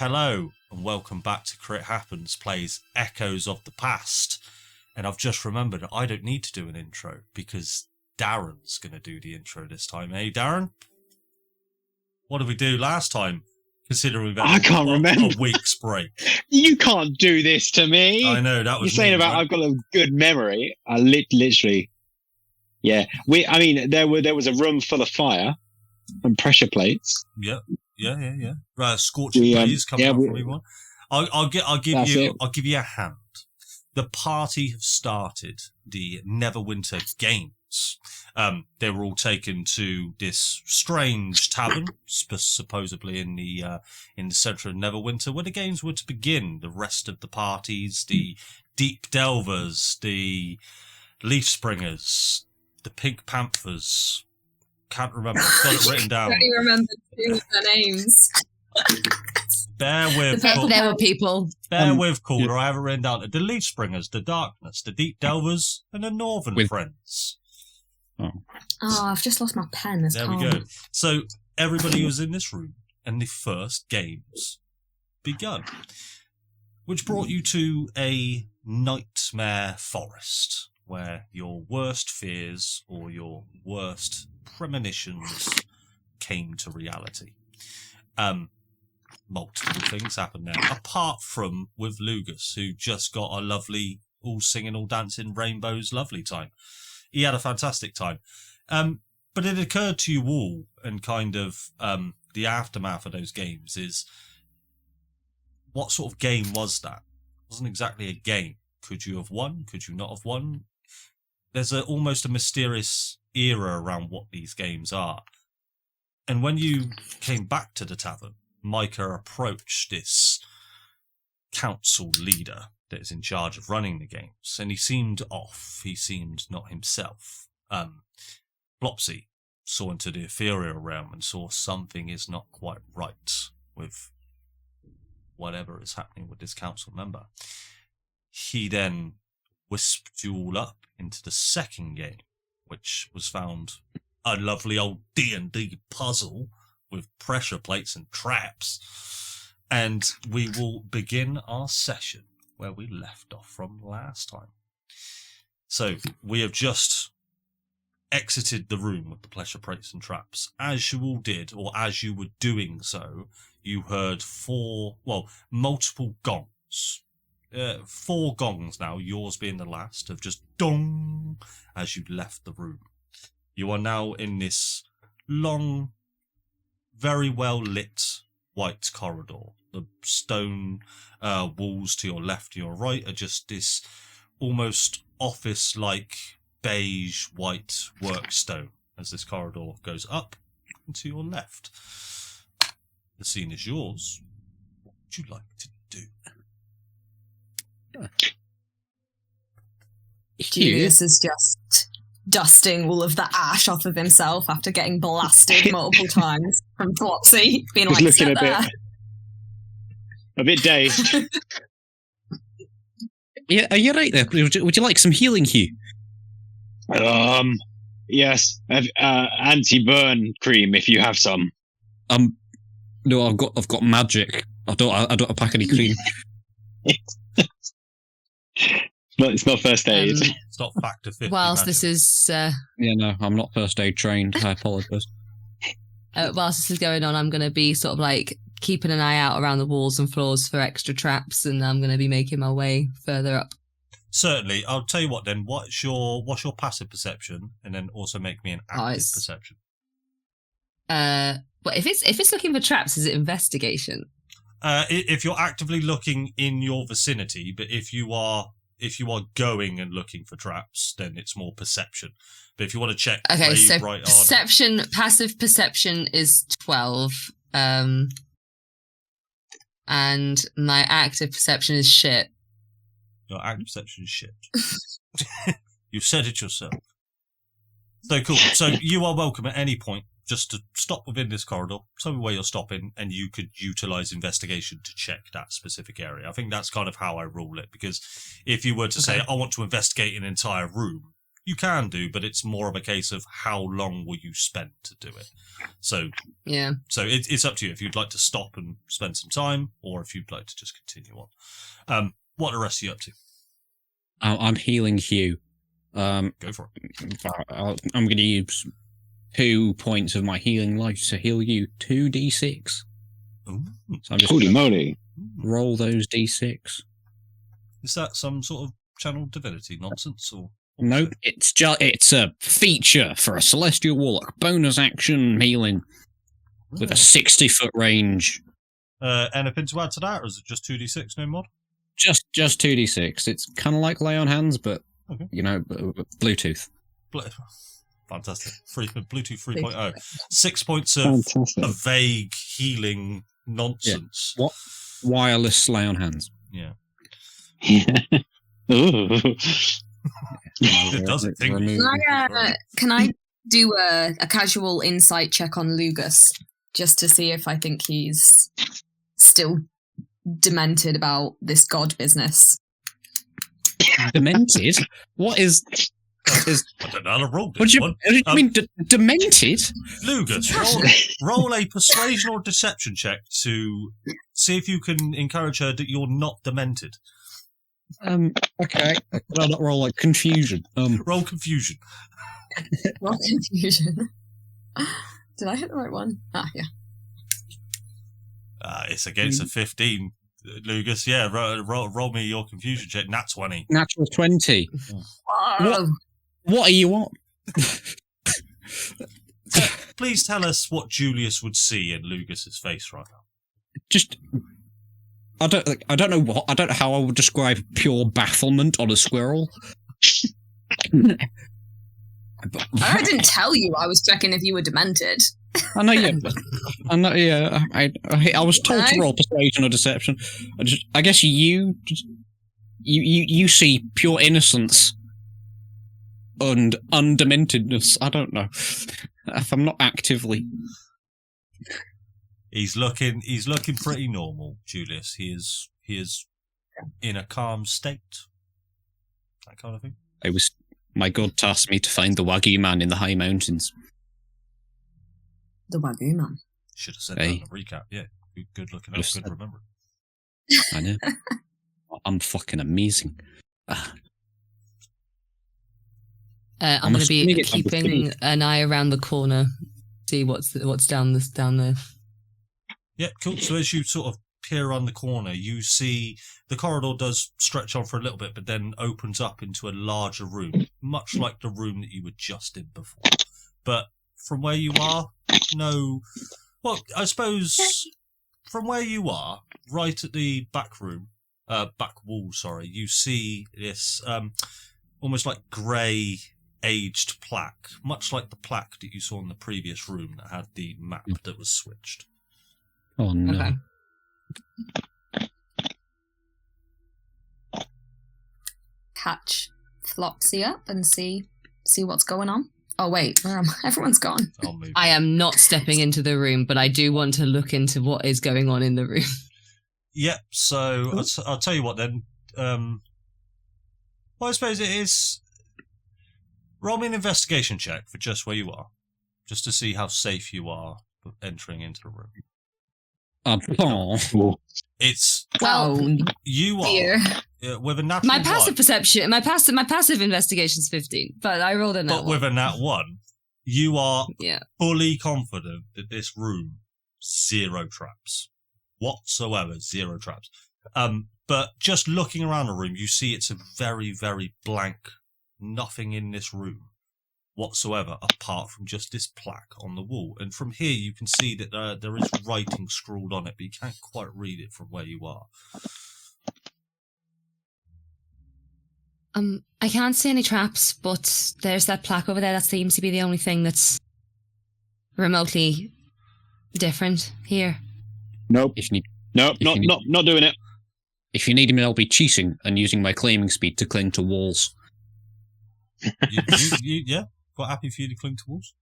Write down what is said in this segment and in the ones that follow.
Hello and welcome back to Crit Happens Plays Echoes of the Past. And I've just remembered I don't need to do an intro because Darren's going to do the intro this time. Hey, Darren? What did we do last time? Considering we've had a week's break. You can't do this to me. I know, that was You're saying about right? I've got a good memory. I literally... Yeah. There was a room full of fire and pressure plates. Yeah. Scorching breeze coming up from everyone. I'll give you a hand. The party have started the Neverwinter Games. They were all taken to this strange tavern, supposedly in the centre of Neverwinter, where the games were to begin. The rest of the parties, the Deep Delvers, the Leaf Springers, the Pink Panthers. Can't remember. I've got it written down. I don't remember their names. Bear with. There were people. Bear with, Calder. I have it written down. The Leaf Springers, the Darkness, the Deep Delvers, and the Northern Friends. Oh, I've just lost my pen. There we go. So everybody was in this room, and the first games begun, which brought you to a nightmare forest where your worst fears or your worst premonitions came to reality. Multiple things happened there, apart from with Lugas, who just got a lovely, all singing, all dancing, rainbows, lovely time. He had a fantastic time. But it occurred to you all, and kind of the aftermath of those games is, what sort of game was that? It wasn't exactly a game. Could you have won? Could you not have won? There's almost a mysterious era around what these games are. And when you came back to the tavern, Micah approached this council leader that is in charge of running the games, and he seemed off. He seemed not himself. Flopsy saw into the ethereal realm and saw something is not quite right with whatever is happening with this council member. He then whisked you all up into the second game, which was found a lovely old D&D puzzle with pressure plates and traps. And we will begin our session where we left off from last time. So we have just exited the room with the pressure plates and traps. As you all did, or as you were doing so, you heard multiple gongs. 4 gongs now, yours being the last, of just dong as you left the room. You are now in this long, very well lit white corridor. The stone walls to your left and your right are just this almost office-like beige white workstone as this corridor goes up and to your left. The scene is yours. What would you like to do? Julius is just dusting all of the ash off of himself after getting blasted multiple times from Flopsy, being like, looking a bit dazed. Yeah, are you right there? Would you like some healing, Hew? Yes, anti-burn cream if you have some. No, I've got magic. I don't pack any cream. It's not first aid. It's not factor 50. Whilst this is... Yeah, no, I'm not first aid trained. I apologise. Whilst this is going on, I'm going to be sort of like keeping an eye out around the walls and floors for extra traps, and I'm going to be making my way further up. Certainly. I'll tell you what then. What's your passive perception? And then also make me an active perception. Well, if it's looking for traps, is it investigation? If you're actively looking in your vicinity, but if you are going and looking for traps, then it's more perception. But if you want to check, okay, so passive perception is 12, and my active perception is shit. Your active perception is shit. You said it yourself. So cool. So you are welcome at any point just to stop within this corridor, tell me where you're stopping, and you could utilise investigation to check that specific area. I think that's kind of how I rule it, because if you were to say, I want to investigate an entire room, You can do, but it's more of a case of how long will you spend to do it. So it's up to you if you'd like to stop and spend some time, or if you'd like to just continue on. What are the rest of you up to? I'm healing Hew. Go for it. I'm going to use 2 points of my healing life to heal you 2d6. Ooh. So I'm just Holy gonna moly. roll those d6. Is that some sort of channel divinity nonsense, or? Nope, it's a feature for a Celestial Warlock. Bonus action healing with a 60-foot range. Anything to add to that, or is it just 2d6, no mod? Just 2d6. It's kind of like Lay on Hands, but, Bluetooth. Fantastic. Bluetooth 3.0. 6 points of vague healing nonsense. Yeah. What? Wireless Lay on Hands. Yeah. Ooh. It doesn't think. Can I do a casual insight check on Lugas just to see if I think he's still demented about this god business? Demented? What is? I don't know how to roll What this do you, one. what do you mean, demented? Lugas, roll a persuasion or deception check to see if you can encourage her that you're not demented. Okay. I'll not roll like confusion. Roll confusion. Roll confusion. Did I hit the right one? Ah, yeah. It's against a 15, Lugas. Yeah, roll me your confusion check. Nat 20. Natural 20. Whoa. What are you on? Please tell us what Julius would see in Lugas's face right now. Just, I don't know how I would describe pure bafflement on a squirrel. I didn't tell you I was checking if you were demented. I know, yeah. I was told to roll persuasion or deception. I guess you see pure innocence and undementedness. I don't know if I'm not actively. He's looking pretty normal, Julius. He is in a calm state. That kind of thing. My god tasked me to find the Wagyu man in the high mountains. The Wagyu man. Should have said that in the recap. Yeah, good looking up, good remembering. I know. I'm fucking amazing. I'm going to be keeping an eye around the corner, see what's down there. Yeah, cool. So as you sort of peer around the corner, you see the corridor does stretch on for a little bit, but then opens up into a larger room, much like the room that you were just in before. But from where you are, no. Well, I suppose from where you are, right at the back wall, you see this almost like grey aged plaque, much like the plaque that you saw in the previous room that had the map that was switched. Oh no. Okay. Catch Flopsy up and see what's going on. Oh wait, where am I? Everyone's gone. I am not stepping into the room, but I do want to look into what is going on in the room. Yep, so I'll tell you what then. Well, I suppose it is. Roll me an investigation check for just where you are, just to see how safe you are entering into the room. It's you are with a natural. My passive perception, my passive investigation's 15, but I rolled a nat 1. But with a nat 1, you are Yeah. fully confident that this room, zero traps. Whatsoever, zero traps. But just looking around the room, you see it's a very, very blank, nothing in this room whatsoever, apart from just this plaque on the wall. And from here, you can see that there is writing scrawled on it, but you can't quite read it from where you are. I can't see any traps, but there's that plaque over there. That seems to be the only thing that's remotely different here. Nope. Not doing it. If you need me, I'll be cheating and using my claiming speed to cling to walls. Yeah, quite happy for you to cling to walls.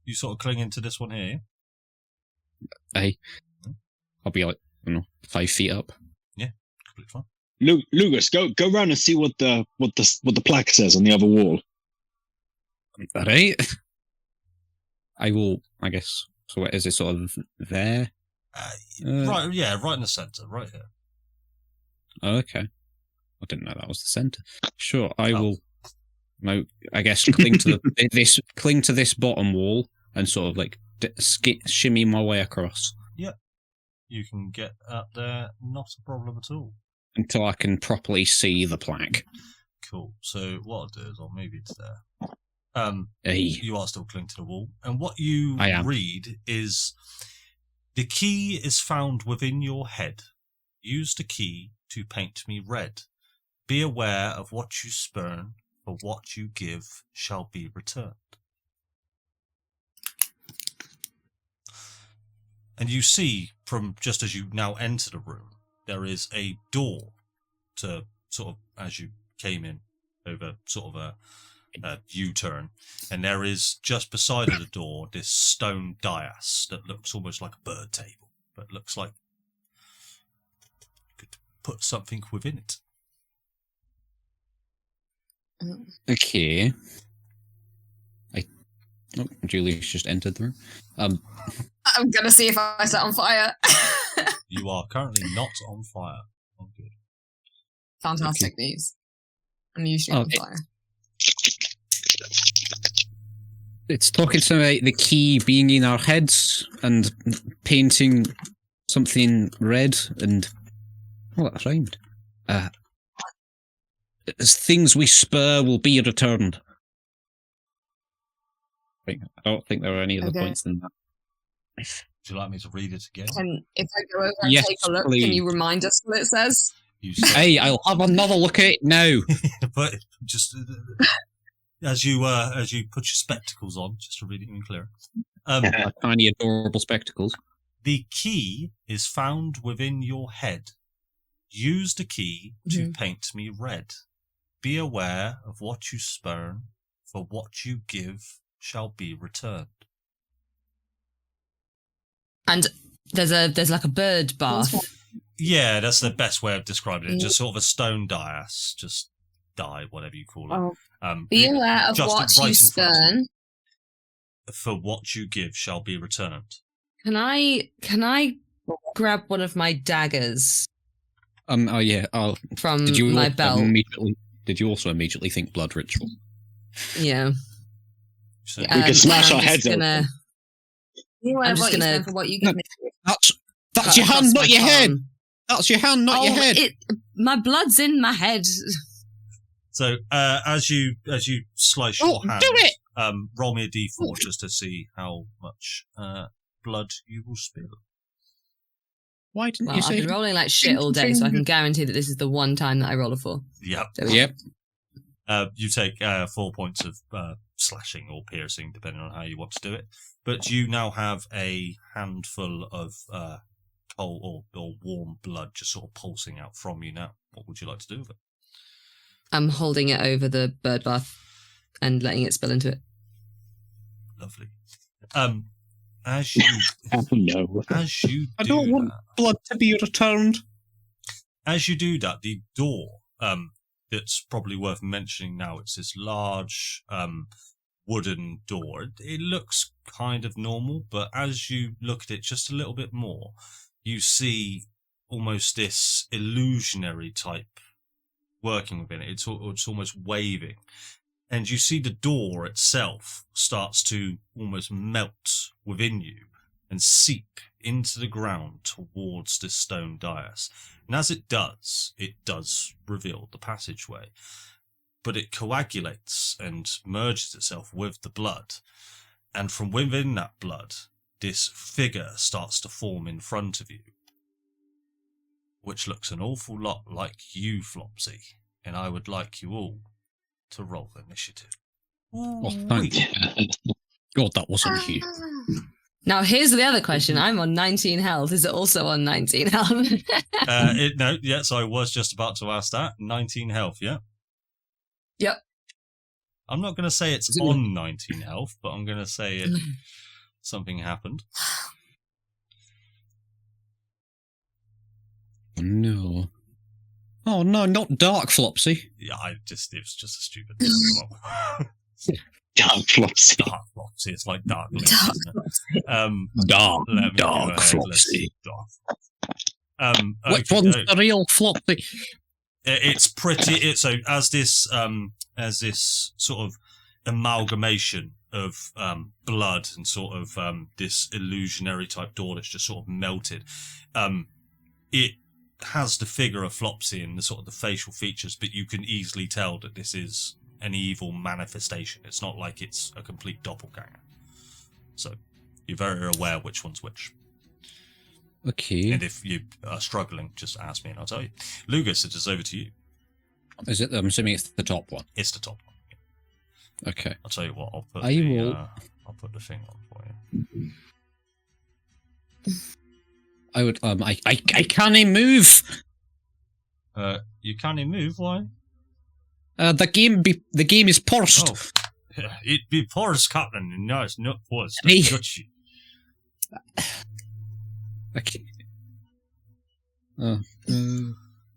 You sort of cling into this one here. Hey, I'll be like 5 feet up. Yeah, completely fine. Lugas, go round and see what the plaque says on the other wall. Alright. I will, I guess. So is it sort of there? Right, yeah, right in the centre, right here. Oh, okay. I didn't know that was the centre. Sure, I will. No, I guess cling to cling to this bottom wall and sort of like shimmy my way across. Yep, you can get up there, not a problem at all. Until I can properly see the plaque. Cool. So what I'll do is I'll move you to there. Hey. You are still clinging to the wall, and what you read is: the key is found within your head. Use the key to paint me red. Be aware of what you spurn, for what you give shall be returned. And you see, from just as you now enter the room, there is a door to sort of, as you came in, over sort of a U-turn, and there is just beside the door this stone dais that looks almost like a bird table, but looks like you could put something within it. Okay. Julia's just entered the room. I'm gonna see if I set on fire. You are currently not on fire. Oh, good. Fantastic news. I'm usually on fire. It's talking about the key being in our heads and painting something red and... Oh, that rhymed. As things we spur will be returned. I don't think there are any other points than that. Would you like me to read it again? If I go over and take a look, please. Can you remind us what it says? Hey, I'll have another look at it now. But just as you put your spectacles on, just to read it even clearer. Tiny adorable spectacles. The key is found within your head. Use the key to paint me red. Be aware of what you spurn, for what you give shall be returned. And there's like a bird bath. Yeah, that's the best way of describing it. Just sort of a stone dais, just whatever you call it. Be aware of what you spurn. For what you give shall be returned. Can I grab one of my daggers? Oh yeah. From my belt. Did you also immediately think blood ritual? Yeah. We can smash our heads open. I'm just gonna. For what you give me. That's your hand, not your head. That's your hand, not your head. My blood's in my head. So as you slice your hand, do it. Roll me a d4 just to see how much blood you will spill. Why didn't you say? I've been rolling like shit all day, so I can guarantee that this is the one time that I roll a 4. Yep. You take 4 points of slashing or piercing, depending on how you want to do it. But you now have a handful of cold or warm blood just sort of pulsing out from you now. What would you like to do with it? I'm holding it over the bird bath and letting it spill into it. Lovely. As you I don't want blood to be returned. As you do that, the door, that's probably worth mentioning now, it's this large wooden door. It looks kind of normal, but as you look at it just a little bit more, you see almost this illusionary type working within it. It's almost waving. And you see the door itself starts to almost melt within you and seep into the ground towards this stone dais. And as it does reveal the passageway. But it coagulates and merges itself with the blood. And from within that blood, this figure starts to form in front of you, which looks an awful lot like you, Flopsy. And I would like you all to roll initiative. Oh, thank you. God, that wasn't you. Now, here's the other question. I'm on 19 health. Is it also on 19 health? No, yes, I was just about to ask that. 19 health, yeah? Yep. I'm not going to say it's on 19 health, but I'm going to say something happened. No. Oh no, not dark, Flopsy. Yeah, it was just a stupid thing. Come on. Dark Flopsy. Dark Flopsy. It's like Dark Link, Dark isn't it? Dark, Let me dark go ahead. Flopsy. Which one's the real Flopsy? It's pretty. So as this sort of amalgamation of blood and sort of this illusionary type door that's just sort of melted, it has the figure of Flopsy and the sort of the facial features, but you can easily tell that this is an evil manifestation. It's not like it's a complete doppelganger. So you're very aware which one's which. Okay. And if you are struggling, just ask me and I'll tell you. Lugas, it is over to you. Is it? I'm assuming it's the top one. It's the top one. Okay. I'll tell you what. I'll put I will. I'll put the thing on for you. I would. I can't move. You can't move. Why? The game is paused. Oh, it be paused, Captain. No, it's not paused. Hey. Got you. Okay. 5,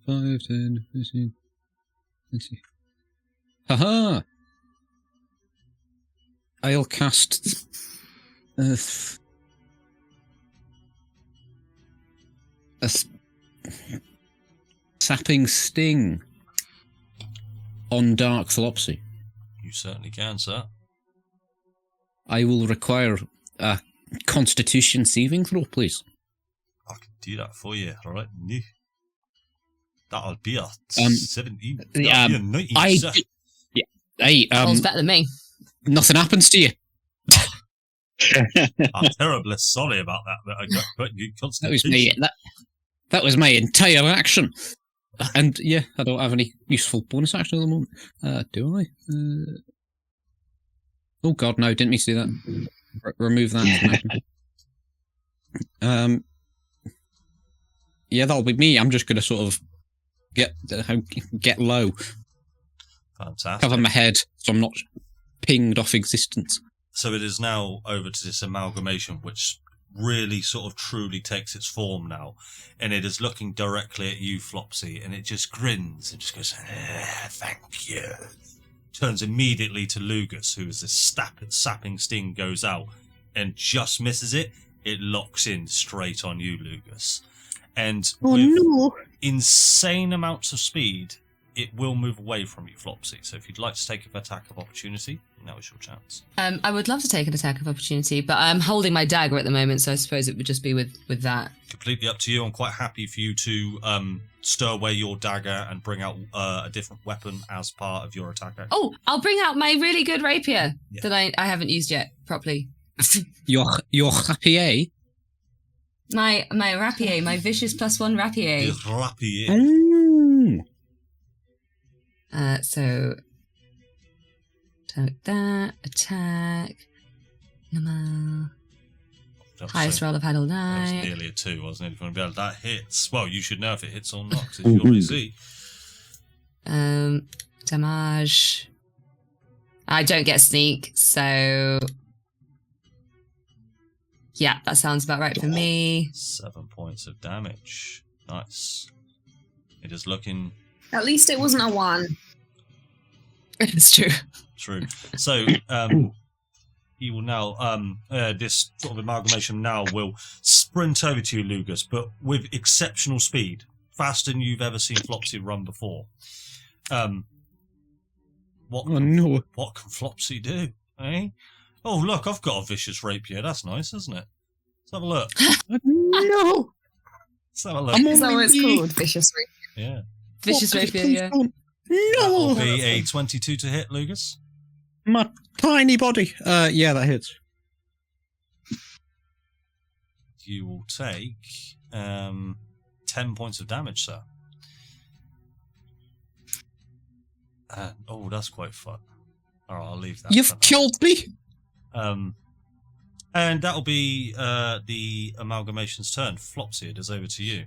10, 15, 20. Haha! I'll cast a sapping sting on Dark Flopsy. You certainly can, sir. I will require a Constitution saving throw, please. I can do that for you, all right? That'll be a 17. yeah, That'll be a 19, I sir. Hey, Rolls better than me. nothing happens to you. I'm terribly sorry about that, but I got quite good That was me. constitution. That was my entire action. And yeah, I don't have any useful bonus action at the moment. Do I? Oh god, no! Didn't mean to do that. Remove that. Yeah, that'll be me. I'm just gonna sort of get low, Fantastic. cover my head, so I'm not pinged off existence. So it is now over to this amalgamation, which really sort of truly takes its form now, and it is looking directly at you, Flopsy, and it just grins and just goes, "Thank you." Turns immediately to Lugas, who is this sapping sting goes out and just misses it. It locks in straight on you, Lugas, and with insane amounts of speed, it will move away from you, Flopsy. So if you'd like to take an attack of opportunity, now is your chance. I would love to take an attack of opportunity, but I'm holding my dagger at the moment, so I suppose it would just be with that. Completely up to you. I'm quite happy for you to stir away your dagger and bring out a different weapon as part of your attack action. Oh, I'll bring out my really good rapier Yeah. that I haven't used yet properly. Your rapier. My rapier, my vicious +1 rapier. The rapier. Mm. So take that attack. Normal. Highest roll I've had all That was night. nearly a 2, wasn't it? That hits. Well, you should know if it hits or not, 'cause it's your AC. Damage. I don't get sneak, so yeah, that sounds about right for me. 7 points of damage. Nice. It is looking At least it wasn't a 1. It's true. true. So, he will now, this sort of amalgamation now will sprint over to you, Lugas, but with exceptional speed. Faster than you've ever seen Flopsy run before. What can Flopsy do, eh? Oh, look, I've got a vicious rapier. That's nice, isn't it? Let's have a look. No. Let's have a look. Is that what it's called? Vicious Rapier. Yeah. Vicious rapier, yeah. That'll No. be a 22 to hit, Lugas. My tiny body. Yeah, that hits. You will take 10 points of damage, sir. Oh, that's quite fun. All right, I'll leave that. You've for now. killed me. And that'll be the amalgamation's turn. Flopsy, it is over to you.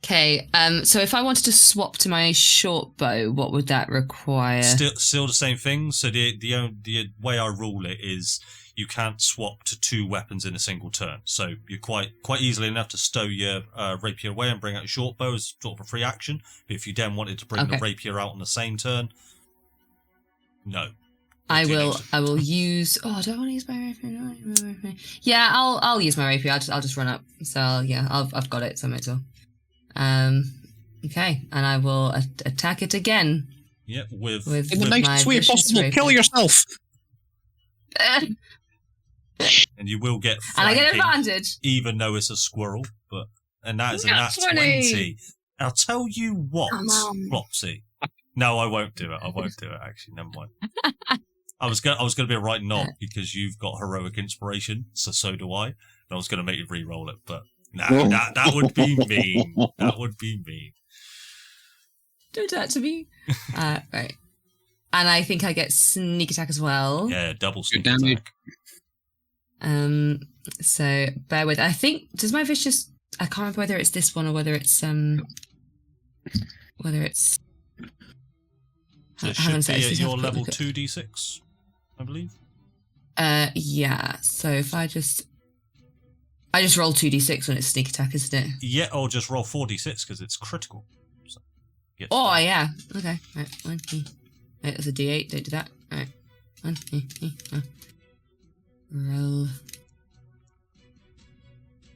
Okay, so if I wanted to swap to my short bow, what would that require? Still the same thing. So the way I rule it is you can't swap to 2 weapons in a single turn. So you're quite easily enough to stow your rapier away and bring out your short bow as sort of a free action. But if you then wanted to bring the rapier out on the same turn, no, I will use. Oh, do I want to use my rapier? Yeah, I'll use my rapier. I'll just run up. So I've got it. So I might as well. Okay, and I will attack it again. Yep, with in the nicest way possible. rapier. Kill yourself. and you will get flanking, and I get advantage, even though it's a squirrel. And that is a nat 20. I'll tell you what, Flopsy. No, I won't do it. Actually, never mind. I was going to be a right knob because you've got heroic inspiration, so do I. And I was going to make you re-roll it, but that would be mean. That would be mean. Don't do that to me. Right. And I think I get sneak attack as well. Yeah, double sneak damage. attack. So bear with. I think does my vicious. I can't remember whether it's this one or whether it's So it should be at your level 2d6, I believe. Yeah. So if I just roll 2d6 when it's sneak attack, isn't it? Yeah, or just roll 4d6 because it's critical. So, yeah. Okay. Right. One. Right, that's a d8. Don't do that. All right. One. Roll.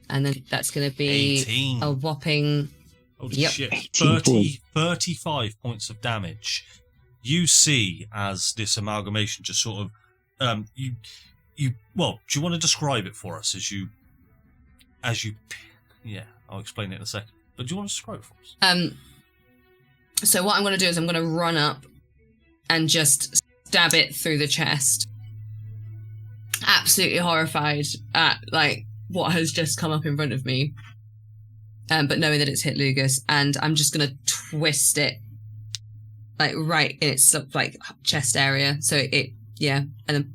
And then that's going to be 18. a whopping. Holy Yep. shit. 35 points of damage. You see as this amalgamation just sort of do you want to describe it for us as you I'll explain it in a second. But do you want to describe it for us? So what I'm going to do is I'm going to run up and just stab it through the chest. Absolutely horrified at what has just come up in front of me. But knowing that it's hit Lugas, and I'm just going to twist it right in its chest area. So and then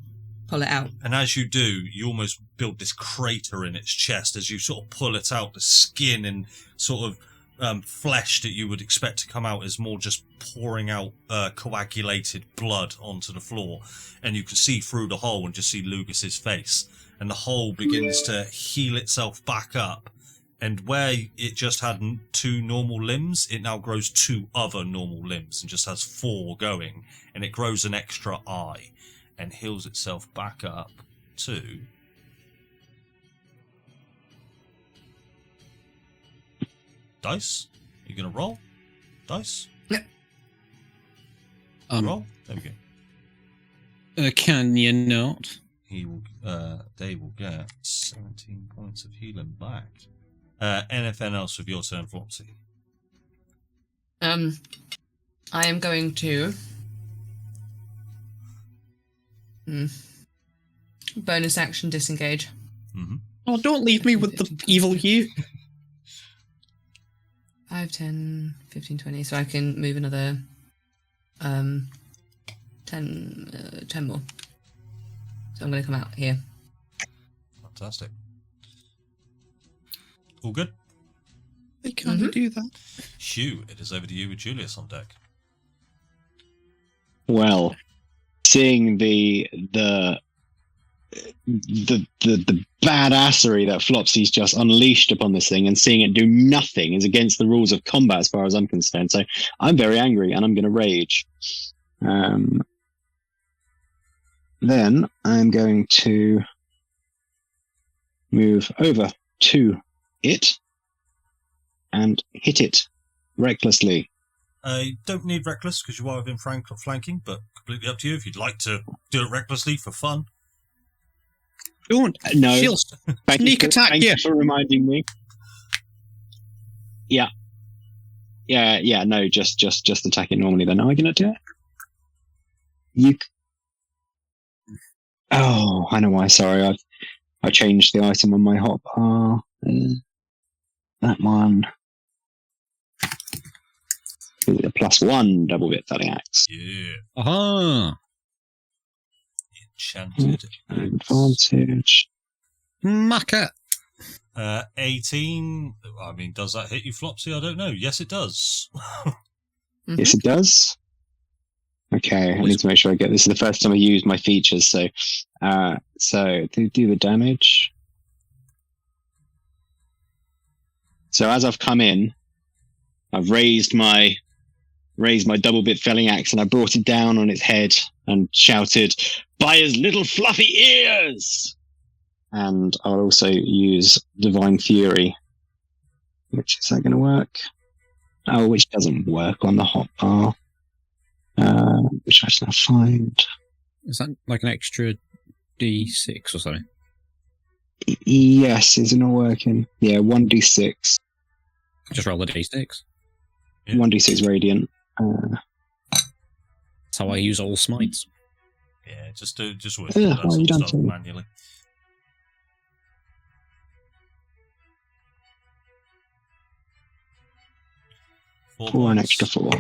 pull it out. And as you do, you almost build this crater in its chest as you sort of pull it out. The skin and sort of flesh that you would expect to come out is more just pouring out coagulated blood onto the floor. And you can see through the hole and just see Lugas's face. And the hole begins to heal itself back up. And where it just had 2 normal limbs, it now grows 2 other normal limbs and just has 4 going. And it grows an extra eye and heals itself back up to... Dice? Are you going to roll? Dice? Yep. Roll? There we go. Can you not? They will get 17 points of healing back. Anything else with your turn, Flopsy? I am going to bonus action disengage. Mm-hmm. Oh, don't leave me with the evil you. 5, 10, 15, 20. So I can move another 10 more. So I'm going to come out here. Fantastic. All good? I can't do that. Hew, it is over to you with Julius on deck. Well, seeing the badassery that Flopsy's just unleashed upon this thing and seeing it do nothing is against the rules of combat as far as I'm concerned. So I'm very angry and I'm going to rage. Then I'm going to move over to it and hit it recklessly. You don't need reckless because you are within flanking, but completely up to you if you'd like to do it recklessly for fun. Don't. No. She'll sneak attack Thank you for reminding me. Yeah. No, just attack it normally. Then am I going to do it? Oh, I know why. Sorry, I changed the item on my hot bar. That one. A +1 double bit felling axe. Yeah. Aha. Enchanted axe. Advantage. Mucker. 18. I mean, does that hit you, Flopsy? I don't know. Yes, it does. Yes, it does. Okay, I need to make sure I get this. Is the first time I used my features, so do the damage. So as I've come in, I've raised my raised my double bit felling axe and I brought it down on its head and shouted, "By his little fluffy ears!" And I'll also use Divine Fury. Which is that going to work? Oh, which doesn't work on the hotbar. Which I should now find. Is that like an extra D6 or something? Yes, is it not working? Yeah, 1d6. Just roll the D6. Yeah. 1d6 radiant. That's how I use all smites. Yeah, just work Yeah, that well, sort you of don't stuff do it. manually. Or an points. extra 4.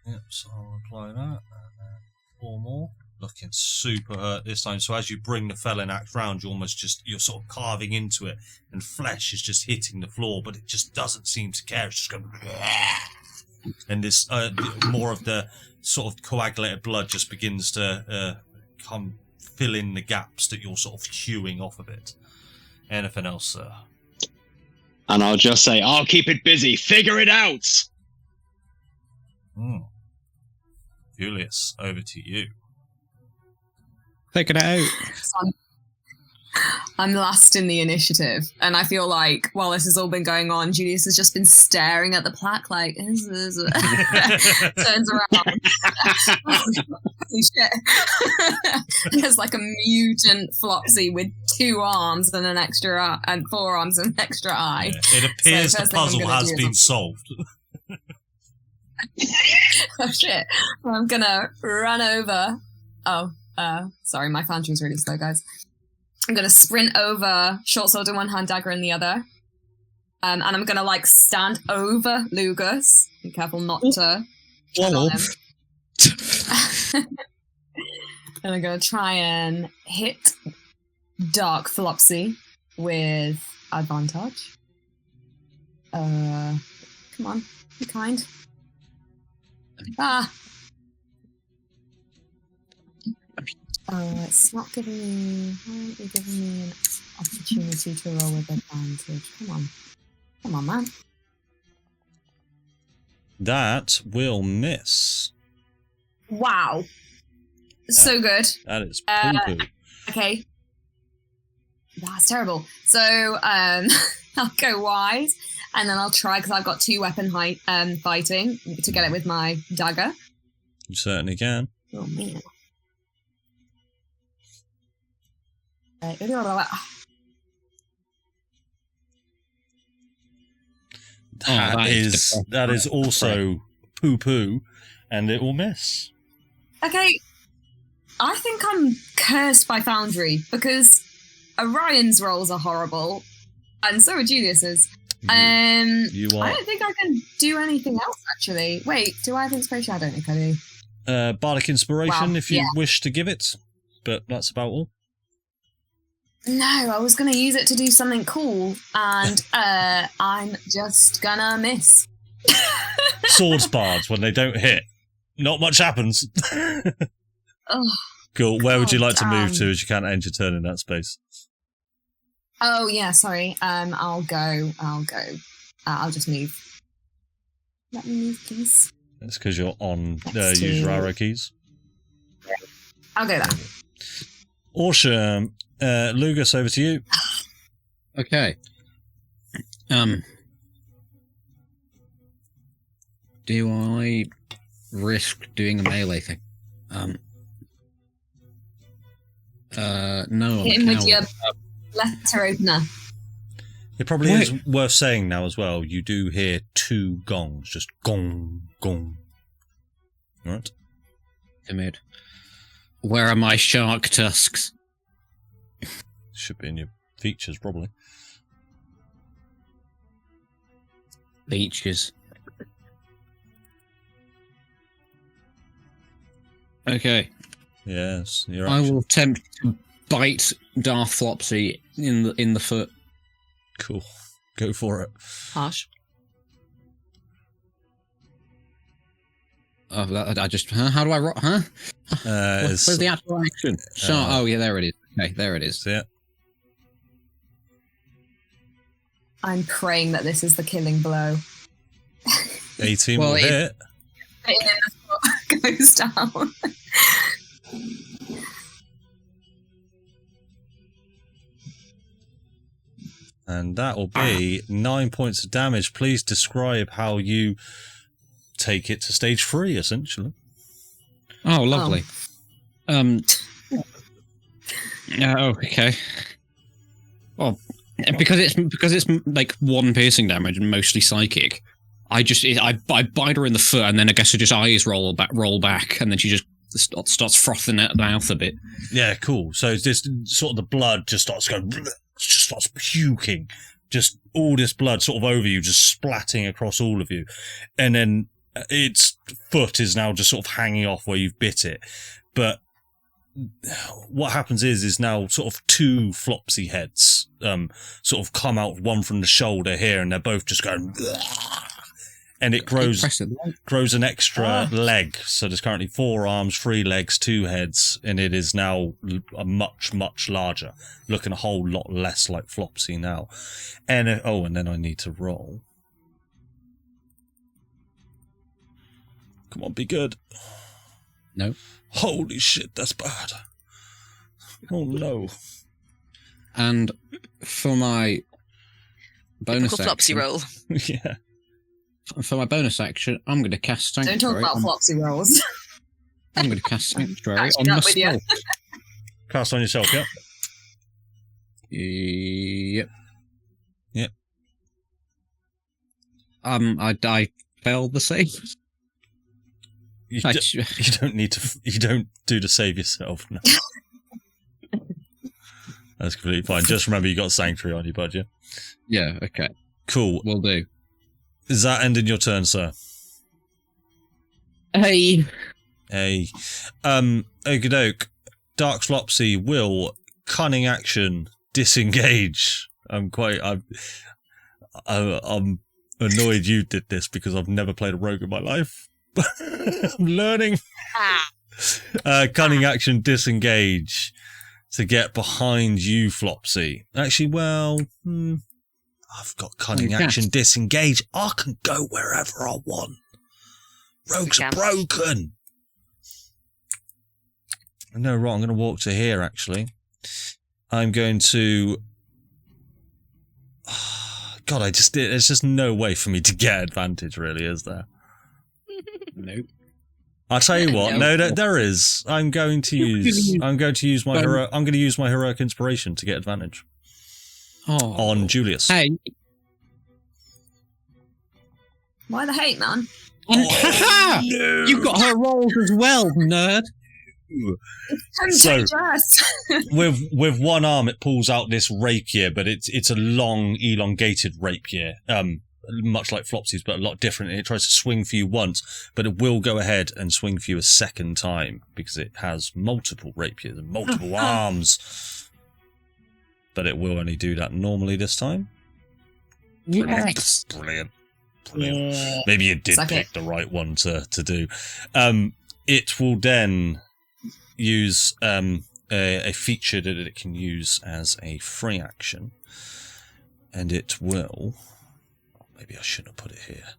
Yep, so I'll apply that. And then 4 more. Looking super hurt this time. So as you bring the felon axe round, you're sort of carving into it, and flesh is just hitting the floor, but it just doesn't seem to care. It's just going, and this more of the sort of coagulated blood just begins to come fill in the gaps that you're sort of hewing off of it. Anything else, sir? And I'll just say, I'll keep it busy. Figure it out. Julius, over to you. Take it out. So I'm last in the initiative, and I feel like while this has all been going on, Julius has just been staring at the plaque like, turns around. Holy shit. There's like a mutant Flopsy with 2 arms and an extra and 4 arms and an extra eye. Yeah, it appears So the first thing I'm puzzle gonna has do is been solved. Oh shit. I'm gonna run over. Sorry, my phantom's really slow, guys. I'm gonna sprint over, short sword in one hand, dagger in the other. And I'm gonna like stand over Lugas. Be careful not to tread on him. And I'm gonna try and hit Dark Flopsy with advantage. Come on, be kind. It's not giving me. Why aren't you giving me an opportunity to roll with advantage? Come on, man. That will miss. Wow, so good. That is poo-poo. Okay, that's terrible. So I'll go wise, and then I'll try because I've got 2 weapon fighting to get it with my dagger. You certainly can. Oh man. That is also poo-poo, and it will miss. Okay, I think I'm cursed by Foundry because Orion's rolls are horrible, and so are Julius's. You are. I don't think I can do anything else, actually. Wait, do I have inspiration? I don't think I do. Bardic Inspiration, Wow, if you yeah. wish to give it, but that's about all. No, I was going to use it to do something cool, and I'm just gonna miss. Swords bards, when they don't hit, not much happens. Oh, Cool. Where would you like to move damn. to, as you can't end your turn in that space? oh yeah, sorry. I'll go. I'll just move. Let me move, please. That's because you're on Let's use your do- arrow keys. I'll go there. Awesome. Lugas, over to you. Okay. Do I risk doing a melee thing? No. Hit him with your letter opener. It probably is worth saying now as well. You do hear 2 gongs, just gong, gong. Right? Timid. Where are my shark tusks? Should be in your features, probably. Leeches. Okay. Yes, you're I will attempt to bite Darth Flopsy in the foot. Cool. Go for it. Harsh. Oh, I just. Huh? How do I rock? Huh? Where's the actual action? Oh, yeah, there it is. Okay, there it is. Yeah. I'm praying that this is the killing blow. 18 Well, will it- hit. goes down. And that will be 9 points of damage. Please describe how you take it to stage 3, essentially. Oh, lovely. Oh, okay. Well, because it's like 1 piercing damage and mostly psychic. I bite her in the foot, and then I guess her just eyes roll back, and then she just starts frothing at the mouth a bit. Yeah, cool. So it's just sort of the blood just starts going, just starts puking, just all this blood sort of over you, just splatting across all of you, and then its foot is now just sort of hanging off where you've bit it. But what happens is now sort of 2 Flopsy heads sort of come out, one from the shoulder here, and they're both just going, and it grows an extra leg. So there's currently 4 arms, 3 legs, 2 heads, and it is now a much, much larger, looking a whole lot less like Flopsy now. And and then I need to roll. Come on, be good. No. Holy shit, that's bad. Oh no. And for my bonus Typical action, Flopsy roll. Yeah. For my bonus action, I'm going to cast Don't Sanctuary. talk about Flopsy rolls. I'm going to cast Sanctuary Catching on up with you. myself. Cast on yourself, yeah? Yep. Yep. I failed the save. You don't need to. You don't do to save yourself. No. That's completely fine. Just remember you got Sanctuary on your budget. Yeah. Okay. Cool. Will do. Is that ending your turn, sir? Hey. Hey. Okie Dark Flopsy will cunning action disengage. I'm annoyed you did this because I've never played a rogue in my life. I'm learning. Cunning action disengage to get behind you, Flopsy. Actually, well, I've got cunning action disengage. I can go wherever I want. Rogues are broken. No, right. I'm going to walk to here, actually. I'm going to... God, there's just no way for me to get advantage, really, is there? Nope. I'll tell you what. No, there is. I'm going to use my heroic inspiration to get advantage on Julius. Hey. Why the hate, man? No. You got her rolls as well, nerd. So, with one arm, it pulls out this rapier, but it's a long, elongated rapier, much like Flopsy's, but a lot different. It tries to swing for you once, but it will go ahead and swing for you a second time because it has multiple rapiers and multiple arms. But it will only do that normally this time. Yes. Brilliant. Maybe you did pick the right one to do. It will then use a feature that it can use as a free action, and it will... Maybe I shouldn't have put it here.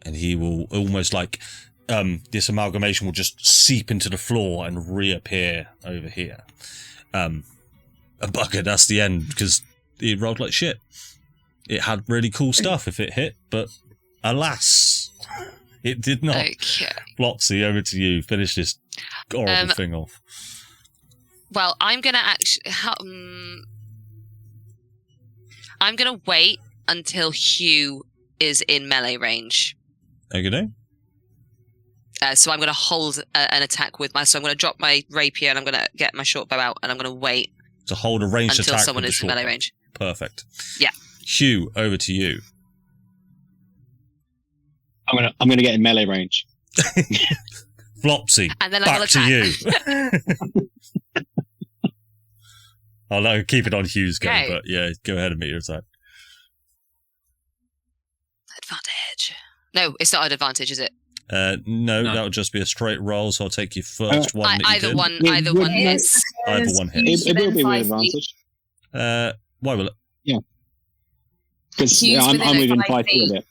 And he will almost like this amalgamation will just seep into the floor and reappear over here. A bugger, that's the end, because it rolled like shit. It had really cool stuff if it hit, but alas, it did not. Okay. Flopsy, over to you. Finish this horrible thing off. Well, I'm going to actually... I'm going to wait until Hew is in melee range. Okay. So I'm going to hold an attack with so I'm going to drop my rapier and I'm going to get my short bow out and I'm going to wait to hold a ranged until attack someone is in melee range. Perfect. Yeah. Hew, over to you. I'm gonna get in melee range. Flopsy, and then back to you. I'll keep it on Hew's go, but yeah, go ahead and make your attack. Advantage. No, it's not an advantage, is it? No, that would just be a straight roll, so I'll take your first one. Either one hits. Either one hits. It will be with advantage. Why will it? Yeah. Because I'm within 5 feet of it.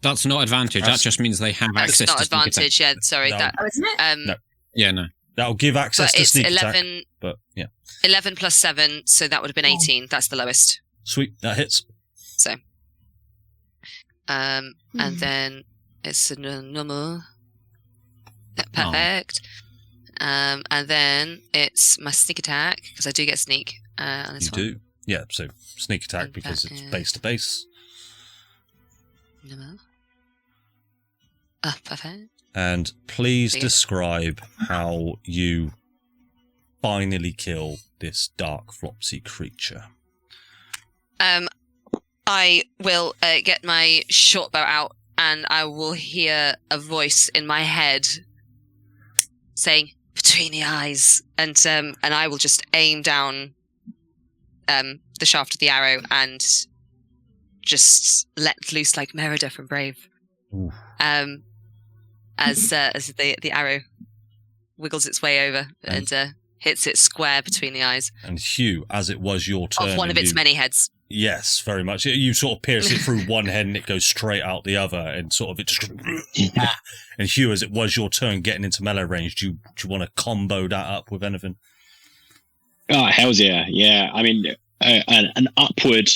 That's not advantage. That just means they have That's access not to sneak advantage. attack. Yeah, sorry. No. That Oh, isn't it? No. Yeah, no. That'll give access but to it's sneak 11. attack. But yeah, 11 plus 7, so that would have been 18. That's the lowest. sweet. That hits. So, and then it's a normal. Perfect. And then it's my sneak attack because I do get sneak on this You one. do. Yeah. So sneak attack And because that it's is- base to base. Normal. Perfect. And please Yeah. describe how you finally kill this dark Flopsy creature. I will get my short bow out, and I will hear a voice in my head saying "between the eyes," and I will just aim down the shaft of the arrow and just let loose like Merida from Brave. Ooh. As the arrow wiggles its way over and hits it square between the eyes And Hew, as it was your turn, of one of and its you- many heads. Yes, very much. You sort of pierce it through one head and it goes straight out the other, and sort of it just. And Hew, as it was your turn getting into melee range, do you want to combo that up with anything? Oh, hells yeah. Yeah. I mean, an upward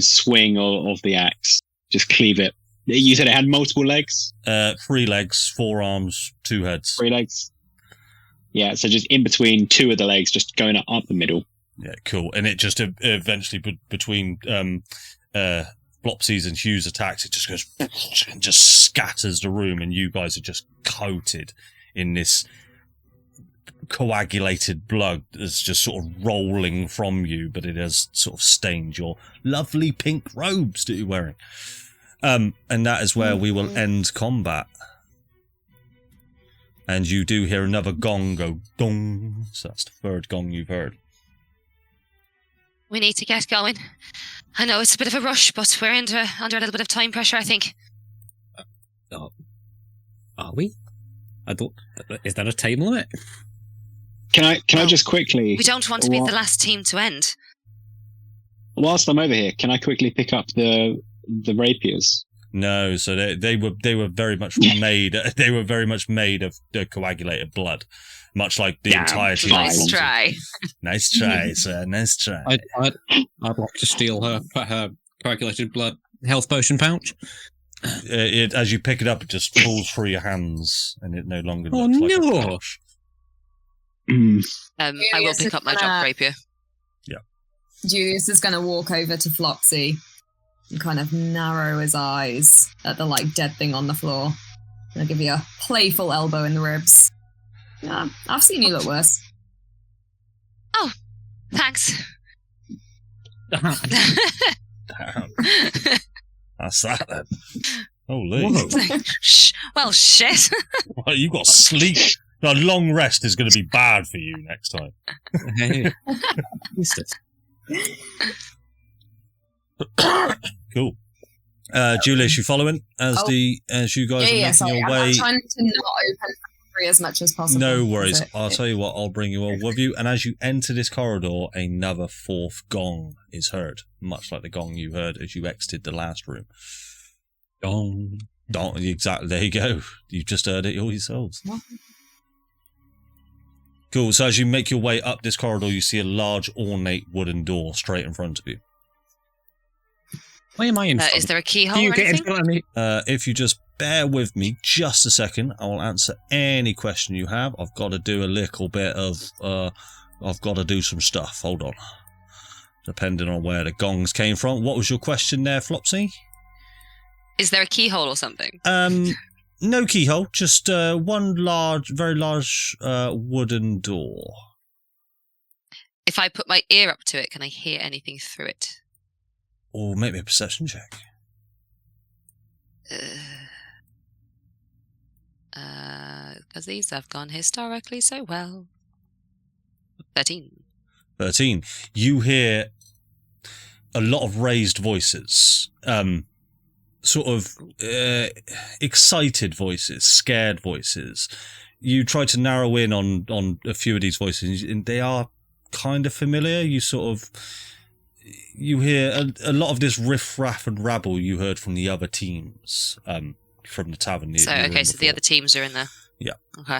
swing of the axe. Just cleave it. You said it had multiple legs? 3 legs, 4 arms, 2 heads. 3 legs? Yeah, so just in between 2 of the legs, just going up the middle. Yeah, cool. And it just eventually between Flopsy's and Hew's attacks, it just goes and just scatters the room, and you guys are just coated in this coagulated blood that's just sort of rolling from you, but it has sort of stained your lovely pink robes that you're wearing. And that is where we will end combat. And you do hear another gong go dong. So that's the 3rd gong you've heard. We need to get going. I know it's a bit of a rush, but we're under a little bit of time pressure, I think. Are we? I don't. Is that a time limit? Can I Well, just quickly, We don't want to be the last team to end. whilst I'm over here, can I quickly pick up the rapiers? No, so they were very much made. They were very much made of the coagulated blood, much like the entire team. Nice try. Nice try, sir. Nice try. I'd like to steal her coagulated blood health potion pouch. As you pick it up, it just falls through your hands, and it no longer Oh, looks like a no. pouch. I will pick up my jump rapier. Julius is going to walk over to Flopsy and kind of narrow his eyes at the dead thing on the floor. I'll give you a playful elbow in the ribs. Yeah, I've seen you look worse. Thanks. Damn. That's that then. Holy. Whoa. Well, shit. Well, you got sleep. A long rest is going to be bad for you next time. Hey. What's this? Cool. Julius, you following as you guys are making sorry. your I'm way? trying to not open free as much as possible. No worries. Is it- I'll tell you what, I'll bring you all with you. And as you enter this corridor, another 4th gong is heard, much like the gong you heard as you exited the last room. Gong. Exactly. There you go. You just heard it all yourselves. Cool. So as you make your way up this corridor, you see a large, ornate wooden door straight in front of you. Why am I in front? Is there a keyhole you or get in anything? front of me? If you just bear with me just a second, I will answer any question you have. I've got to do a little bit of... I've got to do some stuff. Hold on. Depending on where the gongs came from. What was your question there, Flopsy? Is there a keyhole or something? No keyhole, just one very large wooden door. If I put my ear up to it, can I hear anything through it? Or maybe a perception check. Because these have gone historically so well. 13. 13. You hear a lot of raised voices. Sort of excited voices, scared voices. You try to narrow in on a few of these voices, and they are kind of familiar. You sort of you hear a lot of this riff-raff and rabble you heard from the other teams, from the tavern. So the other teams are in there. Yeah. Okay.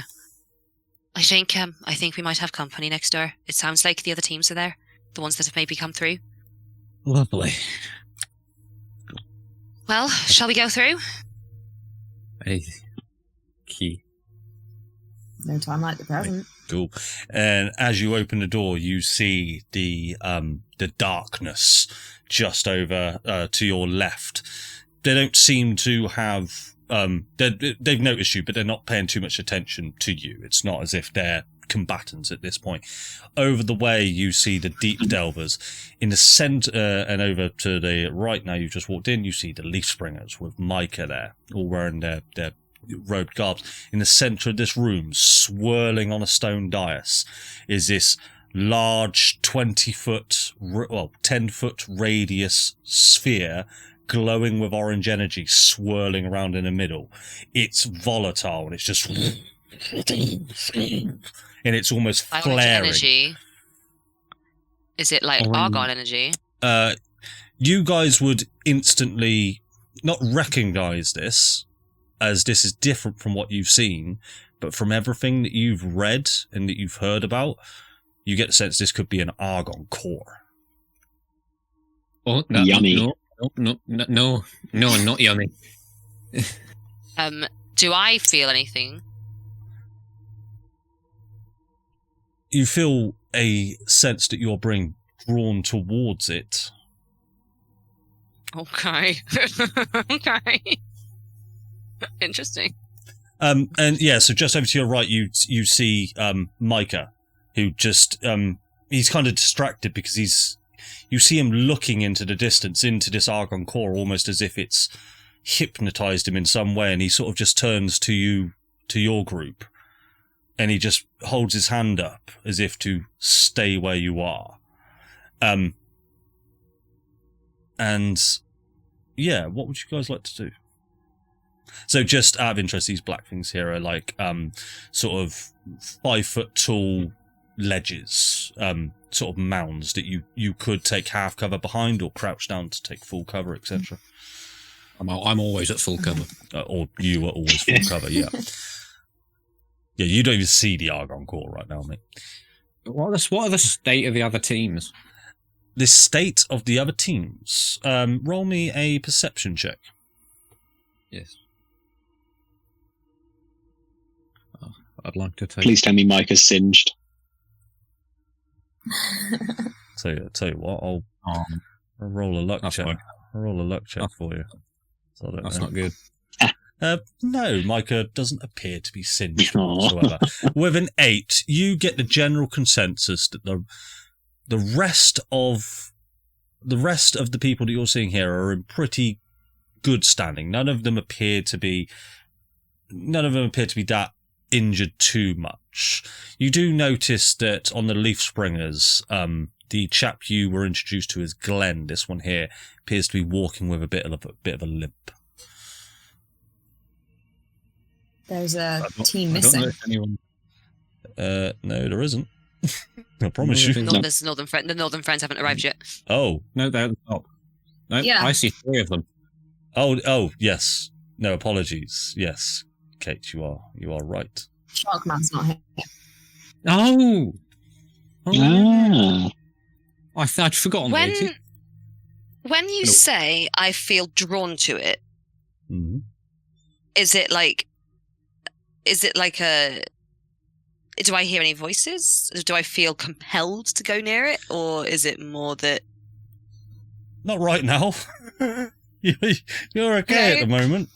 I think we might have company next door. It sounds like the other teams are there, the ones that have maybe come through. Lovely. Well, shall we go through? Key. No time like the present. Cool. And as you open the door, you see the darkness just over to your left. They don't seem to have. They've noticed you, but they're not paying too much attention to you. It's not as if they're combatants at this point. Over the way, you see the Deep Delvers. In the centre, and over to the right now, you've just walked in, you see the Leaf Springers with Micah there, all wearing their robed garbs. In the centre of this room, swirling on a stone dais, is this large 10-foot radius sphere, glowing with orange energy, swirling around in the middle. It's volatile, and it's just... and it's almost flaring. Energy. Is it like argon energy? You guys would instantly not recognise this, as this is different from what you've seen, but from everything that you've read and that you've heard about, you get the sense this could be an argon core. Oh, no, yummy. No, not yummy. Do I feel anything? You feel a sense that you're being drawn towards it. Okay. Okay. Interesting. And yeah, so just over to your right, you see Micah, who just he's kind of distracted because you see him looking into the distance, into this argon core, almost as if it's hypnotized him in some way, and he sort of just turns to you, to your group, and he just holds his hand up as if to stay where you are. And yeah, what would you guys like to do? So just out of interest, these black things here are like sort of 5 foot tall ledges, sort of mounds that you could take half cover behind or crouch down to take full cover, etc. I'm always at full cover. Or you are always full cover, yeah. Yeah, you don't even see the argon core right now, mate. What are the state of the other teams? The state of the other teams. Roll me a perception check. Yes. Oh, I'd like to take... Please tell me Micah's singed. Tell you what, I'll roll a luck check. Fine. I'll roll a luck check for you. So That's not good. No, Micah doesn't appear to be singed whatsoever. With an 8, you get the general consensus that the rest of the people that you're seeing here are in pretty good standing. None of them appear to be that injured too much. You do notice that on the Leaf Springers, the chap you were introduced to as Glenn, this one here, appears to be walking with a bit of a limp. There's a team missing. No, there isn't. I promise you. No, the Northern Friends haven't arrived yet. Oh. No, they're at the top. No, Yeah. I see 3 of them. Oh, yes. No, apologies. Yes, Kate, you are right. Sharkman's not here. Oh! Ah. I'd forgotten. When you say I feel drawn to it, Mm-hmm. is it like a... Do I hear any voices? Do I feel compelled to go near it? Or is it more that... Not right now. You're okay at the moment.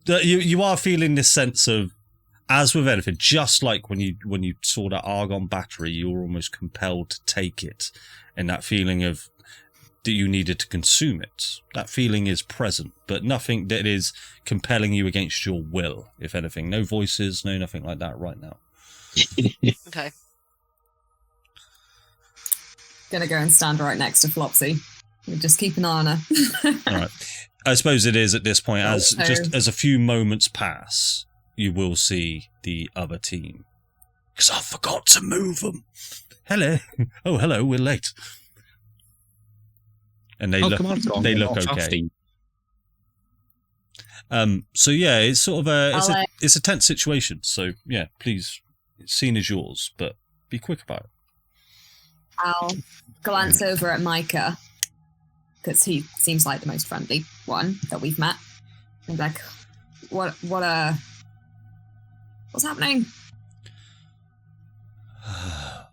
You are feeling this sense of, as with anything, just like when you saw that argon battery, you were almost compelled to take it, and that feeling of that you needed to consume it. That feeling is present, but nothing that is compelling you against your will, if anything. No voices, no nothing like that right now. Okay. Gonna go and stand right next to Flopsy. We'll just keep an eye on her. All right. I suppose it is at this point, as a few moments pass, you will see the other team. Because I forgot to move them. Hello. Oh, hello, we're late. and they come on, they look not okay. fast. So yeah, it's sort of it's a tense situation. So yeah, please, scene is yours, but be quick about it. I'll glance over at Micah, because he seems like the most friendly one that we've met. And like, what's happening?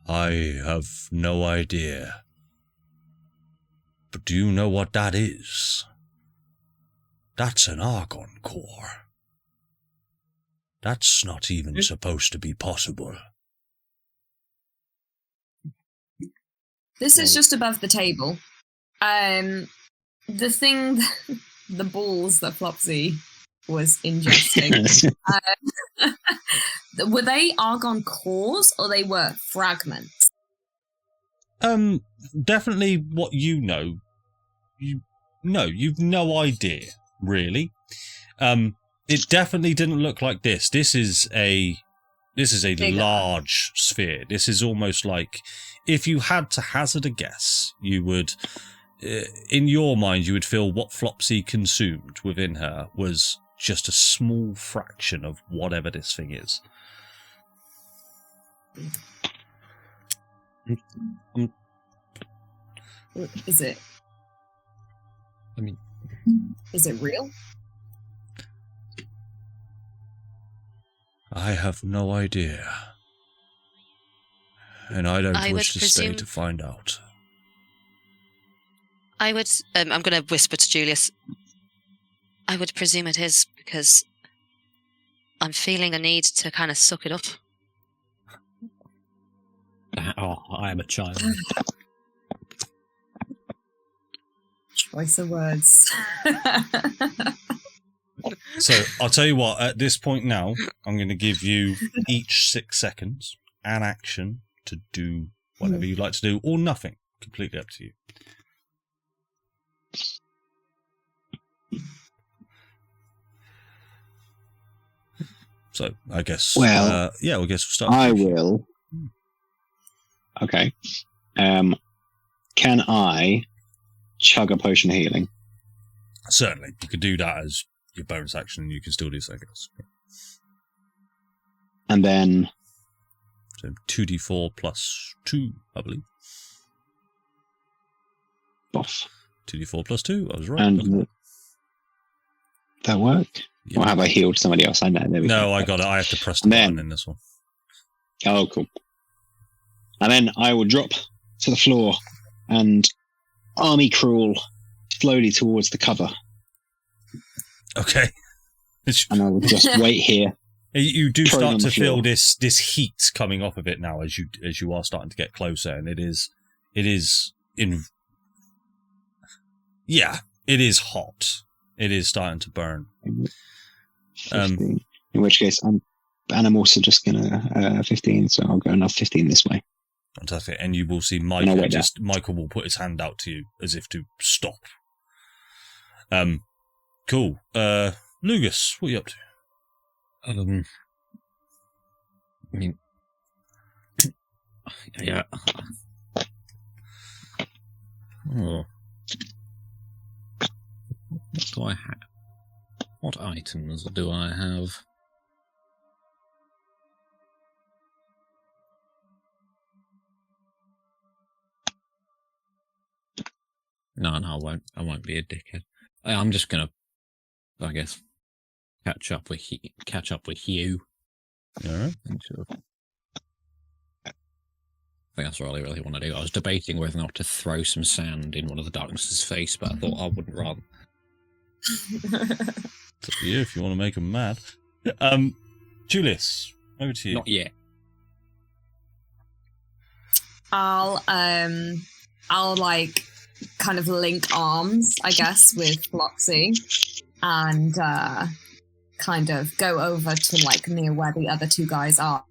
I have no idea. But do you know what that is? That's an argon core. That's not even supposed to be possible. This is just above the table. The thing, the balls that Flopsy was ingesting, were they argon cores or they were fragments? Definitely what you know. You've no idea, really. It definitely didn't look like this. This is a bigger, large sphere. This is almost like, if you had to hazard a guess, you would, in your mind, you would feel what Flopsy consumed within her was just a small fraction of whatever this thing is. Is it? I mean, is it real? I have no idea. And I don't wish to stay to find out. I would, I'm going to whisper to Julius, I would presume it is, because I'm feeling a need to kind of suck it up. Oh, I am a child. Choice of words. So, I'll tell you what, at this point now, I'm going to give you each 6 seconds an action to do whatever you'd like to do, or nothing. Completely up to you. So, I guess... Well, yeah, I guess we'll start. I will. Okay. Can I chug a potion of healing? Certainly. You could do that as your bonus action, and you can still do something else. And then... So 2d4 plus 2, I believe. Off. 2d4 plus 2, I was right. And that work? Yeah. Or have I healed somebody else? I know. There we go. I got it. I have to press the button in this one. Oh, cool. And then I will drop to the floor and army crawl slowly towards the cover. Okay. And I will just wait here. You do start to feel this heat coming off of it now as you are starting to get closer, and it is hot. It is starting to burn. 15, in which case I'm also just gonna 15, so I'll go another 15 this way. Fantastic. And you will see Michael will put his hand out to you as if to stop. Cool. Lugas, what are you up to? I mean, yeah. Oh. What do I have? What items do I have? No, I won't. I won't be a dickhead. I'm just gonna, I guess, catch up with Hew. All right. I think that's what I really want to do. I was debating whether or not to throw some sand in one of the darkness's face, but I thought I wouldn't rather. It's up to you if you want to make them mad. Julius, over to you. Not yet. I'll like kind of link arms, I guess, with Flopsy, and kind of go over to like near where the other two guys are.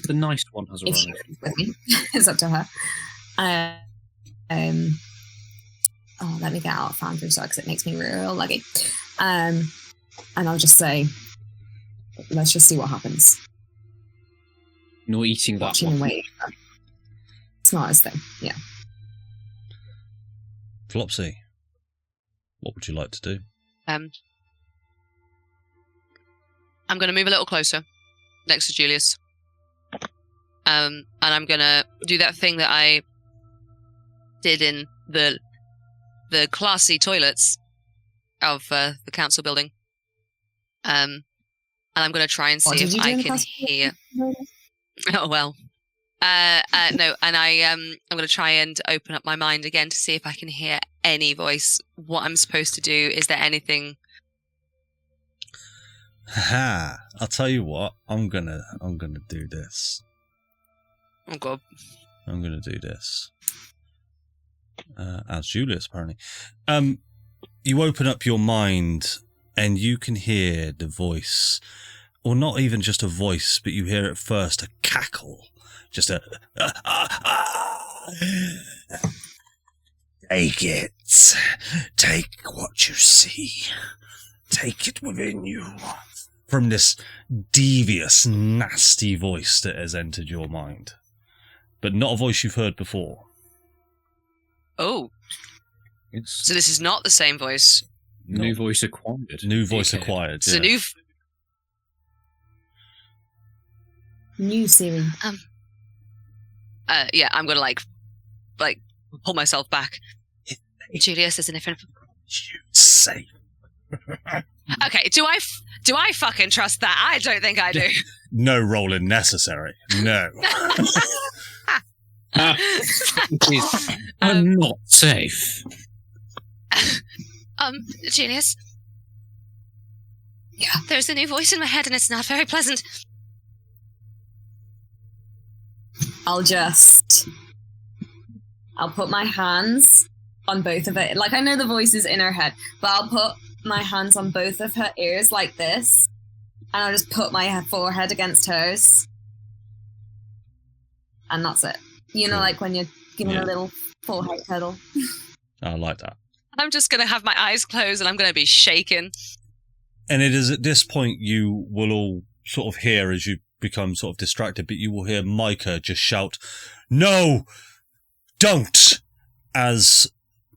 The nice one has if arrived. she's with me. It's up to her. Let me get out Foundry Star because it makes me real laggy. And I'll just say, let's just see what happens. Not eating that Watching one. and waiting. Smartest thing, yeah. Flopsy, what would you like to do? I'm going to move a little closer next to Julius. And I'm going to do that thing that I did in the classy toilets of the council building. And I'm going to try and see if I can hear... Oh, well. No, and I'm going to try and open up my mind again to see if I can hear any voice. What I'm supposed to do, is there anything... Ha! I'll tell you what. I'm gonna do this. Oh god! I'm gonna do this. As Julius, apparently. You open up your mind, and you can hear the voice, or not even just a voice, but you hear at first a cackle, just a. Take it. Take what you see. Take it within you. From this devious, nasty voice that has entered your mind. But not a voice you've heard before. Oh. So this is not the same voice. New voice acquired. New voice acquired, It's a new... New Siri. Yeah, I'm going to, like, pull myself back. Julius, there's a different... You say. Okay, do I fucking trust that? I don't think I do. No rolling necessary. No. I'm not safe. Julius? Yeah? There's a new voice in my head and it's not very pleasant. I'll put my hands on both of it. Like, I know the voice is in her head, but I'll put my hands on both of her ears like this, and I'll just put my forehead against hers. And that's it. You know, like when you're giving a little forehead cuddle. I like that. I'm just going to have my eyes closed and I'm going to be shaking. And it is at this point you will all sort of hear, as you become sort of distracted, but you will hear Micah just shout, "No! Don't!" as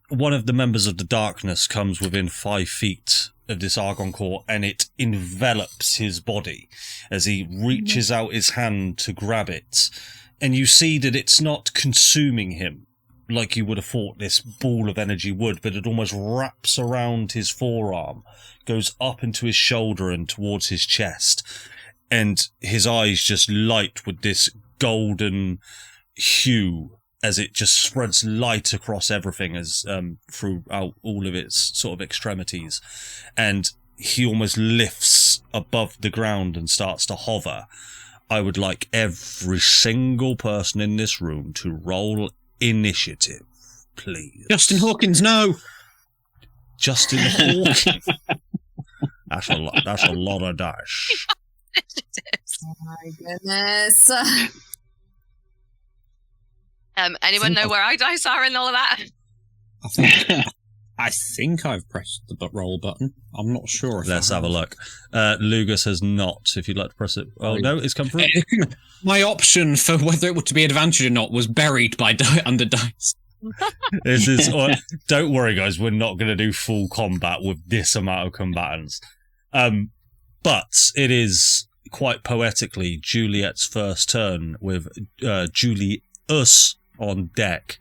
one of the members of the darkness comes within 5 feet of this Argon core, and it envelops his body as he reaches out his hand to grab it. And you see that it's not consuming him like you would have thought this ball of energy would, but it almost wraps around his forearm, goes up into his shoulder and towards his chest, and his eyes just light with this golden hue as it just spreads light across everything as throughout all of its sort of extremities. And he almost lifts above the ground and starts to hover. I would like every single person in this room to roll initiative, please. Justin Hawkins, no! Justin Hawkins. That's a lot of dice. Oh my goodness. Anyone know where our dice are and all of that? I think I've pressed the roll button. I'm not sure. Let's have a look. Lugas has not. If you'd like to press it. Oh, no, it's come through. My option for whether it would be advantage or not was buried by under dice. This is. Don't worry, guys. We're not going to do full combat with this amount of combatants. But it is quite poetically Juliet's first turn with Julius on deck.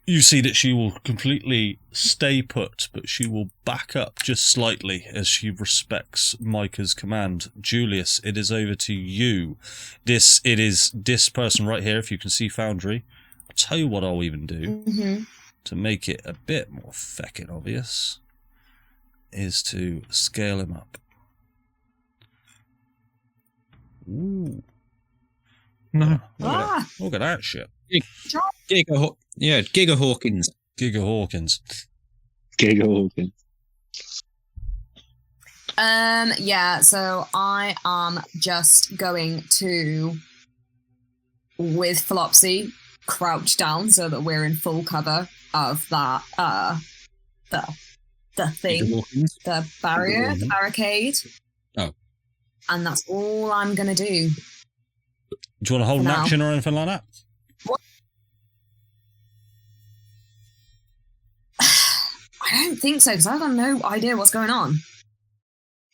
You see that she will completely stay put, but she will back up just slightly as she respects Micah's command. Julius, it is over to you. It is this person right here, if you can see Foundry. I'll tell you what I'll even do to make it a bit more feckin' obvious, is to scale him up. Ooh. No. Look at that shit. Giga Hawkins. Giga Hawkins. Giga Hawkins. Yeah, so I am just going to, with Flopsy, crouch down so that we're in full cover of that, the thing, the barrier, the barricade. Oh. And that's all I'm going to do. Do you want to hold an action or anything like that? What? I don't think so, because I've got no idea what's going on.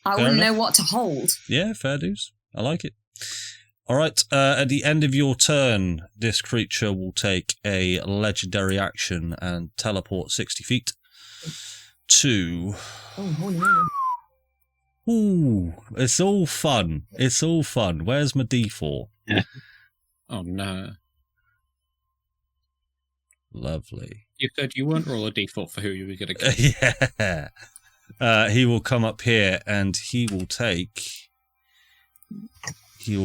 I Fair wouldn't enough. know what to hold. Yeah, fair dues. I like it. All right. At the end of your turn, this creature will take a legendary action and teleport 60 feet to... Oh, holy moly. Ooh, it's all fun. It's all fun. Where's my D4? Oh no! Lovely. You said you weren't roll a d4 for who you were going to kill. Yeah. He will come up here and he will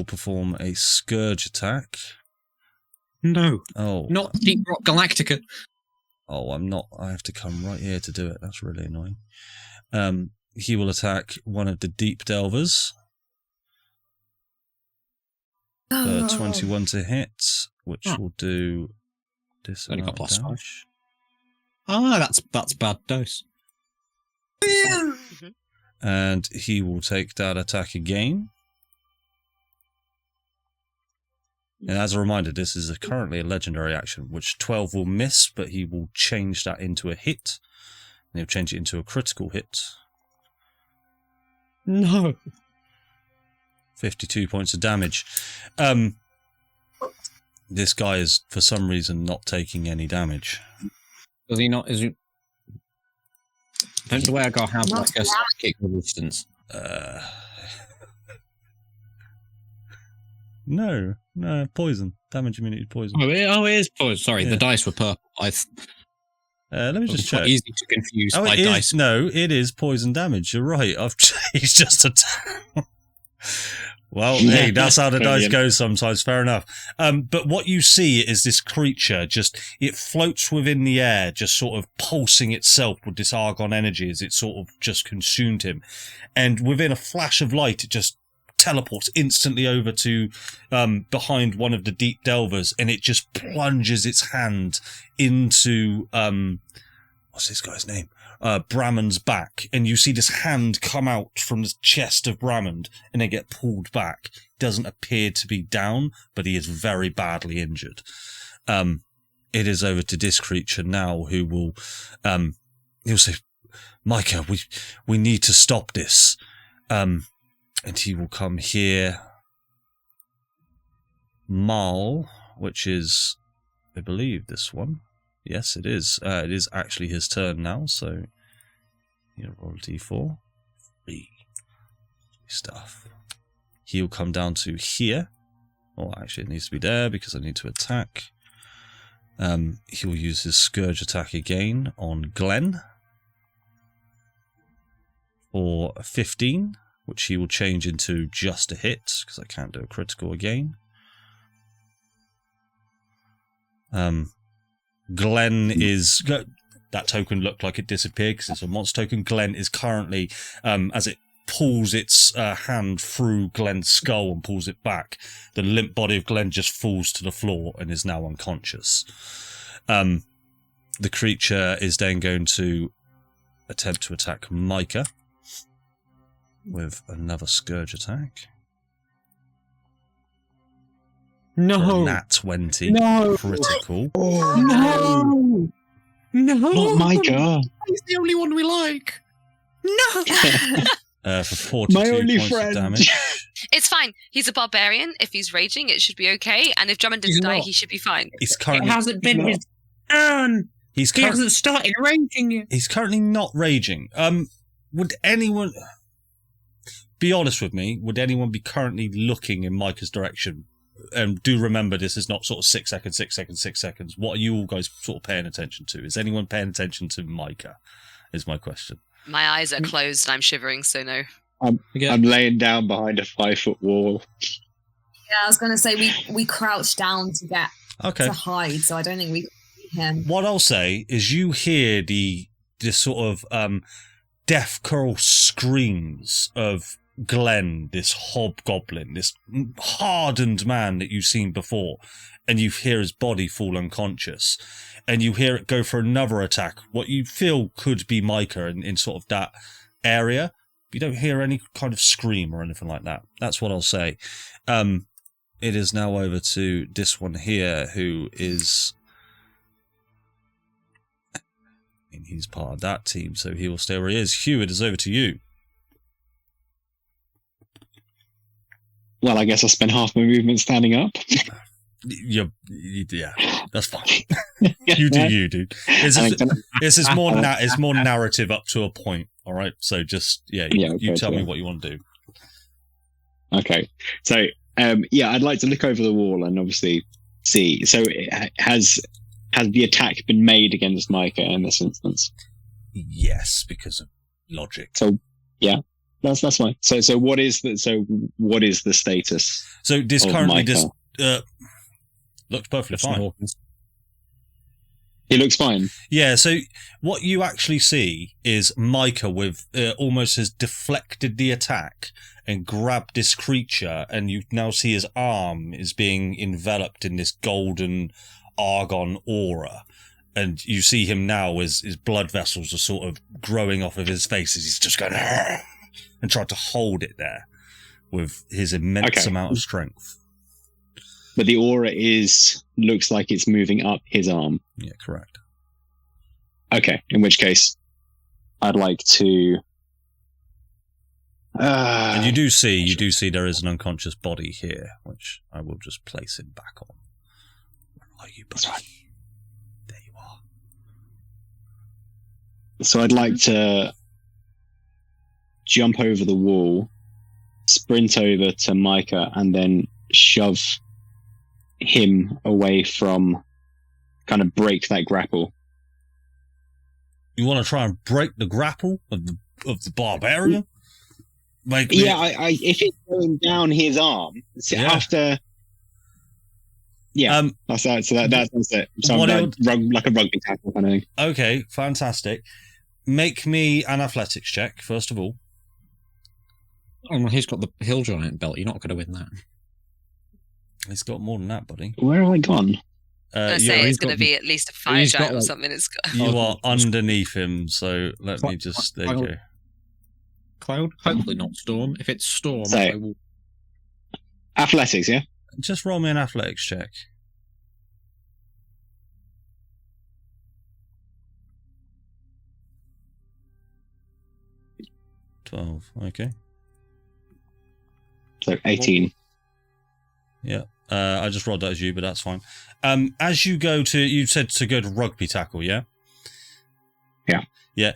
perform a Scourge attack. No, Oh. not Deep Rock Galactica. Oh, I'm not. I have to come right here to do it. That's really annoying. He will attack one of the Deep Delvers. 21 to hit, which will do this Only amount got of +5. damage. Ah, that's bad dose. And he will take that attack again. And as a reminder, this is currently a legendary action, which 12 will miss, but he will change that into a hit. And he'll change it into a critical hit. No. 52 points of damage. This guy is, for some reason, not taking any damage. Does he not? Is he? Don't the way I got have Not like a psychic resistance. No, poison. Damage immunity to poison. Oh, it is poison. Sorry, Yeah. the dice were purple. Let me just It's quite check. easy to confuse Oh, by it is. dice. No, it is poison damage. You're right. He's just a... Well, hey, that's how the dice go sometimes. Fair enough. But what you see is this creature it floats within the air, just sort of pulsing itself with this argon energy as it sort of just consumed him. And within a flash of light, it just teleports instantly over to behind one of the Deep Delvers, and it just plunges its hand into what's this guy's name? Brammon's back, and you see this hand come out from the chest of Brammond and then get pulled back. Doesn't appear to be down, but he is very badly injured. It is over to this creature now, who will he'll say, Micah, we need to stop this. And he will come here. Mal, which is, I believe, this one. Yes, it is. It is actually his turn now, so he'll roll D4. 3 stuff. He'll come down to here. Oh, actually, it needs to be there because I need to attack. He'll use his Scourge attack again on Glenn for 15, which he will change into just a hit because I can't do a critical again. Glenn is... That token looked like it disappeared because it's a monster token. Glenn is currently, as it pulls its hand through Glenn's skull and pulls it back, the limp body of Glenn just falls to the floor and is now unconscious. The creature is then going to attempt to attack Micah with another Scourge attack. No. Nat 20. No. Critical. No. No. Not Micah. He's the only one we like. No. For 42 My only points friend. of damage. It's fine. He's a barbarian. If he's raging, it should be okay. And if Drummond He's didn't die, not. he should be fine. He's It currently hasn't been his turn. he's He currently hasn't started raging yet. he's currently not raging. Would anyone be honest with me? Would anyone be currently looking in Micah's direction? Do remember, this is not sort of 6 seconds, 6 seconds, 6 seconds. What are you all guys sort of paying attention to? Is anyone paying attention to Micah? Is my question. My eyes are closed and I'm shivering, so no. I'm laying down behind a 5-foot wall. Yeah, I was going to say we crouched down to get Okay. to hide, so I don't think we can see him. What I'll say is you hear this sort of death curl screams of Glenn, this hobgoblin, this hardened man that you've seen before, and you hear his body fall unconscious, and you hear it go for another attack, what you feel could be Micah in sort of that area. You don't hear any kind of scream or anything like that. That's what I'll say. It is now over to this one here, who is... And he's part of that team, so he will stay where he is. Hew, it is over to you. Well, I guess I spent half my movement standing up. Yeah, that's fine. You do you, dude. This is more it's more narrative up to a point. All right, so just you tell me what you want to do. Okay, so I'd like to look over the wall and obviously see. So has the attack been made against Micah in this instance? Yes, because of logic. So yeah. That's fine. So what is the status? So this currently Micah? Looks perfectly fine. He looks fine. Yeah. So what you actually see is Micah with almost has deflected the attack and grabbed this creature, and you now see his arm is being enveloped in this golden argon aura. And you see him now as his blood vessels are sort of growing off of his face as he's just going and tried to hold it there with his immense amount of strength. But the aura looks like it's moving up his arm. Yeah, correct. Okay, in which case, I'd like to. And you do see there is an unconscious body here, which I will just place him back on. Where are you, buddy? Right. There you are. So I'd like to jump over the wall, sprint over to Micah, and then shove him away from, kind of break that grapple. You want to try and break the grapple of the barbarian? If it's going down his arm, after. Yeah, that's it. So that's it. So like a rugby tackle kind of thing. Okay, fantastic. Make me an athletics check, first of all. Oh, well, he's got the hill giant belt. You're not going to win that. He's got more than that, buddy. Where have I gone? I say it's going to be at least a fire giant or something. You are underneath him, so let me just... There you go. Cloud? Hopefully not Storm. If it's Storm, so, I will... Athletics, yeah? Just roll me an athletics check. 12, okay. So 18. Yeah. I just rolled that as you, but that's fine. As you go to... You said to go to rugby tackle, yeah? Yeah. Yeah.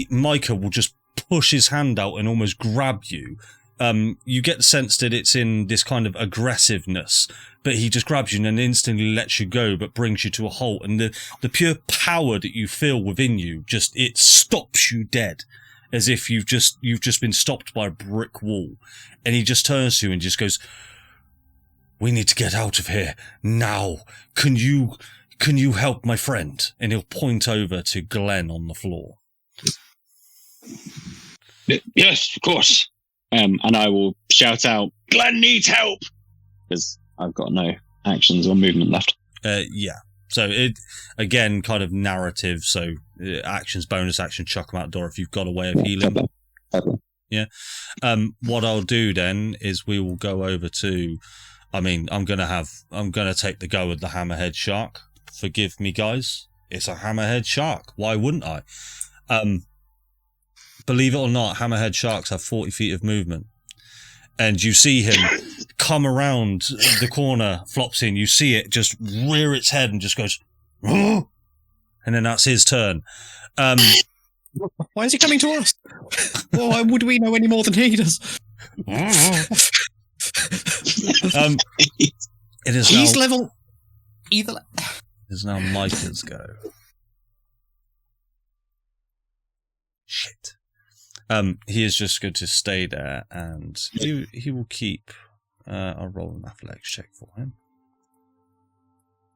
Micah will just push his hand out and almost grab you. You get the sense that it's in this kind of aggressiveness, but he just grabs you and then instantly lets you go, but brings you to a halt. And the pure power that you feel within you, it stops you dead, as if you've just been stopped by a brick wall. And he just turns to you and just goes, "We need to get out of here now. Can you help my friend?" And he'll point over to Glenn on the floor. Yes, of course. And I will shout out, "Glenn needs help!" Because I've got no actions or movement left. Yeah. So it, again, kind of narrative. So actions, bonus action, chuck them out the door if you've got a way of healing. Yeah. What I'll do then is we will go over to, I'm gonna take the go with the hammerhead shark. Forgive me, guys. It's a hammerhead shark. Why wouldn't I? Believe it or not, hammerhead sharks have 40 feet of movement. And you see him come around the corner, Flopsy, and you see it just rear its head and just goes, "Oh!" And then that's his turn. Why is he coming to us? Why would we know any more than he does? It is He's now, level... It is now Micah's go. Shit. He is just going to stay there, and he will keep. I'll roll an athletics check for him.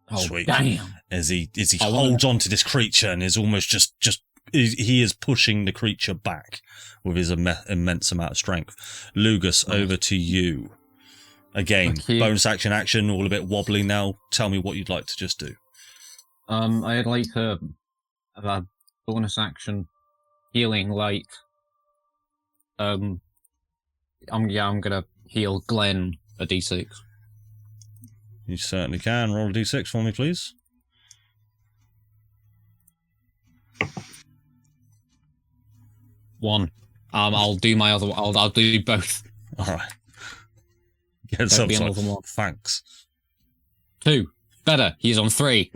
Oh, sweet! Damn. As he holds on to this creature and is almost just he is pushing the creature back with his immense amount of strength. Lugas, over to you. Again, bonus action, all a bit wobbly now. Tell me what you'd like to just do. I'd like to have a bonus action healing light. I'm gonna heal Glenn a d6. You certainly can. Roll a d6 for me, please. 1. I'll do my other. I'll do both. All right. Get Don't some be sort. another one. Thanks. 2. Better. He's on 3.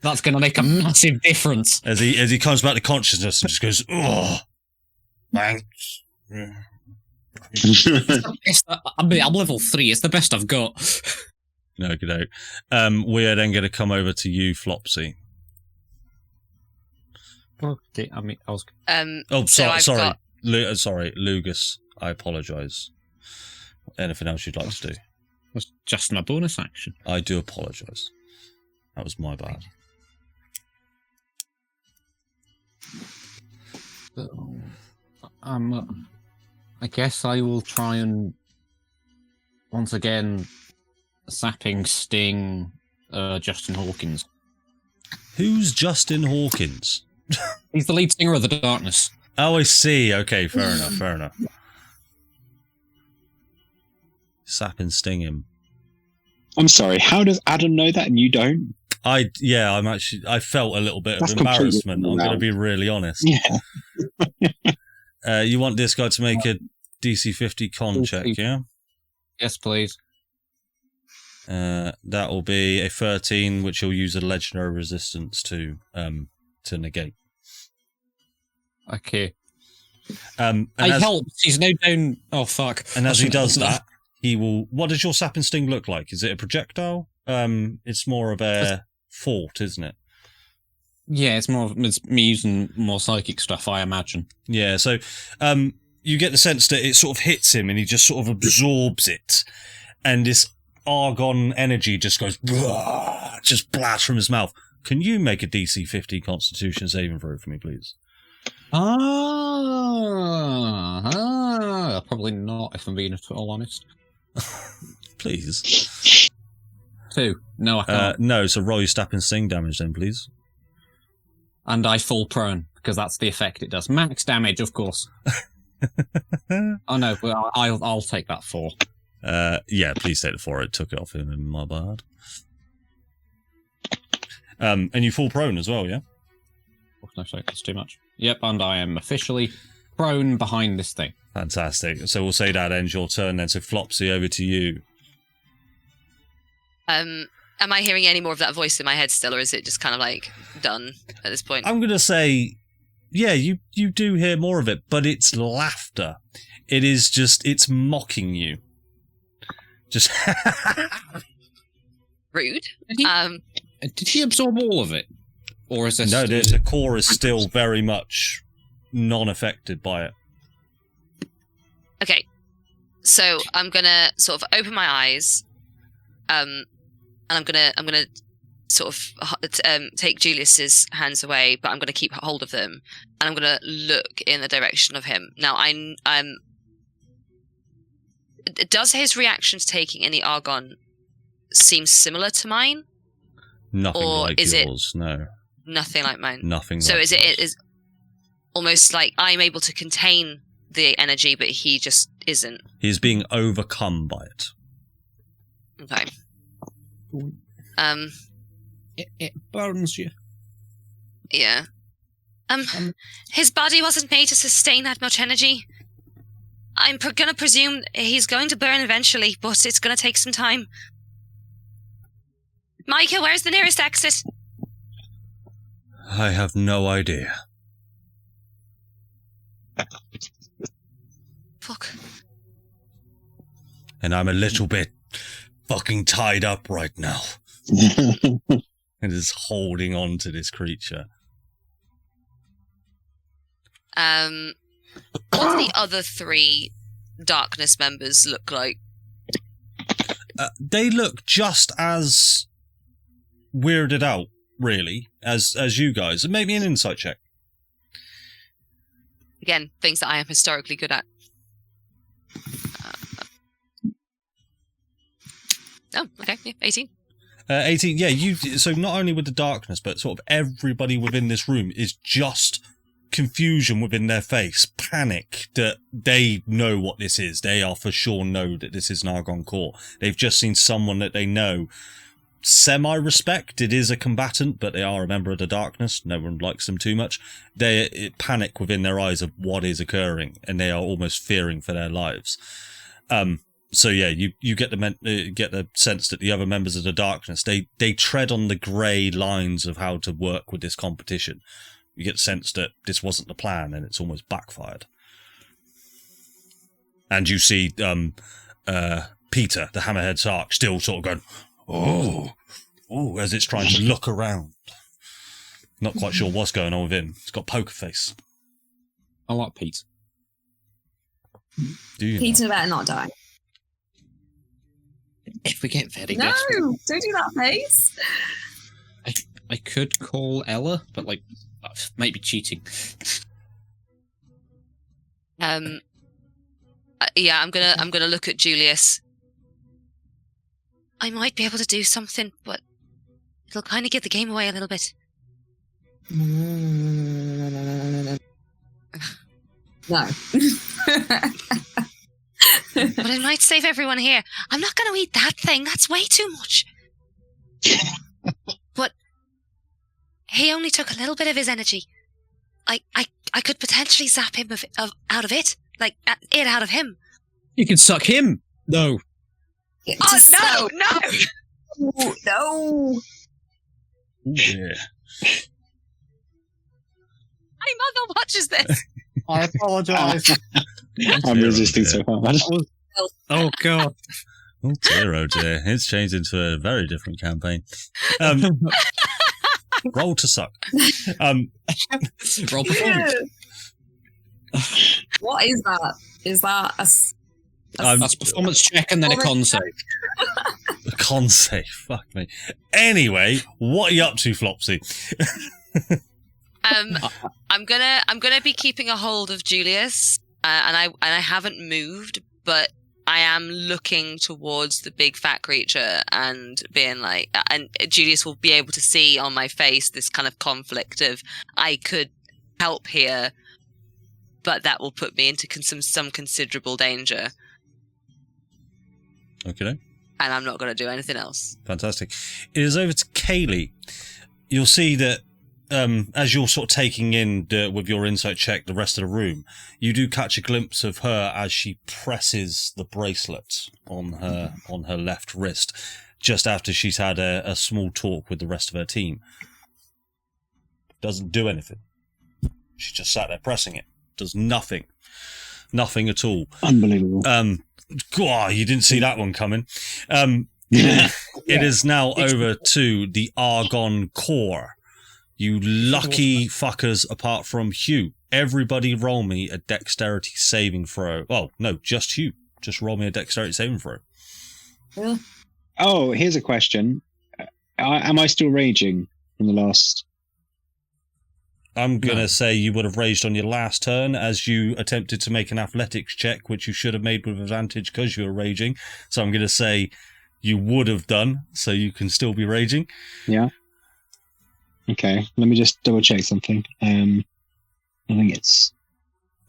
That's going to make a massive difference. As he comes back to consciousness and just goes, oh, thanks. I'm level 3. It's the best I've got. Okay. We're then going to come over to you, Flopsy. Okay, I mean, I was. Oh, So I've sorry. got- Sorry, Lugas. I apologise. Anything else you'd like to do? That's just my bonus action. I do apologise. That was my bad. I guess I will try and once again sapping sting Justin Hawkins. Who's Justin Hawkins? He's the lead singer of The Darkness. Oh, I see. Okay, fair enough. Sap and sting him. I'm sorry, how does Adam know that and you don't? I felt a little bit That's of embarrassment. completely I'm going to wrong. be really honest. Yeah. You want this guy to make a DC 50 con check, yeah? Yes, please. That will be a 13, which he'll use a legendary resistance to negate. Okay. And I as, helped. He's now down. Oh fuck! and as he does that, he will. What does your sap and sting look like? Is it a projectile? It's more of a fort, isn't it? Yeah, it's me using more psychic stuff, I imagine. Yeah. So, you get the sense that it sort of hits him, and he just sort of absorbs it, and this argon energy just goes, just blasts from his mouth. Can you make a DC 50 Constitution saving throw for me, please? Probably not, if I'm being at all honest. Please. 2. No, I can't. No, so roll your sap and sting damage then, please. And I fall prone, because that's the effect it does. Max damage, of course. Oh no, well, I'll take that 4. Yeah, please take the 4. It took it off him in my bad. And you fall prone as well, yeah? Oh, no, sorry, that's too much. Yep, and I am officially prone behind this thing. Fantastic. So we'll say that ends your turn then. So Flopsy, over to you. Am I hearing any more of that voice in my head still, or is it just kind of like done at this point? I'm going to say, yeah, you do hear more of it, but it's laughter. It is just, it's mocking you. Just... Rude. Did he absorb all of it? Or is this... No, the core is still very much non-affected by it. Okay, so I'm gonna sort of open my eyes, and I'm gonna sort of take Julius's hands away, but I'm gonna keep hold of them, and I'm gonna look in the direction of him. Now, does his reaction to taking any argon seem similar to mine? Nothing Or like is yours, no. Nothing like mine. Nothing So like is yours. it is almost like I'm able to contain the energy, but he just isn't. He's being overcome by it. Okay. It burns you. Yeah. His body wasn't made to sustain that much energy. I'm gonna presume he's going to burn eventually, but it's gonna take some time. Micah, where's the nearest exit? I have no idea. Fuck. And I'm a little bit fucking tied up right now. And is holding on to this creature. What do the other 3 darkness members look like? They look just as weirded out, really, as you guys. Make me an insight check. Again, things that I am historically good at. Oh, okay, yeah, 18. 18, yeah, so not only with the darkness, but sort of everybody within this room is just confusion within their face, panic that they know what this is. They are for sure know that this is an Argon core. They've just seen someone that they know semi-respect. It is a combatant, but they are a member of the darkness. No one likes them too much. They panic within their eyes of what is occurring, and they are almost fearing for their lives. So yeah, you get the sense that the other members of the darkness, they tread on the grey lines of how to work with this competition. You get the sense that this wasn't the plan, and it's almost backfired. And you see Peter, the Hammerhead Sark, still sort of going, oh, as it's trying to look around. Not quite sure what's going on with him. It's got poker face. I like Pete. Do you? Peter better not die. If we get very No, desperate, don't do that face. I could call Ella, but like that might be cheating. Yeah, I'm gonna look at Julius. I might be able to do something, but it'll kind of give the game away a little bit. No. But it might save everyone here. I'm not going to eat that thing. That's way too much. But he only took a little bit of his energy. I could potentially zap him out of it. Like, it out of him. You can suck him. No. Oh, no! No. Yeah. My mother watches this. I apologise. I'm resisting so hard. Oh God. Oh dear. It's changed into a very different campaign. Roll to suck. Roll performance. What is that? Is that a That's a performance check and then a con save. A con save. Fuck me. Anyway, what are you up to, Flopsy? I'm gonna be keeping a hold of Julius, and I haven't moved, but I am looking towards the big fat creature and being like, and Julius will be able to see on my face this kind of conflict of I could help here, but that will put me into some considerable danger. Okay. And I'm not going to do anything else. Fantastic. It is over to Kaylee. You'll see that as you're sort of taking in with your insight check the rest of the room, you do catch a glimpse of her as she presses the bracelet on her left wrist, just after she's had a small talk with the rest of her team. Doesn't do anything. She just sat there pressing it. Does nothing. Nothing at all. Unbelievable. God, you didn't see that one coming. It is now over to the Argon Core. You lucky fuckers, apart from Hew. Everybody roll me a dexterity saving throw. Oh, no, just Hew. Just roll me a dexterity saving throw. Yeah. Oh, here's a question. Am I still raging from the last... I'm going to say you would have raged on your last turn as you attempted to make an athletics check, which you should have made with advantage because you were raging. So I'm going to say you would have done, so you can still be raging. Yeah. Okay, let me just double check something. I think it's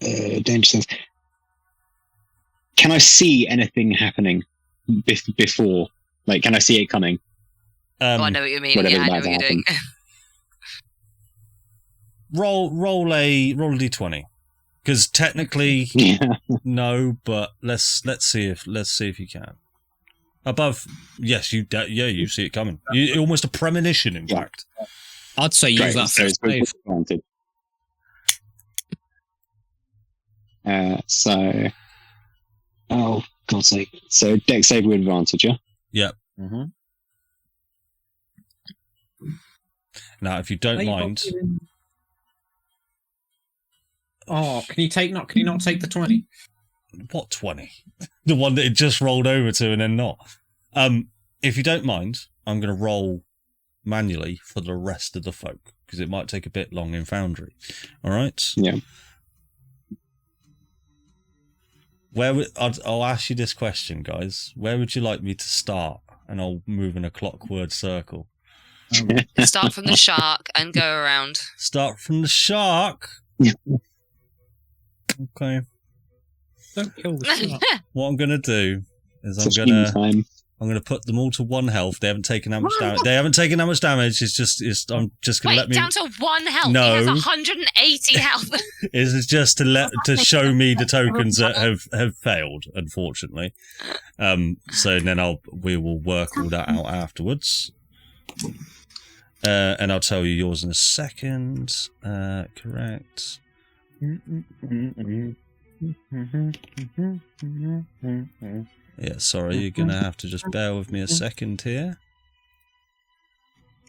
danger sense. Can I see anything happening before? Like, can I see it coming? I know what you mean. Yeah, I know what you're doing. Roll a d20, because technically no, but let's see if you can. Above, yes, you see it coming. Almost a premonition, in fact. I'd say use that first save. Oh God's sake! So dex save with advantage, yeah. Yep. Mm-hmm. Now, if you don't mind. Oh, can you not take the 20? What 20? The one that it just rolled over to and then not. If you don't mind, I'm going to roll manually for the rest of the folk, because it might take a bit long in Foundry. All right? Yeah. I'll ask you this question, guys. Where would you like me to start? And I'll move in a clockwise circle. Start from the shark and go around. Start from the shark? Okay. Don't kill the shark. What I'm going to do is I'm I'm going to put them all to 1 health. They haven't taken that much damage. They haven't taken that much damage. I'm just going to let me... down to 1 health. No. He has 180 health. It's just to show me the tokens that have failed, unfortunately. So then we will work all that out afterwards. And I'll tell you yours in a second. Correct. Yeah, sorry, you're going to have to just bear with me a second here.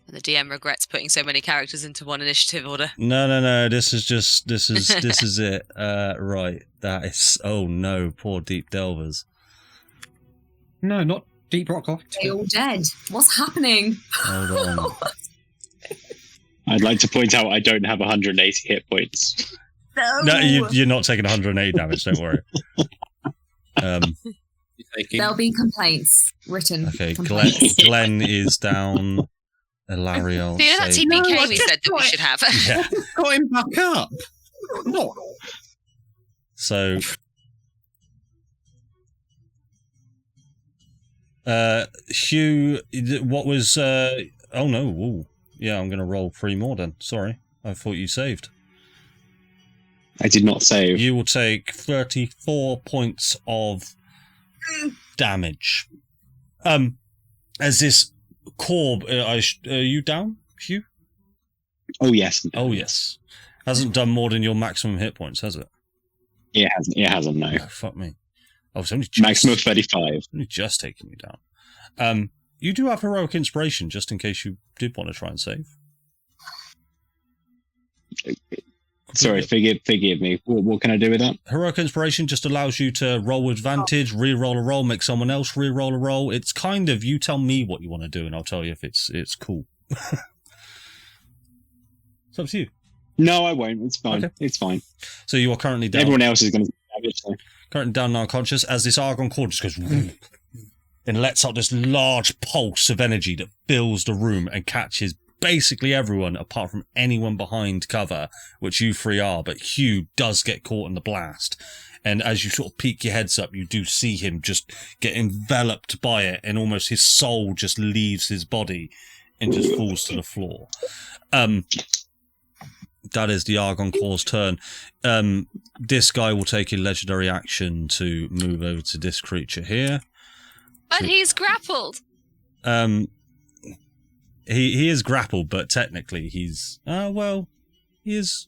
The DM regrets putting so many characters into one initiative order. No. This is it. Right. That is. Oh no, poor deep delvers. No, not Deep Rock Lock. They're all dead. What's happening? Hold on. I'd like to point out I don't have 180 hit points. No, you're not taking 180 damage. Don't worry. There'll be complaints written. Okay, complaints. Glenn is down. Ilariel. Do you know that TPK we said that we should have? Yeah. Got him back up. No. So, Hew, what was? Oh no! Ooh. Yeah, I'm going to roll 3 more then. Sorry, I thought you saved. I did not save. You will take 34 points of damage. As this Corb, are you down, Hew? Oh yes. Oh yes. Hasn't done more than your maximum hit points, has it? It hasn't. No. Oh, fuck me. I was only Maximum of 35. Only just taking you down. You do have heroic inspiration, just in case you did want to try and save. Sorry, forgive me. What can I do with that? Heroic inspiration just allows you to roll with advantage, re-roll a roll, make someone else re-roll a roll. It's kind of, you tell me what you want to do, and I'll tell you if it's cool. It's up to you. No, I won't. It's fine. Okay. It's fine. So you are currently down. Everyone else is going to be damaged. So. Currently down now unconscious as this Argon cord just goes and lets out this large pulse of energy that fills the room and catches basically everyone apart from anyone behind cover, which you 3 are, but Hew does get caught in the blast. And as you sort of peek your heads up, you do see him just get enveloped by it, and almost his soul just leaves his body and just falls to the floor. That is the Argon Claw's turn. This guy will take a legendary action to move over to this creature here. But he's grappled. He is grappled, but technically he's he's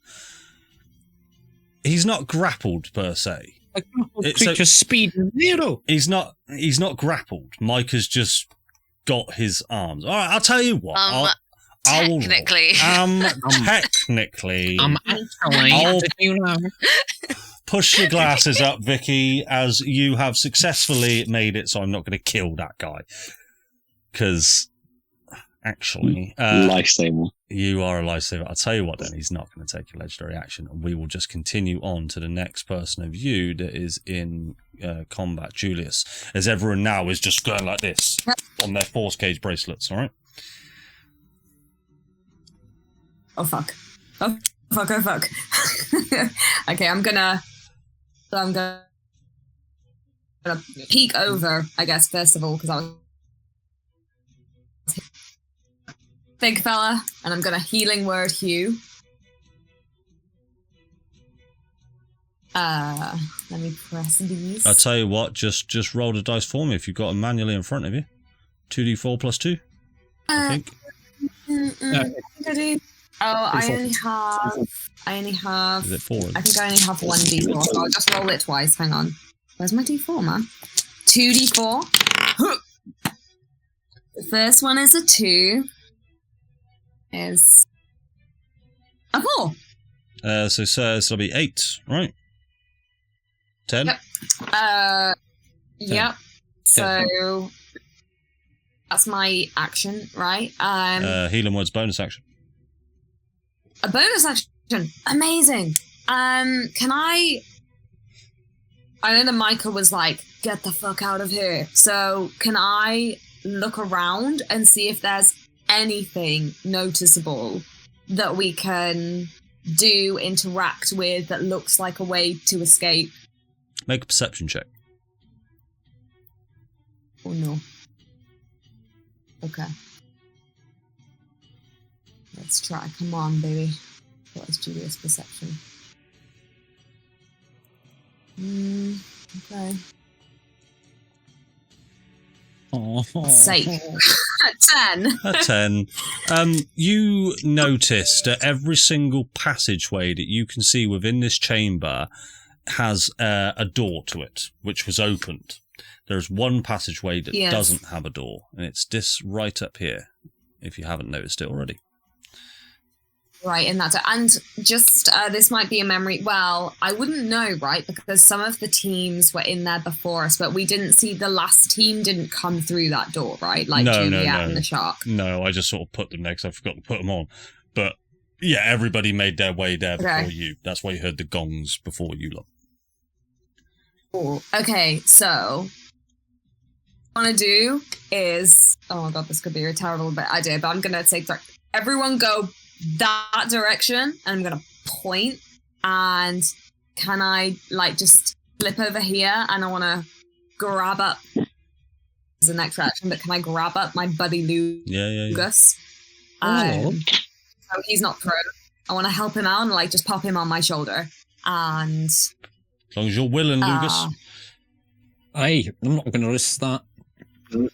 not grappled per se. A creature's speed 0. He's not grappled. Mike has just got his arms. All right, I'll tell you what. Technically. Technically. Actually. Push your glasses up, Vicky, as you have successfully made it, so I'm not going to kill that guy. Because, actually... lifesaver. You are a lifesaver. I'll tell you what then, he's not going to take a legendary action, and we will just continue on to the next person of you that is in combat, Julius. As everyone now is just going like this on their force cage bracelets, alright? Oh fuck. Oh fuck. Okay, I'm gonna peek over, I guess, first of all, because I was big fella, and I'm gonna healing word Hew. Let me press these. I'll tell you what, just roll the dice for me if you've got them manually in front of you. 2d4 plus 2, I think. I think I do. Oh, I only have. Is it 4? I think I only have 1 d4, so I'll just roll it twice. Hang on. Where's my d4, man? 2d4. The first one is a 2. Is a 4. So it'll be 8, right? 10? Yep. Yep. So that's my action, right? Healing word's bonus action. A bonus action. Amazing. Can I know that Micah was like, get the fuck out of here. So can I look around and see if there's anything noticeable that we can do, interact with, that looks like a way to escape? Make a perception check. Oh no. Okay. Let's try. Come on, baby. What is Julia's perception? Okay. Oh, Sake. 10. A 10. You noticed that every single passageway that you can see within this chamber has a door to it, which was opened. There's one passageway that doesn't have a door, and it's this right up here, if you haven't noticed it already. Right, and just this might be a memory. Well, I wouldn't know, right? Because some of the teams were in there before us, but we didn't see the last team didn't come through that door, right? Like Juliet and the shark. No, I just sort of put them there because I forgot to put them on. But yeah, everybody made their way there before you. That's why you heard the gongs before you lot. Cool. Okay, so what I want to do is, oh my god, this could be a terrible idea, but I'm going to say, everyone go that direction, and I'm gonna point, and can I just flip over here, and I want to grab up the next reaction, but can I grab up my buddy Lugas? So he's not prone. I want to help him out and just pop him on my shoulder, and as long as you're willing, Lugas. Hey, I'm not gonna risk that. I'm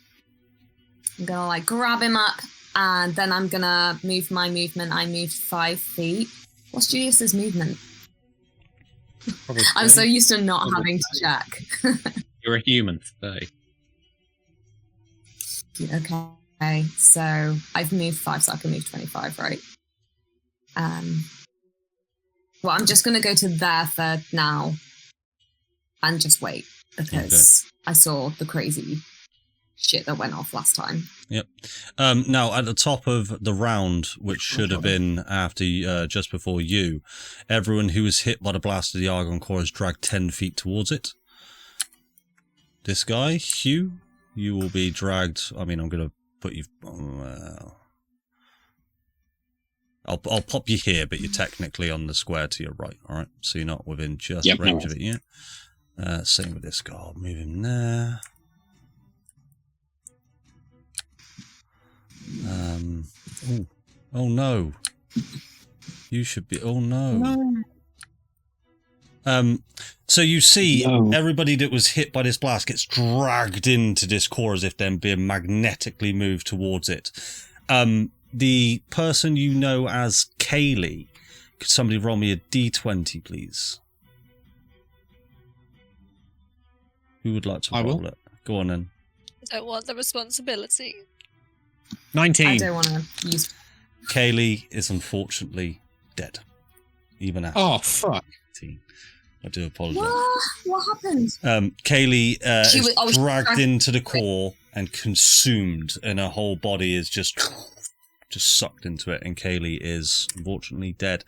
gonna grab him up. And then I'm gonna move my movement. I moved 5 feet. What's Julius's movement? I'm so used to not having to check. You're a human, 30. Okay, so I've moved 5, so I can move 25, right? Well, I'm just gonna go to there for now, and just wait because I saw the crazy shit that went off last time. Yep. Now, at the top of the round, which should have been after just before you, everyone who was hit by the blast of the Argon Core is dragged 10 feet towards it. This guy, Hew, you will be dragged. I mean, I'm going to put you. I'll pop you here, but you're technically on the square to your right. All right, so you're not within just range of it yet. Same with this guy. I'll move him there. Oh no. You should be. Oh no. So you see everybody that was hit by this blast gets dragged into this core as if they're being magnetically moved towards it. The person you know as Kaylee, could somebody roll me a d20, please? Who would like to roll it? Go on then. I don't want the responsibility. 19. I don't want to use. Kaylee is unfortunately dead. Even after. Oh, fuck. 18. I do apologise. What happened? Kaylee is dragged into the core and consumed, and her whole body is just sucked into it, and Kaylee is unfortunately dead.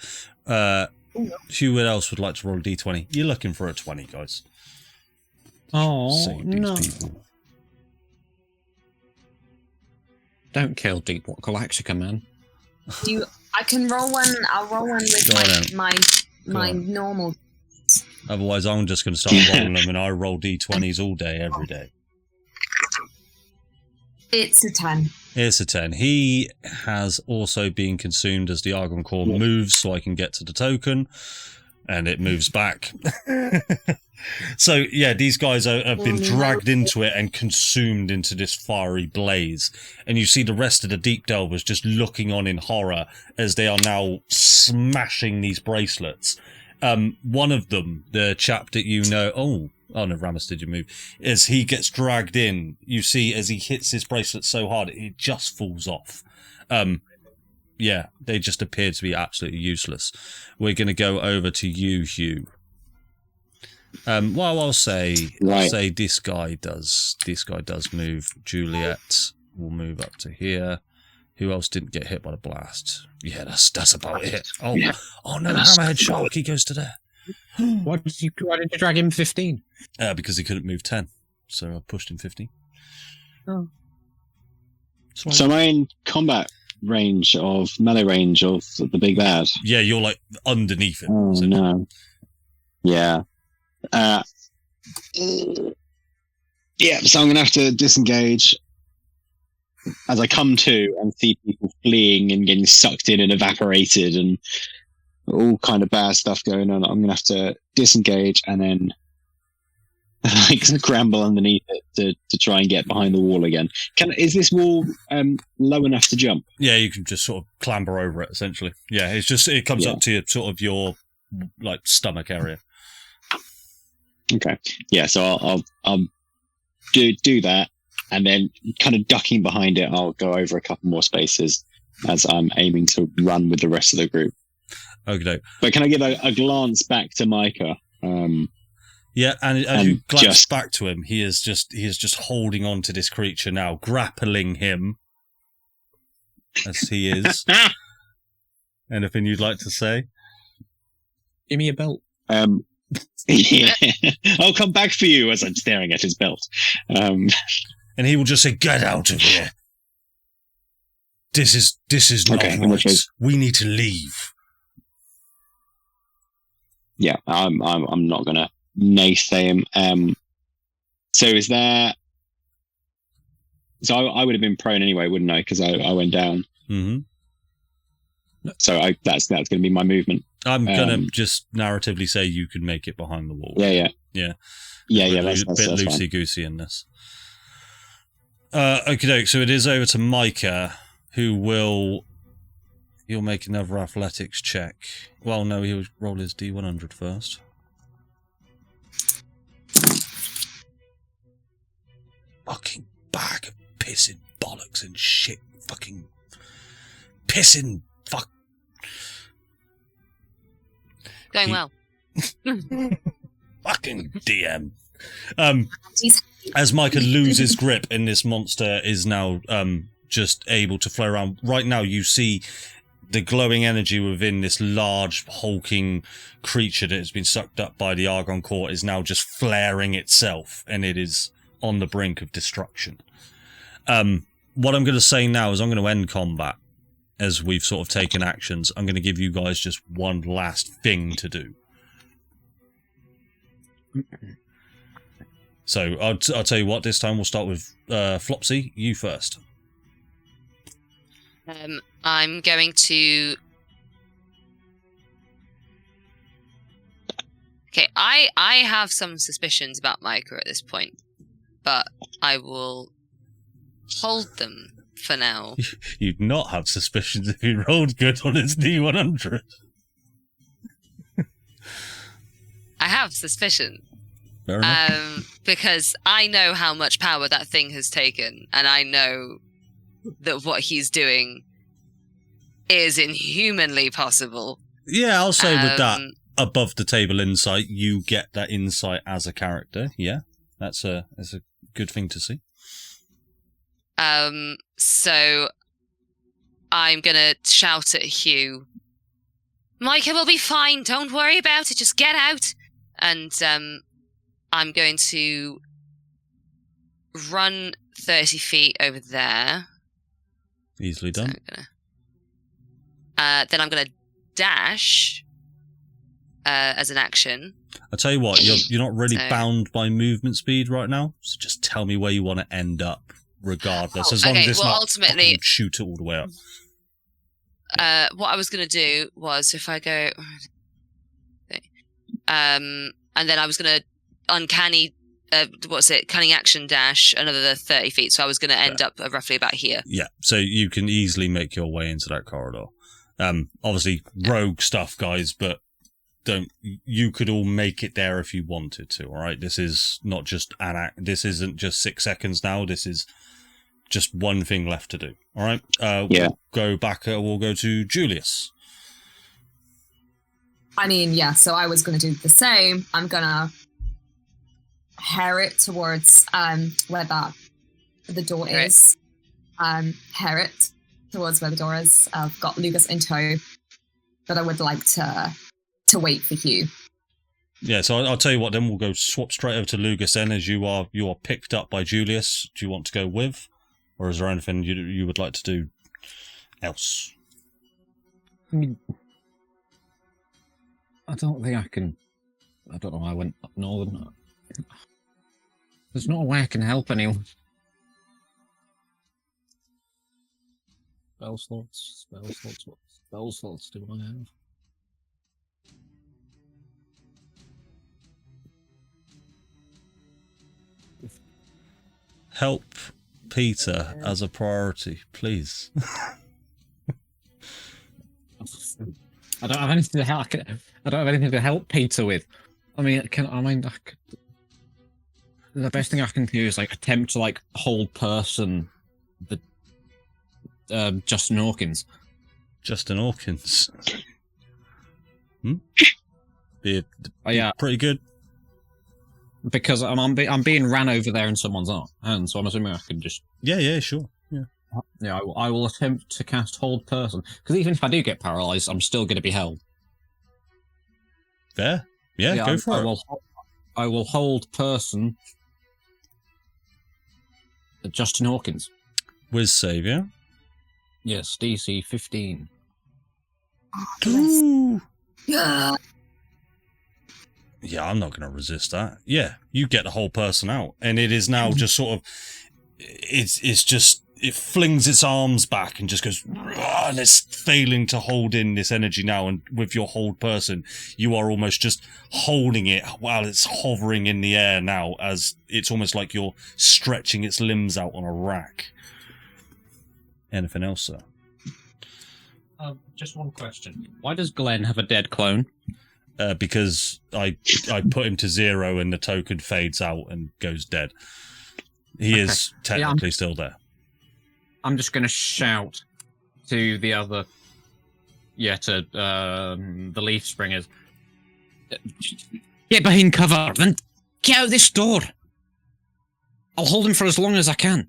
Who else would like to roll a d20? You're looking for a 20, guys. Oh, Save these people. Don't kill Deep Galactica, man. I can roll one. I'll roll one with my normal. Otherwise, I'm just going to start rolling them, and I roll d20s all day, every day. It's a 10. It's a 10. He has also been consumed as the Argon Core moves, so I can get to the token, and it moves back. So, yeah, these guys have been dragged into it and consumed into this fiery blaze. And you see the rest of the Deep Delvers just looking on in horror as they are now smashing these bracelets. One of them, the chap that you know... Oh no, Ramus, did you move? As he gets dragged in, you see as he hits his bracelet so hard, it just falls off. Yeah, they just appear to be absolutely useless. We're going to go over to you, Hew. Well, I'll say this guy does move. Juliet will move up to here. Who else didn't get hit by the blast? Yeah, that's about it. Oh no, Hammerhead Shark, he goes to there. Why did you drag him 15? Because he couldn't move 10, so I pushed him 15. Oh. So am I in combat melee range of the big bad? Yeah, you're like underneath it. Oh no. Yeah. Yeah, so I'm gonna have to disengage as I come to and see people fleeing and getting sucked in and evaporated and all kind of bad stuff going on, I'm gonna have to disengage and then like scramble underneath it to try and get behind the wall again. Is this wall low enough to jump? Yeah, you can just sort of clamber over it essentially. Yeah, it comes up to your, sort of your like stomach area. Okay. Yeah, so I'll do that, and then kind of ducking behind it, I'll go over a couple more spaces as I'm aiming to run with the rest of the group. Okay. But can I give a glance back to Micah? Yeah, and as you glance back to him, he is just holding on to this creature now, grappling him as he is. Anything you'd like to say? Give me a belt. Yeah. I'll come back for you as I'm staring at his belt. And he will just say, "Get out of here. This is not right. We need to leave." Yeah, I'm not gonna naysay him. So is there? So I would have been prone anyway, wouldn't I? Because I went down. Mm-hmm. So that's going to be my movement. I'm gonna just narratively say you can make it behind the wall. Yeah. That's a bit loosey goosey in this. Okay, so it is over to Micah, he'll make another athletics check. Well, no, he'll roll his D100 first. Fucking bag of pissing bollocks and shit. Fucking pissing fuck. Going well. Fucking DM. As Micah loses grip and this monster is now just able to flow around. Right now you see the glowing energy within this large hulking creature that has been sucked up by the Argon core is now just flaring itself, and it is on the brink of destruction. What I'm going to say now is I'm going to end combat as we've sort of taken actions. I'm going to give you guys just one last thing to do. So I'll tell you what, this time we'll start with Flopsy, you first. I'm going to... Okay, I have some suspicions about Micah at this point, but I will hold them for now. You'd not have suspicions if you rolled good on his D100. I have suspicion. Fair enough. Because I know how much power that thing has taken, and I know that what he's doing is inhumanly possible. Yeah, I'll say with that above the table insight, you get that insight as a character. Yeah, that's a good thing to see. So I'm gonna shout at Hew, "Micah will be fine, don't worry about it, just get out." And I'm going to run 30 feet over there. Easily done. So then I'm gonna dash as an action. I'll tell you what, you're not really bound by movement speed right now, so just tell me where you want to end up, regardless. As long as it's not ultimately shoot it all the way up. What I was going to do was, if I go... and then I was going to cunning action dash another 30 feet, so I was going to end up roughly about here. Yeah, so you can easily make your way into that corridor. Obviously, rogue stuff, guys, but you could all make it there if you wanted to, all right? This is not just this isn't just 6 seconds now, this is just one thing left to do, all right? We'll go back, we'll go to Julius. I mean, yeah, so I was going to do the same. I'm going to hair it towards where the door is. Hair it towards where the door is. I've got Lugas in tow, but I would like to wait for Hew. Yeah, so I'll tell you what, then we'll go swap straight over to Lugas then, as you are picked up by Julius. Do you want to go with? Or is there anything you would like to do else? I mean, I don't think I can... I don't know why I went up northern. There's no way I can help anyone. Spell slots. What spell slots do I have? Help Peter as a priority, please. I don't have anything to help. I don't have anything to help Peter with. I mean, the best thing I can do is like attempt to like hold person the Justin Hawkins. Justin Hawkins. Yeah, pretty good. Because I'm being ran over there in someone's hand, so I'm assuming I can just. Yeah, sure. Yeah, I will attempt to cast hold person because even if I do get paralyzed, I'm still going to be held. Fair. Yeah, go for it. I will hold person. Justin Hawkins. Wiz save, yeah? Yes, DC 15. Ooh. Yeah. Yeah, I'm not going to resist that. Yeah, you get the whole person out, and it is now just sort of, it flings its arms back and just goes, and it's failing to hold in this energy now. And with your hold person, you are almost just holding it while it's hovering in the air now, as it's almost like you're stretching its limbs out on a rack. Anything else, sir? Just one question. Why does Glenn have a dead clone? Because I put him to 0 and the token fades out and goes dead. He is technically still there. I'm just going to shout to the other, to the Leaf Springers. Get behind cover, then get out this door. I'll hold him for as long as I can.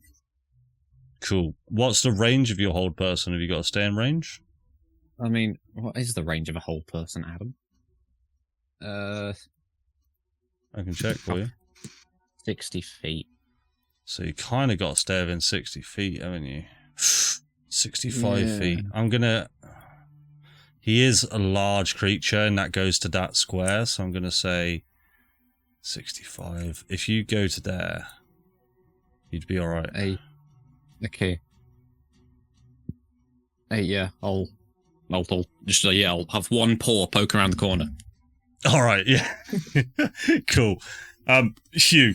Cool. What's the range of your hold person? Have you got to stay in range? I mean, what is the range of a hold person, Adam? I can check for you. 60 feet. So you kind of got to stay within 60 feet, haven't you? 65 feet. He is a large creature, and that goes to that square, so I'm going to say 65. If you go to there, you'd be alright. Okay. Yeah, I'll have one paw poke around the corner. Alright, yeah. Cool. Hew.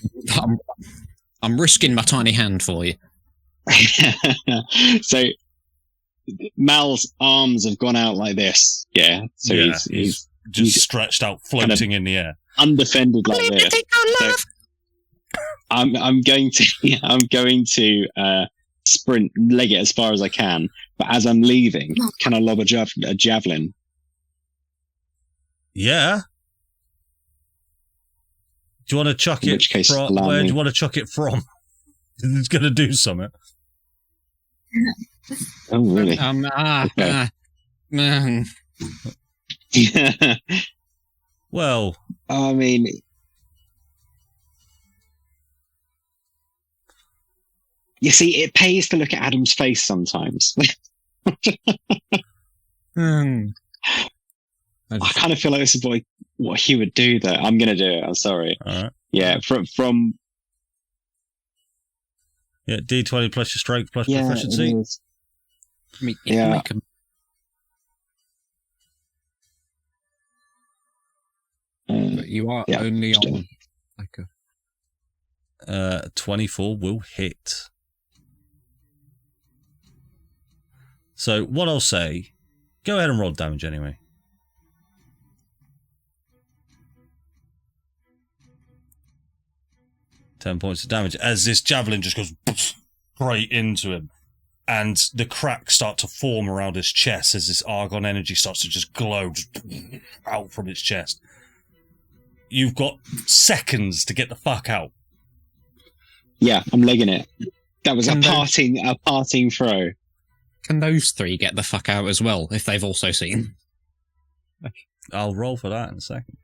I'm risking my tiny hand for you. So Mal's arms have gone out like this. Yeah. So he's just stretched out, floating kind of in the air. Undefended like this. So I'm going to sprint, leg it as far as I can. But as I'm leaving, can I lob a javelin? Yeah. Do you want to chuck it? Where do you want to chuck it from? It's going to do something. Oh, really? Man. Well, I mean, you see, it pays to look at Adam's face sometimes. I kind of feel like this is what he would do. Though I'm going to do it. I'm sorry. All right. Yeah, from. Yeah, D20 plus your strength plus proficiency. I mean, but you are only on like a 24 will hit. So what I'll say, go ahead and roll damage anyway. $10 points of damage as this javelin just goes straight into him, and the cracks start to form around his chest as this argon energy starts to just glow out from his chest. You've got seconds to get the fuck out. Yeah, I'm legging it. That was a parting throw. Can those three get the fuck out as well if they've also seen? I'll roll for that in a second.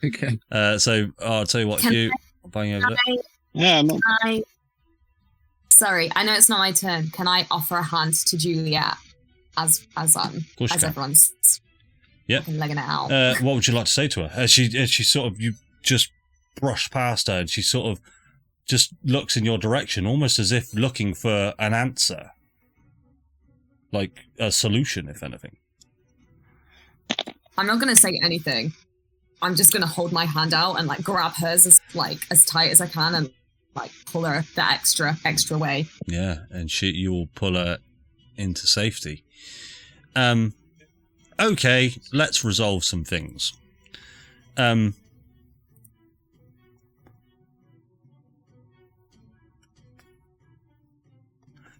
Okay. So I'll tell you what, I'll bang over there. Yeah, Sorry, I know it's not my turn. Can I offer a hand to Juliet as everyone's legging it out? What would you like to say to her? As she sort of, you just brush past her, and she sort of just looks in your direction, almost as if looking for an answer. like a solution, if anything. I'm not going to say anything. I'm just going to hold my hand out and like grab hers as tight as I can and like pull her the extra way. Yeah, and you will pull her into safety. Okay, let's resolve some things.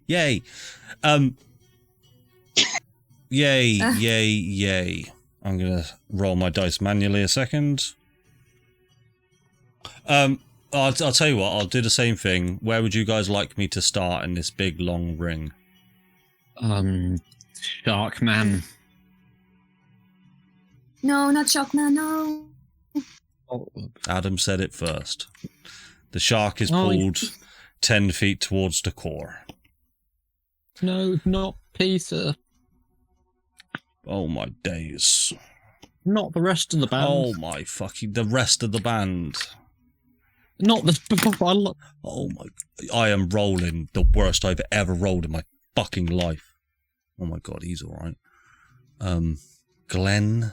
Yay. Yay. I'm going to roll my dice manually a second. I'll tell you what, I'll do the same thing. Where would you guys like me to start in this big, long ring? Sharkman. No, not Shockman, no. Oh, Adam said it first. The shark is pulled 10 feet towards the core. no, not Peter. Oh my days. Not the rest of the band. Oh my fucking... The rest of the band. Not the... Oh my... I am rolling the worst I've ever rolled in my fucking life. Oh my god, he's alright. Glenn.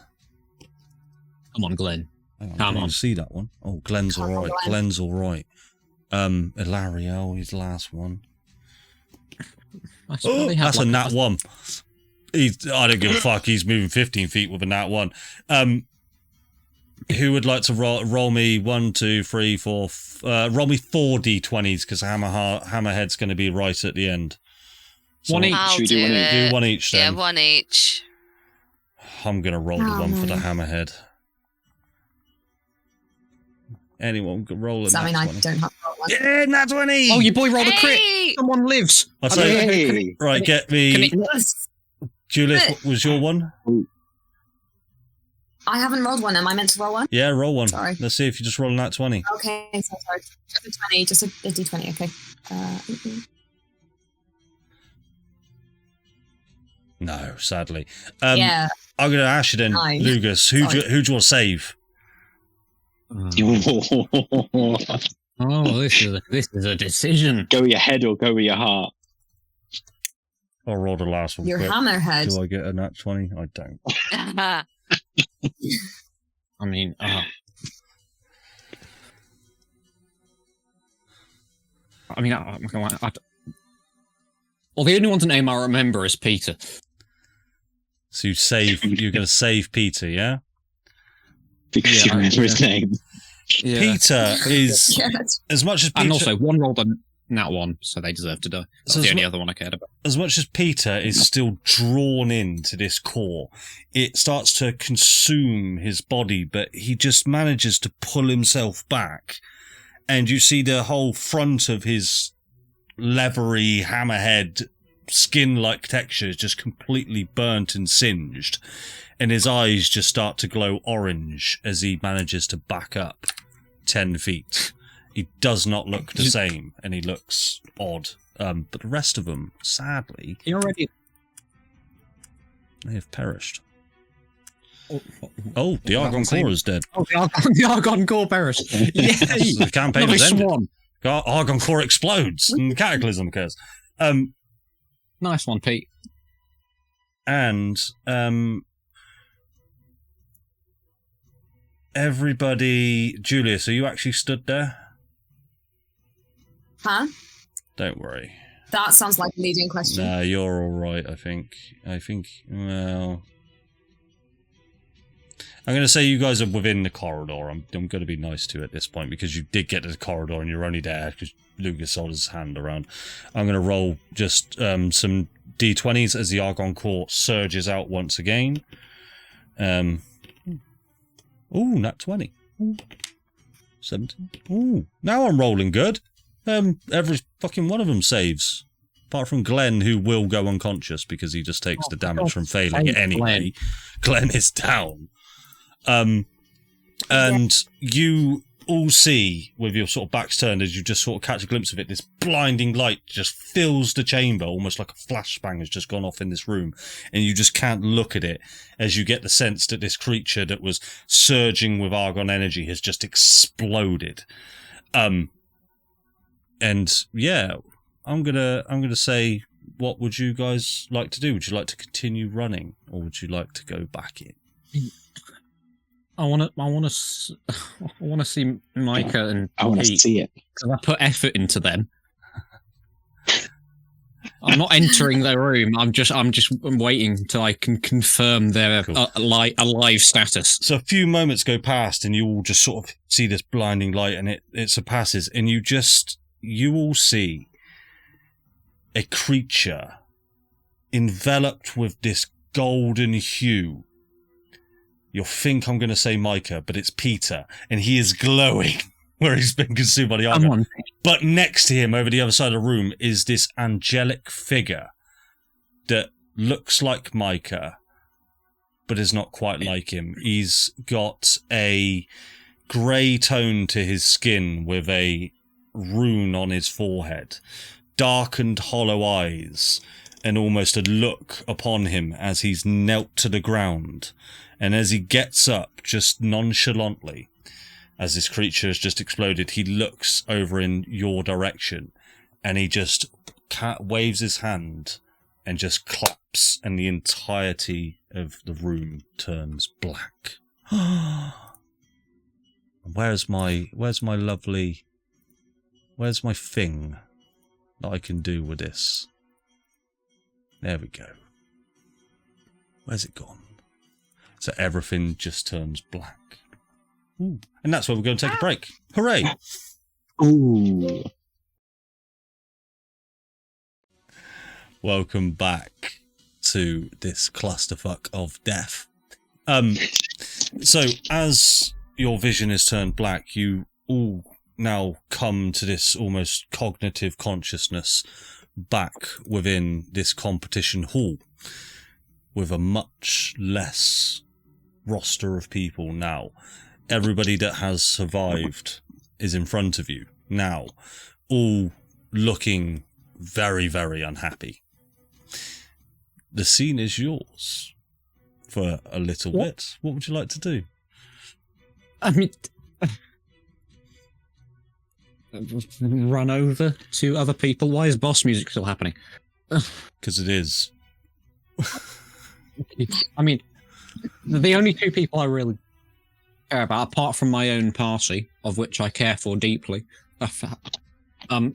Come on, Glenn. Hang on, Come I on. didn't see that one. Oh, Glenn's Come on, alright. Glenn. Glenn's alright. Ilario, he's the last one. I swear they had, That's a nat 1. I don't give a fuck. He's moving 15 feet with a nat 1. Who would like to roll me 1, 2, 3, 4... roll me 4 d20s, because Hammerhead's going to be right at the end. So One each. I'll Should we do do one it. do one each Yeah, then. one each. I'm going to roll the one for the Hammerhead. Anyone can roll a Does that nat mean I 20. don't have to roll one? Yeah, nat 20! Oh, your boy rolled a crit. Hey! Someone lives. I'll tell you. Hey! Right, get me... Can it- Yes. Julius, what was your one? I haven't rolled one. Am I meant to roll one? Yeah, roll one. Sorry. Let's see if you just roll a nat 20. Okay, so sorry. Just a 20, just a d20, okay. No, sadly. Yeah. I'm going to ask you then, Nine. Lugas. Who do Sorry. you want to save? Oh, this is a decision. Go with your head or go with your heart. I'll roll the last one Your quick. hammerhead. Do I get a nat 20? I don't. I mean, well, the only one's name I remember is Peter. So you're going to save Peter, yeah? Because you remember his name. Yeah. Peter is, Yeah, that's- as much as Peter... And also, one rolled a nat 1, so they deserve to die. That's So the as only mu- other one I cared about. as much as Peter is still drawn into this core, it starts to consume his body, but he just manages to pull himself back. And you see the whole front of his leathery hammerhead skin-like texture is just completely burnt and singed. And his eyes just start to glow orange as he manages to back up 10 feet. He does not look the same, and he looks odd. But the rest of them, sadly, He already... they have perished. Oh, Oh, the Argon core is dead. the Argon core perished. Yay! The campaign has Nice ended. one. Argon core explodes, and Cataclysm occurs. Nice one, Pete. And everybody... Julius, are you actually stood there? Huh? Don't worry. That sounds like a leading question. Nah, you're all right, I think, well... I'm going to say you guys are within the corridor. I'm going to be nice to you at this point, because you did get to the corridor and you're only there because Lucas sold his hand around. I'm going to roll just some d20s as the Argon core surges out once again. Ooh, nat 20. Ooh. 17. Ooh, now I'm rolling good. Every fucking one of them saves. Apart from Glenn, who will go unconscious because he just takes the damage from failing it anyway. Glenn is down. And you all see, with your sort of backs turned, as you just sort of catch a glimpse of it, this blinding light just fills the chamber, almost like a flashbang has just gone off in this room, and you just can't look at it, as you get the sense that this creature that was surging with Argon energy has just exploded. And yeah, I'm gonna say what would you guys like to do? Would you like to continue running, or would you like to go back in? I want to see Micah and I want to Pete, see it. because I put effort into them. I'm not entering their room. I'm just waiting until I can confirm their Cool. alive status. So a few moments go past, and you all just sort of see this blinding light, and it surpasses, and you all see a creature enveloped with this golden hue. You'll think I'm going to say Micah, but it's Peter, and he is glowing where he's been consumed by the Come armor. on. But next to him, over the other side of the room, is this angelic figure that looks like Micah, but is not quite like him. He's got a grey tone to his skin with a rune on his forehead, darkened hollow eyes, and almost a look upon him as he's knelt to the ground. And as he gets up, just nonchalantly, as this creature has just exploded, he looks over in your direction, and he just waves his hand and just claps, and the entirety of the room turns black. Where's my thing that I can do with this? There we go. Where's it gone? So everything just turns black. Ooh. And that's where we're going to take a break. Hooray! Ooh. Welcome back to this clusterfuck of death. So as your vision is turned black, you all now come to this almost cognitive consciousness back within this competition hall with a much less roster of people now. Everybody that has survived is in front of you now, all looking very, very unhappy. The scene is yours for a little bit. What would you like to do? I mean, run over to other people. Why is boss music still happening? Because it is. I mean, the only two people I really care about, apart from my own party, of which I care for deeply,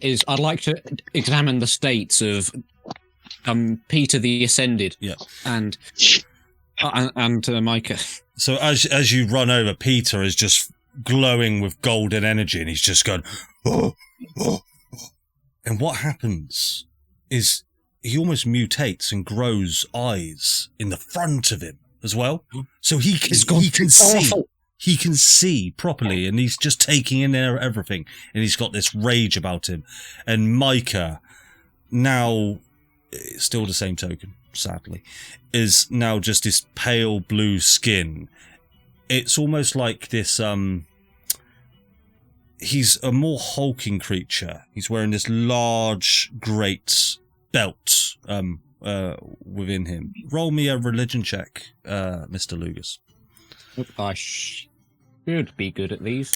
is I'd like to examine the states of Peter the Ascended, and Micah. So as you run over, Peter is just glowing with golden energy, and he's just going, oh, oh, oh. And what happens is he almost mutates and grows eyes in the front of him as well, so he can see properly, and he's just taking in everything, and he's got this rage about him. And Micah, now still the same token, sadly, is now just this pale blue skin. It's almost like this he's a more hulking creature. He's wearing this large great belt within him. Roll me a religion check, Mr. Lugas. I should be good at these.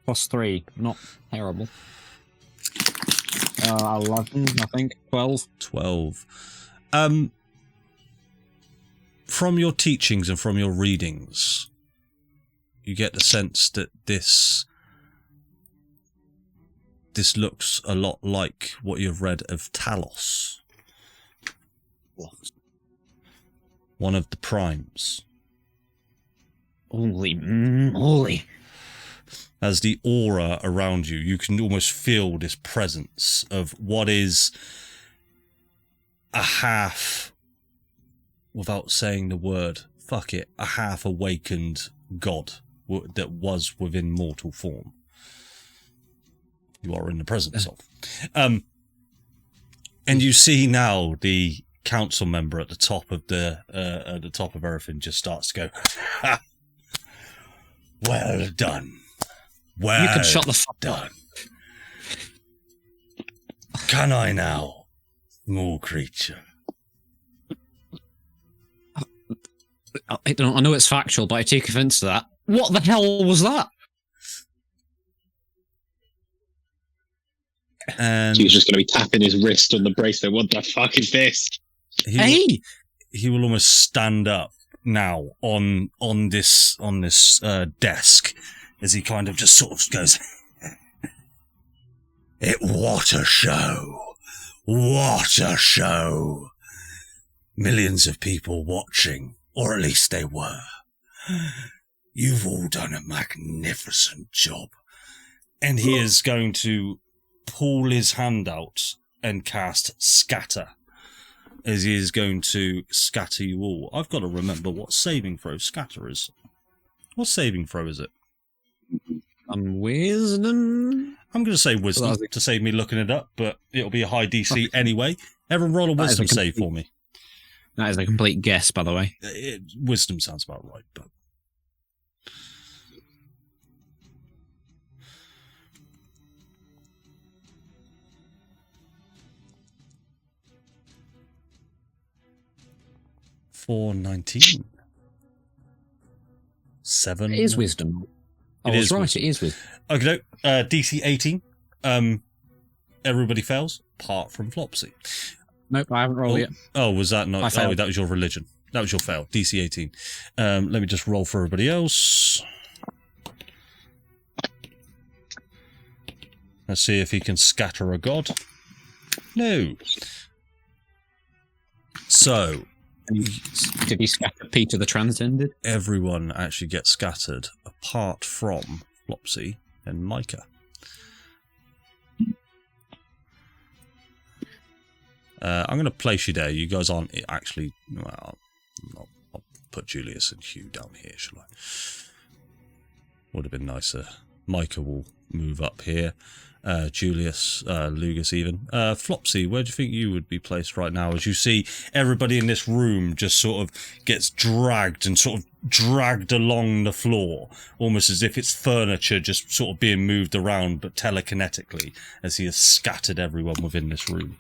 +3, not terrible. 11, I think. 12. 12. From your teachings and from your readings, you get the sense that this looks a lot like what you've read of Talos. One of the primes. Holy moly. As the aura around you, you can almost feel this presence of what is a half, without saying the word, fuck it, a half awakened god that was within mortal form. You are in the presence of. And you see now the council member at the top of everything just starts to go, ha! Well done. Well, You can shut the fuck done. Can I now, small creature? I know it's factual, but I take offense to that. What the hell was that? And He's just going to be tapping his wrist on the bracelet. What the fuck is this? he will almost stand up now on this desk as he kind of just sort of goes, what a show. What a show. Millions of people watching, or at least they were. You've all done a magnificent job. And he is going to pull his hand out and cast Scatter, as he is going to scatter you all. I've got to remember what saving throw Scatter is. What saving throw is it? Wisdom? I'm going to say Wisdom to save me looking it up, but it'll be a high DC anyway. Everyone roll a Wisdom save for me. That is a complete guess, by the way. Wisdom sounds about right, but... $4.19. 7. It is Wisdom. It is right, Wisdom. it is Wisdom. Okay, DC 18. Everybody fails, apart from Flopsy. Nope, I haven't rolled yet. Oh, was that not? I failed. Oh, that was your religion. That was your fail. DC 18. Let me just roll for everybody else. Let's see if he can scatter a god. No. So, Did he scatter Peter the Transcended? everyone actually gets scattered, apart from Flopsy and Micah. I'm going to place you there. You guys aren't actually... Well, I'll put Julius and Hew down here, shall I? Would have been nicer. Micah will move up here. Julius, Lugas even. Flopsy, where do you think you would be placed right now? As you see everybody in this room just sort of gets dragged and sort of dragged along the floor, almost as if it's furniture just sort of being moved around, but telekinetically, as he has scattered everyone within this room.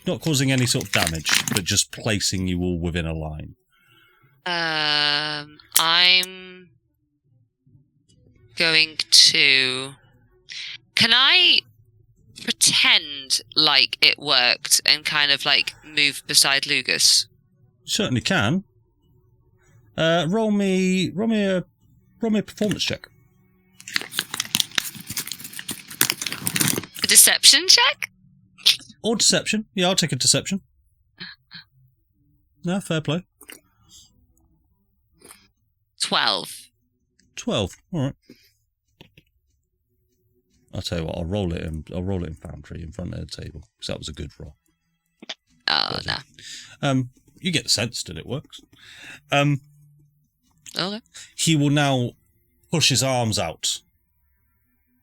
Not causing any sort of damage, but just placing you all within a line. I'm going to... Can I pretend like it worked and kind of like move beside Lugas? Certainly can. Roll me a performance check. A deception check? Or deception. Yeah, I'll take a deception. No, fair play. 12. 12. All right. I'll tell you what. I'll roll it in Foundry in front of the table because that was a good roll. Oh, no. You get the sense that it works. Okay. He will now push his arms out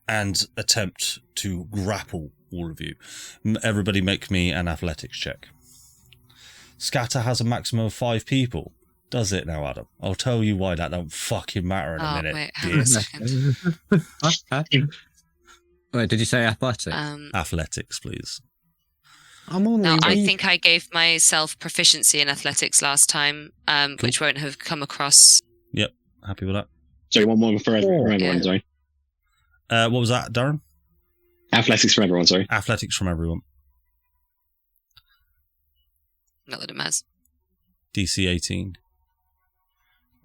and attempt to grapple all of you. Everybody make me an athletics check. Scatter has a maximum of 5 people. Does it now, Adam? I'll tell you why that don't fucking matter in a minute. Wait, hang on a second. Wait, did you say athletic? Athletics, please. I'm on No, the I way. think I gave myself proficiency in athletics last time, which won't have come across. Yep, happy with that. Sorry, one more for everyone, Yeah. sorry. What was that, Darren? Athletics for everyone, sorry. Athletics from everyone. Not that it matters. DC 18.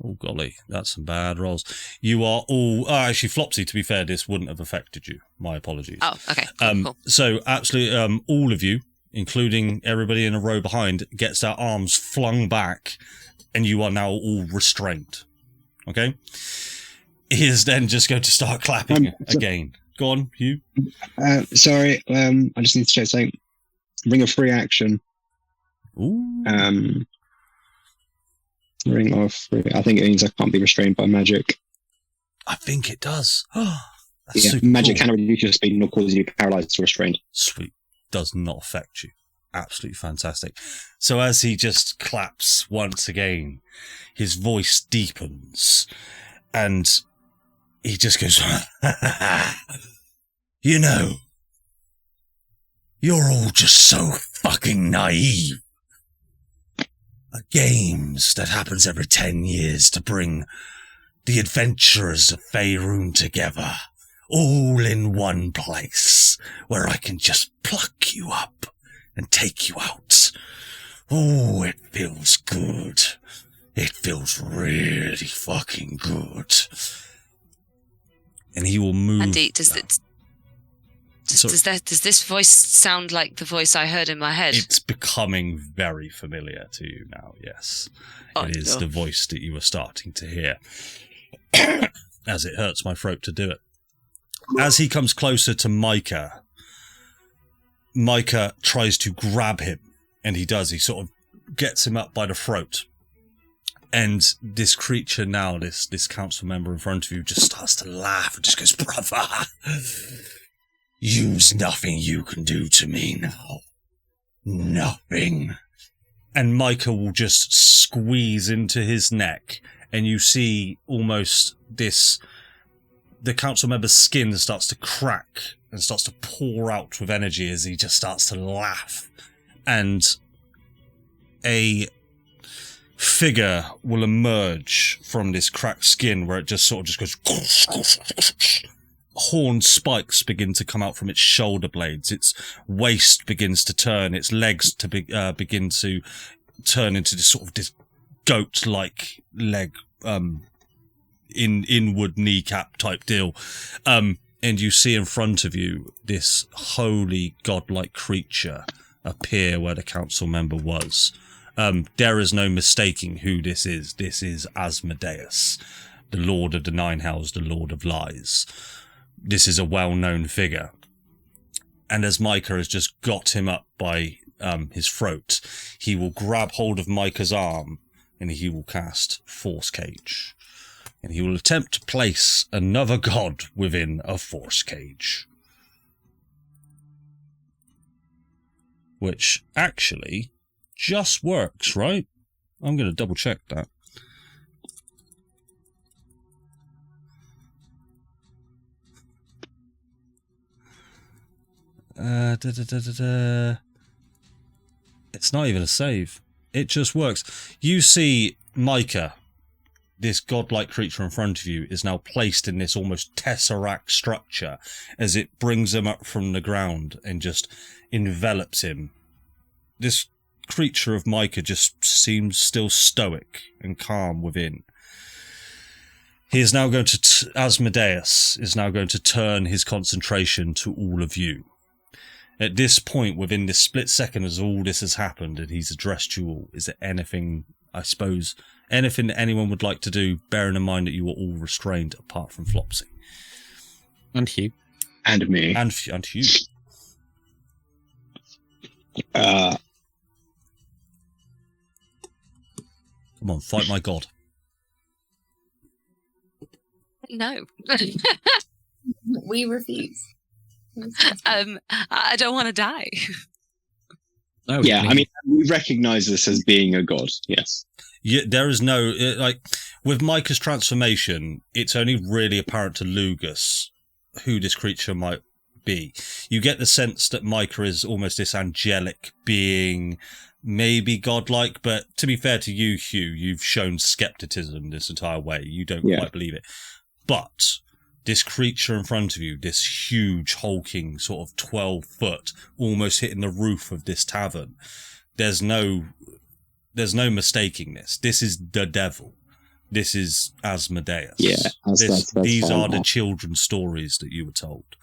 Oh, golly, that's some bad rolls. You are all... Oh, actually, Flopsy, to be fair, this wouldn't have affected you. My apologies. Oh, okay. Cool. So, absolutely, all of you, including everybody in a row behind, gets their arms flung back, and you are now all restrained. Okay? He is then just going to start clapping again. Go on, Hew. Sorry, I just need to check something. Ring of free action. Ooh. Ring of free... I think it means I can't be restrained by magic. I think it does. That's Yeah, super magic cool. cannot reduce your speed nor cause you paralyzed or restrained. Sweet. Does not affect you. Absolutely fantastic. So as he just claps once again, his voice deepens and he just goes, you know, you're all just so fucking naive. Games that happens every 10 years to bring the adventurers of Faerun together. all in one place where I can just pluck you up and take you out. Oh, it feels good. It feels really fucking good. And he will move. Andy, does this voice sound like the voice I heard in my head? It's becoming very familiar to you now, yes. It is the voice that you were starting to hear. As it hurts my throat to do it. As he comes closer to Micah, Micah tries to grab him, and he does. He sort of gets him up by the throat. And this creature now, this council member in front of you, just starts to laugh and just goes, "Brother, you's nothing you can do to me now. Nothing." And Micah will just squeeze into his neck, and you see almost the council member's skin starts to crack and starts to pour out with energy as he just starts to laugh. And a figure will emerge from this cracked skin where it just sort of just goes. Horn spikes begin to come out from its shoulder blades. Its waist begins to turn. Its legs to begin to turn into this sort of this goat-like leg, inward kneecap type deal. And you see in front of you this holy godlike creature appear where the council member was. There is no mistaking who this is. This is Asmodeus, the Lord of the Nine Hells, the Lord of Lies. This is a well-known figure. And as Micah has just got him up by his throat, he will grab hold of Micah's arm and he will cast Force Cage. And he will attempt to place another god within a Force Cage. Which actually just works, right? I'm going to double check that. It's not even a save. It just works. You see Micah, this godlike creature in front of you, is now placed in this almost tesseract structure as it brings him up from the ground and just envelops him. This creature of Micah just seems still stoic and calm within. He is now going to, Asmodeus is now going to turn his concentration to all of you. At this point, within this split second as all this has happened and he's addressed you all, is there anything, I suppose, anything that anyone would like to do, bearing in mind that you are all restrained apart from Flopsy? And Hew. And me. And Hew. Uh, Come on, fight my god. No. We refuse. I don't want to die. No, yeah, I mean, we recognise this as being a god, yes. Yeah, there is no, like, with Micah's transformation, it's only really apparent to Lugas who this creature might be. You get the sense that Micah is almost this angelic being, maybe godlike, but to be fair to you, Hew, you've shown skepticism this entire way. You don't quite believe it. But this creature in front of you, this huge, hulking, sort of 12-foot, almost hitting the roof of this tavern, there's no mistaking this. This is the devil. This is Asmodeus. Yeah, these are the children's stories that you were told.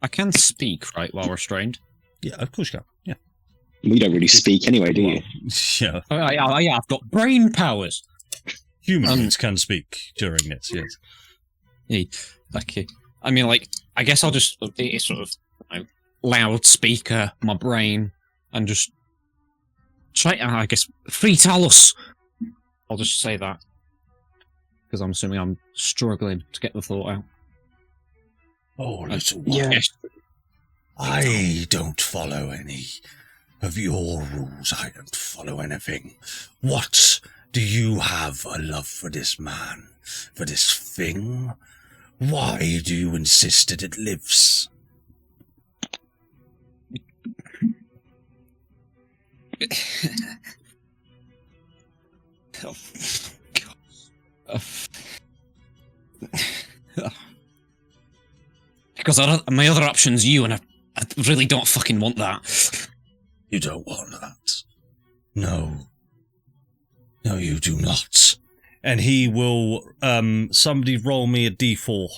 I can speak, right, while restrained? Yeah, of course you can. Yeah. We don't really speak anyway, do you? Yeah. Oh, yeah, I've got brain powers. Humans can speak during this, yes. Yeah, okay. I mean, like, I guess I'll just sort of loudspeaker my brain and just try, I guess, free Talos. I'll just say that. Because I'm assuming I'm struggling to get the thought out. Oh, little one. Yeah. Yes. I don't follow any of your rules. I don't follow anything. What? Do you have a love for this man? For this thing? Why do you insist that it lives? Oh, God. Because my other option's you, and I really don't fucking want that. You don't want that. No. No, you do not. And he will, somebody roll me a d4.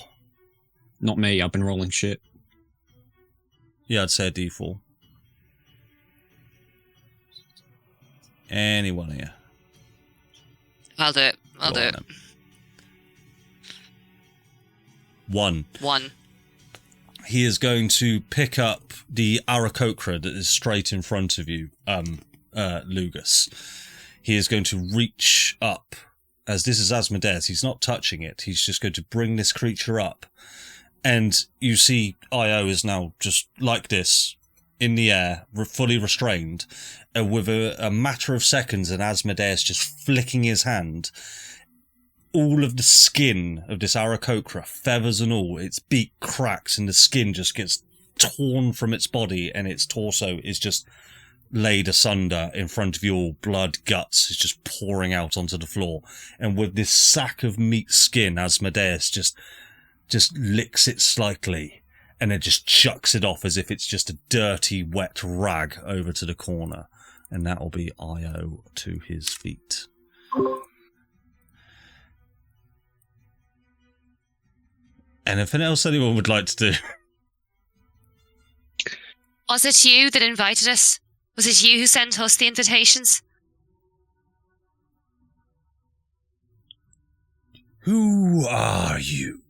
Not me, I've been rolling shit. Yeah, I'd say a d4. Anyone here? I'll do it. I'll do it. Then. 1. 1. He is going to pick up the Aarakocra that is straight in front of you, Lugas. He is going to reach up. As this is Asmodeus, he's not touching it. He's just going to bring this creature up. And you see Io is now just like this, in the air, fully restrained. And with a matter of seconds, and Asmodeus just flicking his hand, all of the skin of this Aarakocra, feathers and all, its beak cracks and the skin just gets torn from its body, and its torso is just laid asunder in front of you all. Blood, guts is just pouring out onto the floor. And with this sack of meat skin, Asmodeus just licks it slightly and then just chucks it off as if it's just a dirty, wet rag over to the corner. And that will be Io to his feet. Anything else anyone would like to do? Was it you that invited us? Was it you who sent us the invitations? Who are you?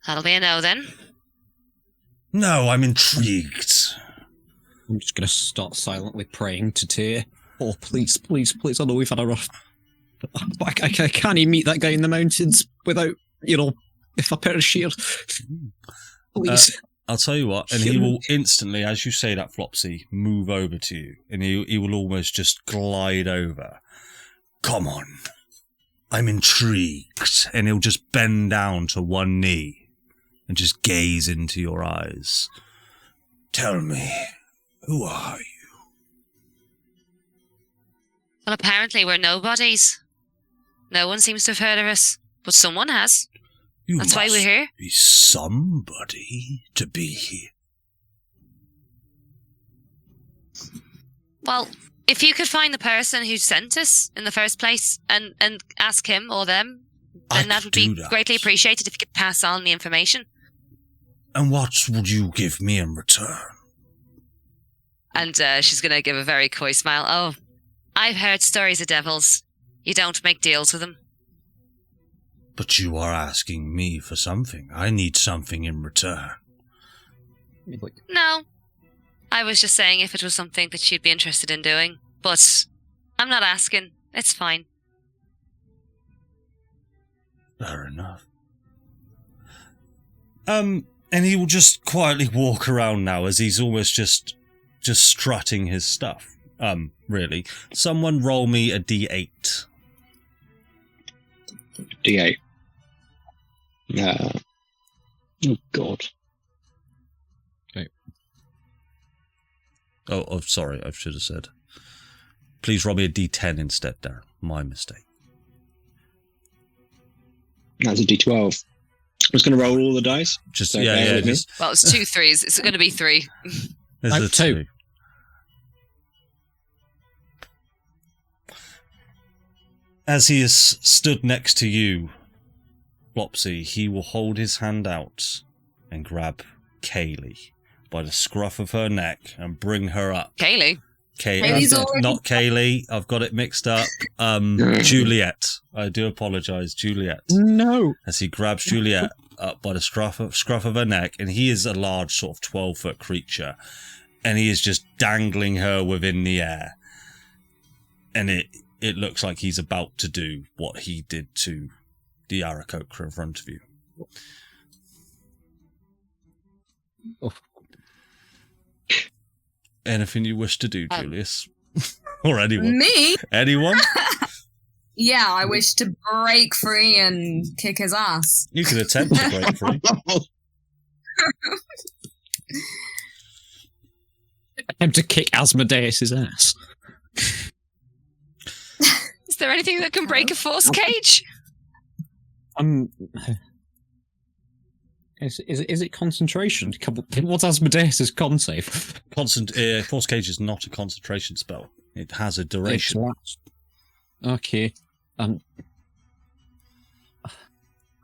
That'll be a no then. No, I'm intrigued. I'm just going to start silently praying to Tyr. Oh, please, please, please, I know we've had a rough... I can't even meet that guy in the mountains without, if I perish here. Please. I'll tell you what, and he will instantly, as you say that, Flopsy, move over to you, and he will almost just glide over. Come on. I'm intrigued. And he'll just bend down to one knee and just gaze into your eyes. Tell me, who are you? Well, apparently we're nobodies. No one seems to have heard of us, but someone has. That's why we're here. Be somebody to be here. Well, if you could find the person who sent us in the first place and ask him or them, then that would be greatly appreciated if you could pass on the information. And what would you give me in return? And she's going to give a very coy smile. Oh, I've heard stories of devils. You don't make deals with them. But you are asking me for something. I need something in return. No. I was just saying if it was something that you'd be interested in doing. But I'm not asking. It's fine. Fair enough. And he will just quietly walk around now as he's almost just strutting his stuff. Really. Someone roll me a d8. D8. Oh, God. Okay. Oh, sorry, I should have said. Please roll me a d10 instead, Darren. My mistake. That's a D12. I was going to roll all the dice. Just, So yeah. bear with me. Just, Well, it's 2 3s. It's going to be 3. there's No, a 2. As he is stood next to you, Flopsy, he will hold his hand out and grab Kaylee by the scruff of her neck and bring her up. Kaylee? Kaylee's already- Not Kaylee. I've got it mixed up. Juliet. I do apologise, Juliet. No. As he grabs Juliet up by the scruff of her neck, and he is a large sort of 12-foot creature, and he is just dangling her within the air. And it looks like he's about to do what he did to the Aarakocra in front of you. Oh. Anything you wish to do, Julius? Or anyone? Me? Anyone? Yeah, I wish to break free and kick his ass. You could attempt to break free. Attempt to kick Asmodeus' ass. Is there anything that can break a force cage? Is it concentration? What's Asmodeus' con save? Force Cage is not a concentration spell. It has a duration. Okay.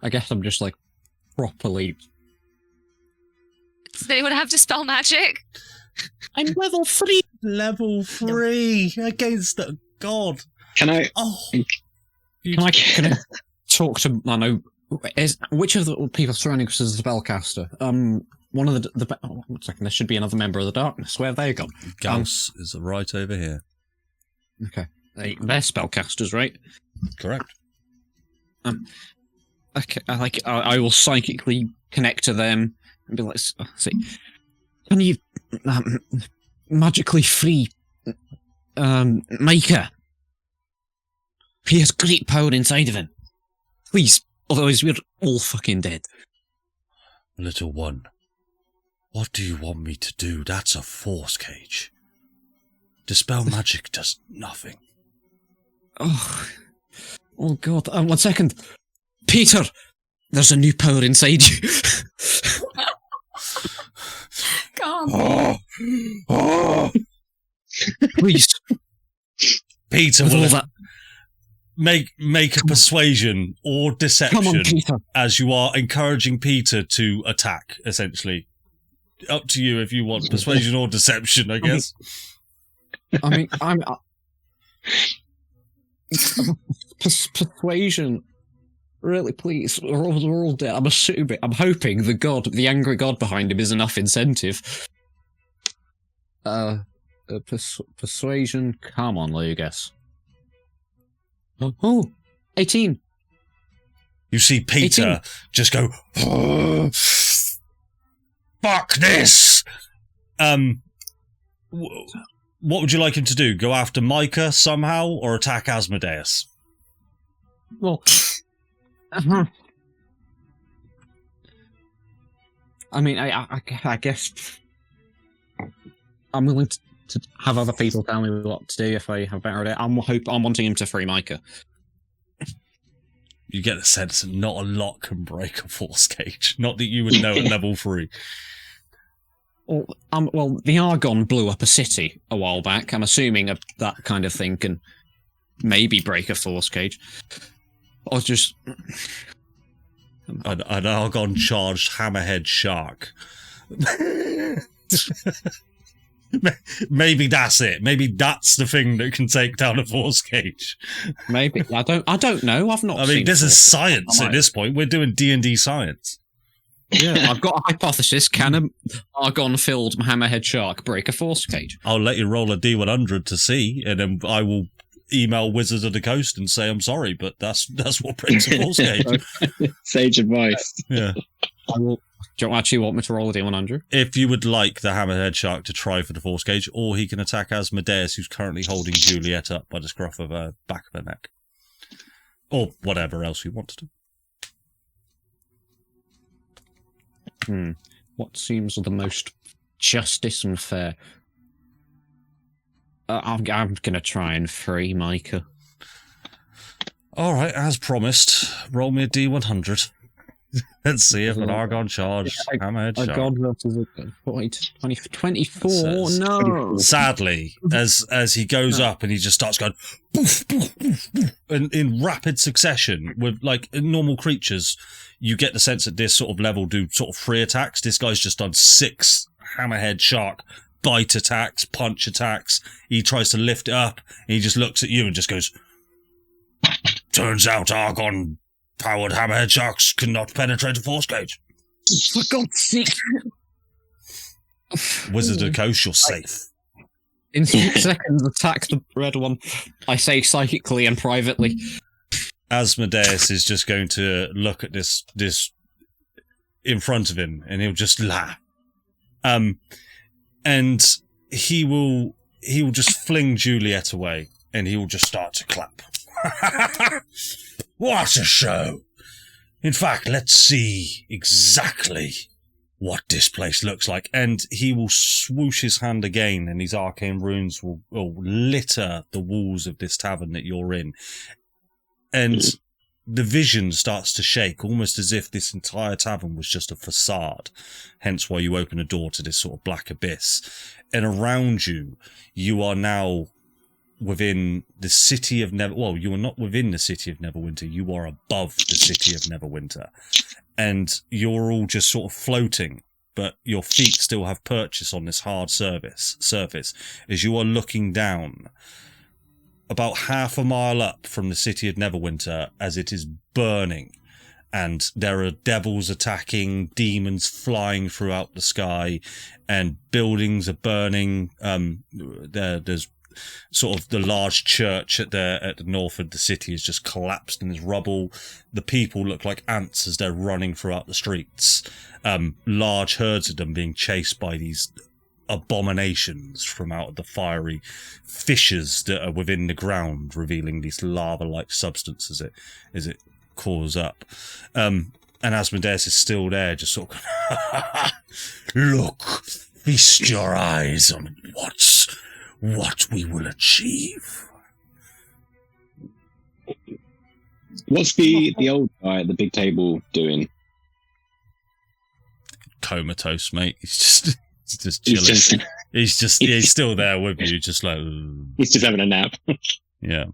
I guess I'm just like properly. Does anyone have Dispel Magic? I'm level 3. Level 3 against the god. Can I? Oh, Can I talk to? I know. Which of the people surrounding us is a spellcaster? One of the. One second. There should be another member of the darkness. Where have they gone? Gauss is right over here. Okay. They're spellcasters, right? Correct. Okay. I will psychically connect to them and be like, "See, can you magically free Micah? He has great power inside of him. Please, otherwise we're all fucking dead." Little one, what do you want me to do? That's a force cage. Dispel magic does nothing. Oh God! 1 second, Peter. There's a new power inside you. Can't. Please, Peter, with all will that. make a persuasion or deception Come on, Peter. as you are encouraging Peter to attack, essentially. Up to you if you want persuasion or deception, I guess. I mean, I'm persuasion. Really, please. We're all dead. I'm hoping the angry god behind him is enough incentive. Persuasion. Come on, Lugas. Oh, 18. You see Peter 18. just go, "Oh, fuck this!" What would you like him to do? Go after Micah somehow, or attack Asmodeus? Well, I mean, I guess I'm willing to have other people tell me what to do if I have a better idea. I'm wanting him to free Micah. You get the sense that not a lot can break a force cage. Not that you would know at level 3. Well, the Argon blew up a city a while back. I'm assuming that kind of thing can maybe break a force cage. Or just An Argon charged hammerhead shark. Maybe that's it. Maybe that's the thing that can take down a force cage. maybe I don't know. I've not. I mean, seen this is force science at this point. We're doing D&D science. Yeah, I've got a hypothesis. Can an Argon-filled hammerhead shark break a force cage? I'll let you roll a D100 to see, and then I will email Wizards of the Coast and say I'm sorry, but that's what breaks a force cage. Sage advice. Yeah. I will. Do you actually want me to roll a D100? If you would like the hammerhead shark to try for the force cage, or he can attack Asmodeus, who's currently holding Juliet up by the scruff of her back of her neck. Or whatever else you want to do. What seems the most justice and fair? I'm going to try and free Micah. All right, as promised, roll me a D100. Let's see if an Argon charge hammerhead shark. God versus a 24. Says- No. Sadly, as he goes up and he just starts going boof, boof, boof, boof, and in rapid succession with like normal creatures, you get the sense that this sort of level do sort of 3 attacks. This guy's just done 6 hammerhead shark bite attacks, punch attacks. He tries to lift it up and he just looks at you and just goes, "Turns out Argon powered hammerhead sharks cannot penetrate a force cage. For God's sake. Wizard of the Coast, you're safe." In 6 seconds, attack the red one. I say psychically and privately. Asmodeus is just going to look at this in front of him, and he'll just laugh. And he will just fling Juliet away, and he will just start to clap. What a show! In fact, let's see exactly what this place looks like. And he will swoosh his hand again, and these arcane runes will litter the walls of this tavern that you're in. And the vision starts to shake, almost as if this entire tavern was just a facade. Hence why you open a door to this sort of black abyss. And around you, you are now within the city of Well, you are not within the city of Neverwinter. You are above the city of Neverwinter. And you're all just sort of floating, but your feet still have purchase on this hard surface as you are looking down about half a mile up from the city of Neverwinter as it is burning, and there are devils attacking, demons flying throughout the sky, and buildings are burning. There's sort of the large church at the north of the city is just collapsed in this rubble. The people look like ants as they're running throughout the streets. Large herds of them being chased by these abominations from out of the fiery fissures that are within the ground, revealing these lava-like substances as it cores up. And Asmodeus is still there, just sort of look, feast your eyes on what we will achieve. What's the old guy at the big table doing? Comatose, mate. He's just chilling. He's still there with you, just like... He's just having a nap. Yeah.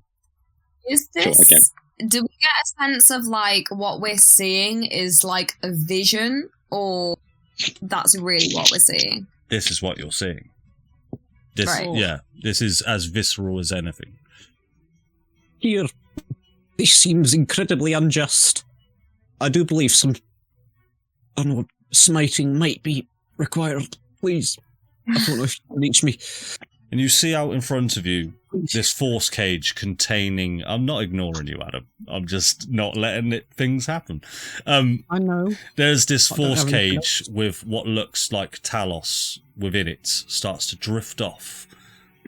Is this... Sure, okay. Do we get a sense of, like, what we're seeing is, like, a vision, or that's really what we're seeing? This is what you're seeing. This, Right. Yeah, this is as visceral as anything. Here, this seems incredibly unjust. I do believe some onward smiting might be required. Please, I don't know if you can reach me. And you see out in front of you this force cage containing... I'm not ignoring you, Adam. I'm just not letting things happen. I know. There's this force cage with what looks like Talos within it starts to drift off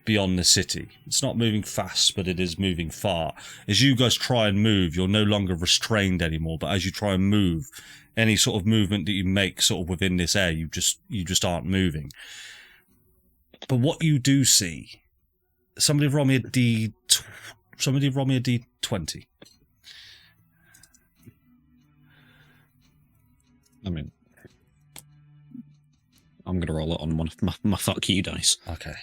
beyond the city. It's not moving fast, but it is moving far. As you guys try and move, you're no longer restrained anymore, but as you try and move, any sort of movement that you make sort of within this air, you just aren't moving. But what you do see... Somebody roll me a D20. I mean, I'm going to roll it on one of my fuck you dice. Okay.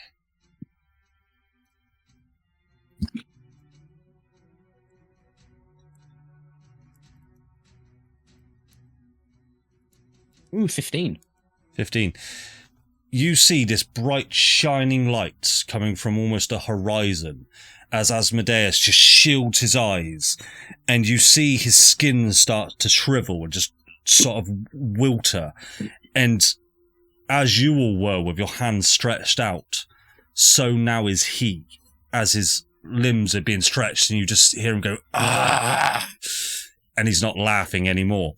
Ooh, 15. 15. You see this bright shining light coming from almost a horizon as Asmodeus just shields his eyes, and you see his skin start to shrivel and just sort of wilter. And as you all were with your hands stretched out, so now is he, as his limbs are being stretched, and you just hear him go, ah, and he's not laughing anymore.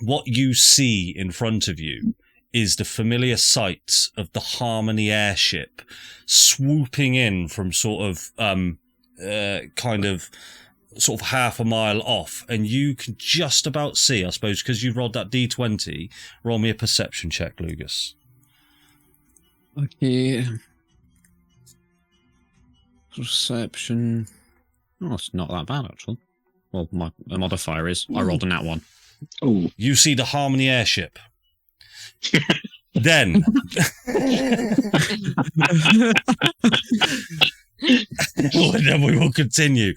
What you see in front of you is the familiar sight of the Harmony airship swooping in from sort of half a mile off, and you can just about see, I suppose, because you rolled that D20, roll me a perception check, Lugas. Okay. Perception. Oh, it's not that bad, actually. Well, my modifier is. I rolled a nat 1. Oh, You see the Harmony airship. Then we will continue.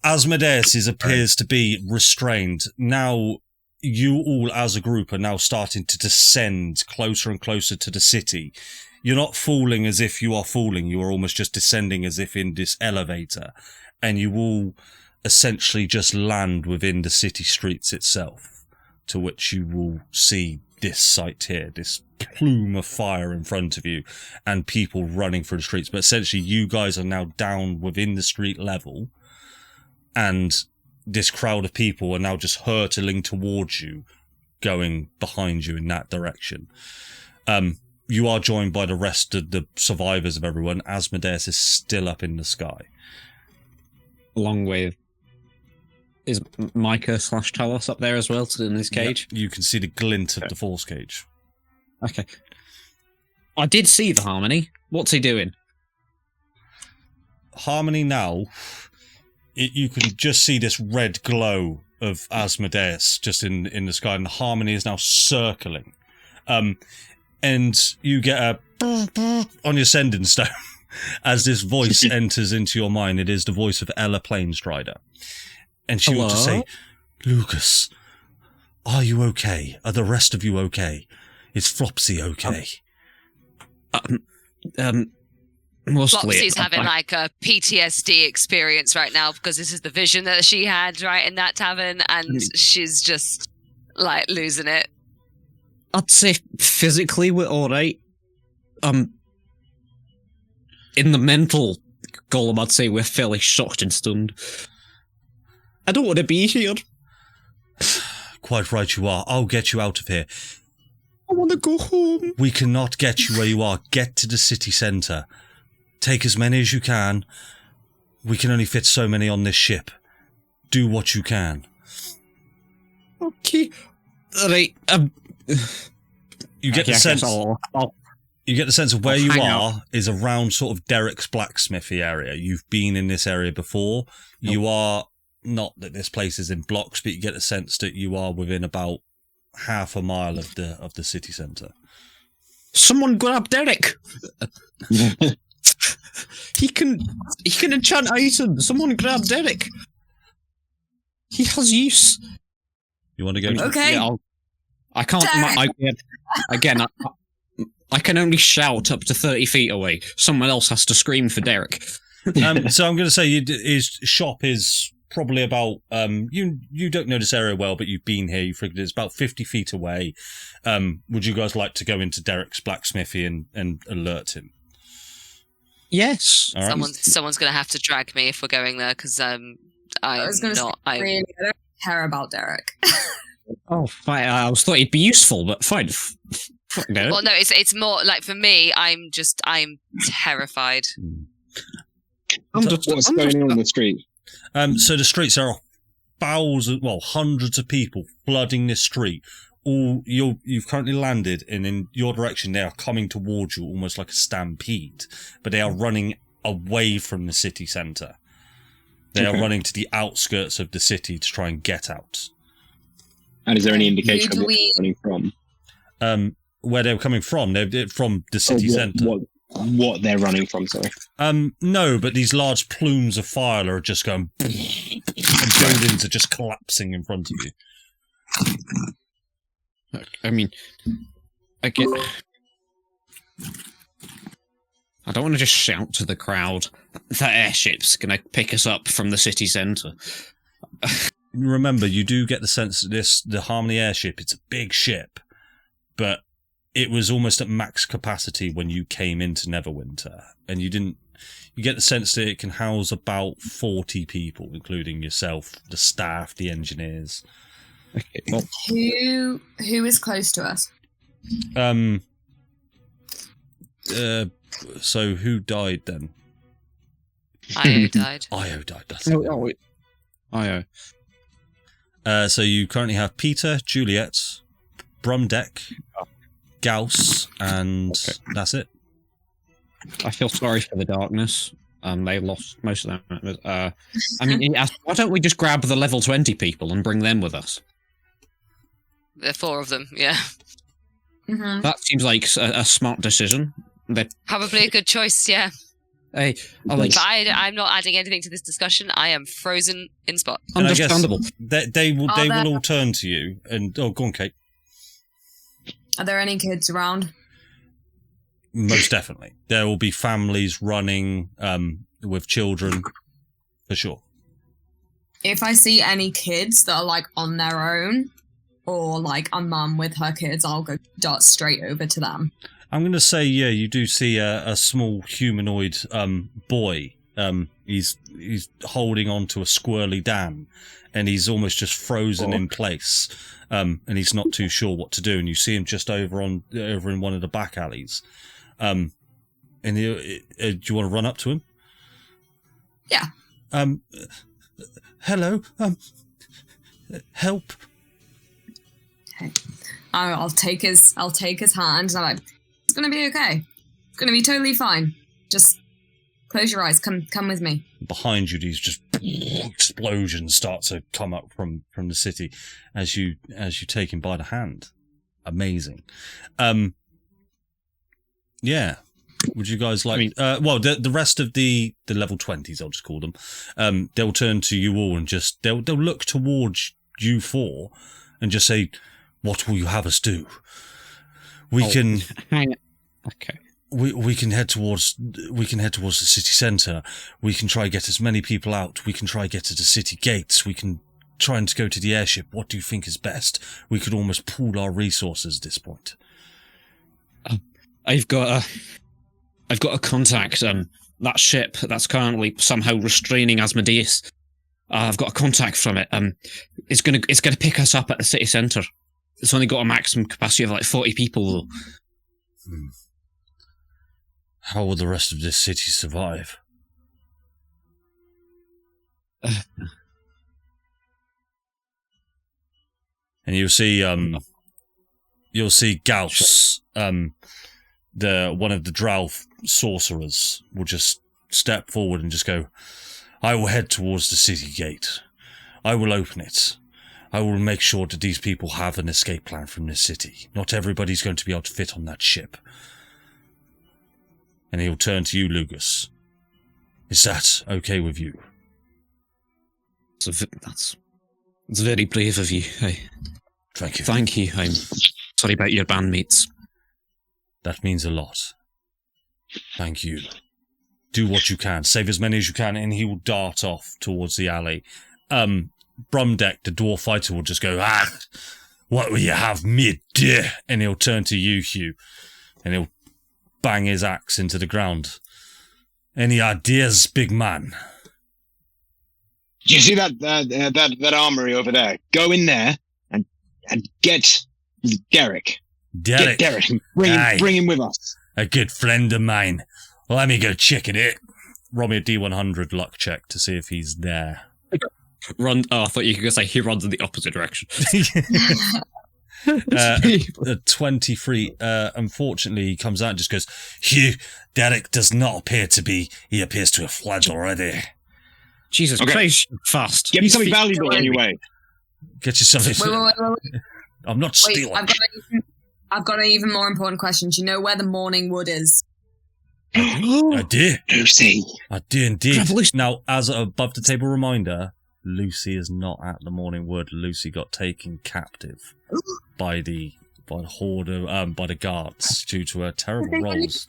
Asmodeus appears to be restrained. Now you all as a group are now starting to descend closer and closer to the city. You're not falling as if you are falling. You are almost just descending as if in this elevator. And you all essentially just land within the city streets itself, to which you will see this sight here, this plume of fire in front of you and people running through the streets. But essentially you guys are now down within the street level, and this crowd of people are now just hurtling towards you, going behind you in that direction. You are joined by the rest of the survivors of everyone. Asmodeus is still up in the sky. Along with... Is Micah / Talos up there as well in his cage? Yep. You can see the glint of the force cage. Okay. I did see the Harmony. What's he doing? Harmony now you can just see this red glow of Asmodeus just in the sky, and the harmony is now circling. And you get a on your sending stone as this voice enters into your mind. It is the voice of Ella Plainstrider. And she will just say, Lugas, are you okay? Are the rest of you okay? Is Flopsy okay? Mostly. Flopsy's having like a PTSD experience right now because this is the vision that she had right in that tavern, and she's just like losing it. I'd say physically we're alright. In the mental column, I'd say we're fairly shocked and stunned. I don't want to be here. Quite right you are. I'll get you out of here. I want to go home. We cannot get you where you are. Get to the city centre. Take as many as you can. We can only fit so many on this ship. Do what you can. Okay. Alright, You get the sense. You get the sense of where you are is around sort of Derek's blacksmithy area. You've been in this area before. Nope. You are not that this place is in blocks, but you get the sense that you are within about half a mile of the city centre. Someone grab Derek. He can enchant items. Someone grab Derek. He has use. You want to go? Okay. Yeah, I can't. I can only shout up to 30 feet away. Someone else has to scream for Derek. So I'm going to say his shop is probably about. You don't know this area well, but you've been here. You figured it's about 50 feet away. Would you guys like to go into Derek's blacksmithy and alert him? Yes. All right. Someone's going to have to drag me if we're going there because I don't care about Derek. Oh, fine. I was thought he'd be useful, but fine. No. Well, no, it's more like for me. I'm terrified. What's going on in the street? So the streets are hundreds of people flooding this street. You've currently landed, and in your direction, they are coming towards you almost like a stampede, but they are running away from the city centre. They are running to the outskirts of the city to try and get out. And is there any indication of where they're running from? Where they're coming from? They're from the city centre. What they're running from, sorry. No, but these large plumes of fire are just going and buildings are just collapsing in front of you. I mean, I don't want to just shout to the crowd that airship's going to pick us up from the city centre. Remember, you do get the sense that the Harmony airship, it's a big ship, but it was almost at max capacity when you came into Neverwinter, and you get the sense that it can house about 40 people, including yourself, the staff, the engineers. Okay, well, who is close to us? So who died then? Io died. Io died. That's Io. So you currently have Peter, Juliet, Brumdeck, Gauss, and that's it. I feel sorry for the darkness. They lost most of them. I mean, why don't we just grab the level 20 people and bring them with us? There are 4 of them, yeah. Mm-hmm. That seems like a smart decision. Probably a good choice, yeah. Hey, but I'm not adding anything to this discussion. I am frozen in spot. Understandable. They will all turn to you and go on, Kate. Are there any kids around? Most definitely, there will be families running with children for sure. If I see any kids that are like on their own, or like a mum with her kids, I'll go dart straight over to them. I'm going to say, yeah, you do see a small humanoid boy. He's holding on to a squirrely dam, and he's almost just frozen in place. And he's not too sure what to do. And you see him just over in one of the back alleys. And do you want to run up to him? Yeah. Hello. Help. Okay. I'll take his hand, and I'm like, it's gonna be okay. It's gonna be totally fine. Just close your eyes. Come with me. Behind you, he's just explosions start to come up from the city as you take him by the hand. Amazing. Yeah. Would you guys like? The rest of the level 20s, I'll just call them. They'll turn to you all and just they'll look towards you four and just say, "What will you have us do? We can hang. Okay. We can head towards the city centre. We can try get as many people out. We can try get to the city gates. We can try and go to the airship. What do you think is best? We could almost pool our resources at this point." I've got a contact. That ship that's currently somehow restraining Asmodeus. I've got a contact from it. It's gonna pick us up at the city centre. It's only got a maximum capacity of like 40 people though. How will the rest of this city survive? And you'll see Gauss, one of the Drow sorcerers, will just step forward and just go, "I will head towards the city gate. I will open it. I will make sure that these people have an escape plan from this city. Not everybody's going to be able to fit on that ship." And he'll turn to you, Lugas. "Is that okay with you?" That's very brave of you. Thank you. Thank you. I'm sorry about your bandmates. That means a lot. Thank you. Do what you can. Save as many as you can, and he will dart off towards the alley. Brumdeck, the dwarf fighter, will just go, "What will you have me do?" And he'll turn to you, Hew, and he'll bang his axe into the ground. "Any ideas, big man?" Do you see that armory over there? Go in there and get Derek. Get Derek and bring him with us. A good friend of mine. Let me go check it out. Roll me a D100 luck check to see if he's there. Run! Oh, I thought you could say he runs in the opposite direction. 23. Unfortunately, he comes out and just goes, "Hew, Derek does not appear to be. He appears to have fled already." Jesus Christ, fast. Get me something valuable anyway. Get you something. Wait. I'm not stealing. I've got an even more important question. Do you know where the Morning Wood is? I do. Lucy. I do indeed. Now, as an above the table reminder, Lucy is not at the Morning Wood. Lucy got taken captive by the horde of, by the guards due to her terrible rolls.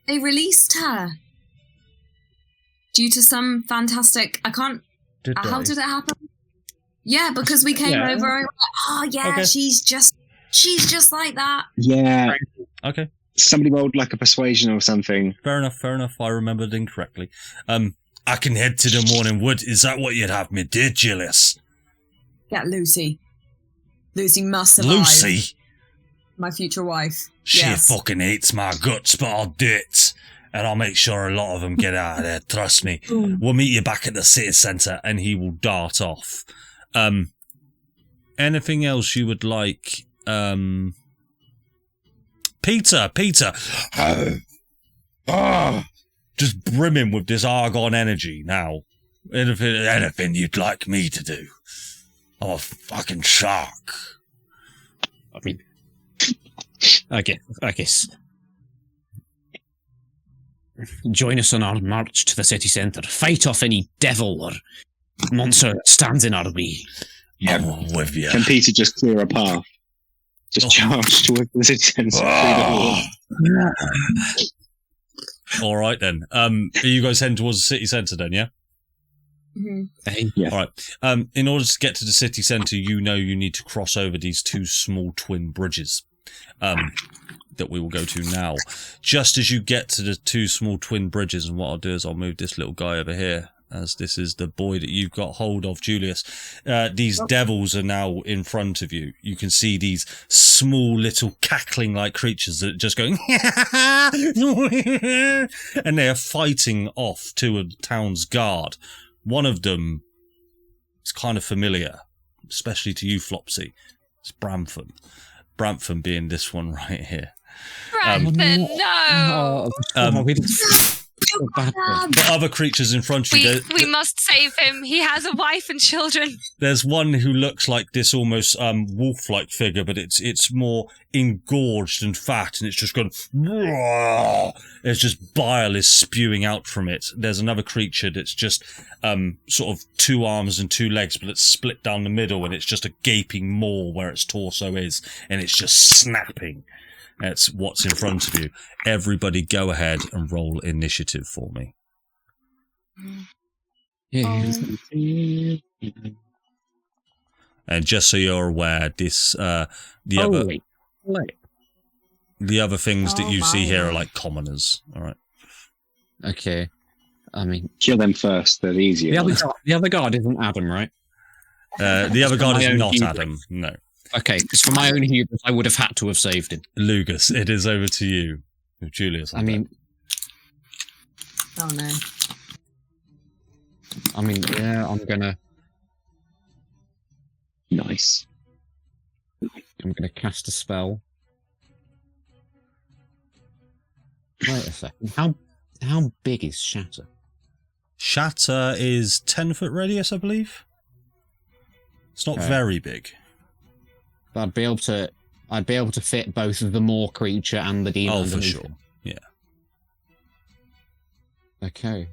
They released her due to some fantastic. I can't. How did it happen? Yeah, because we came over and we were like, "Oh yeah, okay. She's just like that." Yeah. Okay. Somebody rolled like a persuasion or something. Fair enough. I remembered incorrectly. I can head to the Morning Wood. Is that what you'd have me do, Julius? Yeah, Lucy. Lucy must survive. Lucy? My future wife. She fucking hates my guts, but I'll do it. And I'll make sure a lot of them get out of there. Trust me. We'll meet you back at the city centre. And he will dart off. Anything else you would like? Peter. Just brimming with this Argon energy now. Anything you'd like me to do? I'm a fucking shark. I mean, I guess. Join us on our march to the city centre. Fight off any devil or monster that stands in our way. I'm with you. Can Peter just clear a path? Just charge towards the city centre. All right then. Are you guys heading towards the city centre then? Yeah. Mm-hmm. Yeah. All right. In order to get to the city centre, you need to cross over these two small twin bridges. That we will go to now. Just as you get to the two small twin bridges, and what I'll do is I'll move this little guy over here, as this is the boy that you've got hold of, Julius. These devils are now in front of you. You can see these small little cackling-like creatures that are just going and they are fighting off two of the town's guard. One of them is kind of familiar, especially to you, Flopsy. It's Bramford. Bramford being this one right here. Bramford, no! a bad one. But other creatures in front of you. We must save him. He has a wife and children. There's one who looks like this almost wolf-like figure, but it's more engorged and fat, and it's just going. It's just bile is spewing out from it. There's another creature that's just sort of 2 arms and 2 legs, but it's split down the middle, and it's just a gaping maw where its torso is, and it's just snapping. That's what's in front of you. Everybody go ahead and roll initiative for me. And just so you're aware, this the other things that you see here are like commoners. All right. Okay. I mean, Kill them first. They're easier. the other guard isn't Adam, right? The other guard my is own not hubris. Adam. No. Okay, because for my own hubris, I would have had to have saved him. Lugas, it is over to you. Julius. I mean, Oh no. Yeah, I'm gonna Nice. cast a spell. Wait a second. How big is Shatter? Shatter is 10-foot radius, I believe. It's not Okay. very big. I'd be able to fit both the Maw creature and the demon. Oh, for underneath sure. him. Yeah. Okay.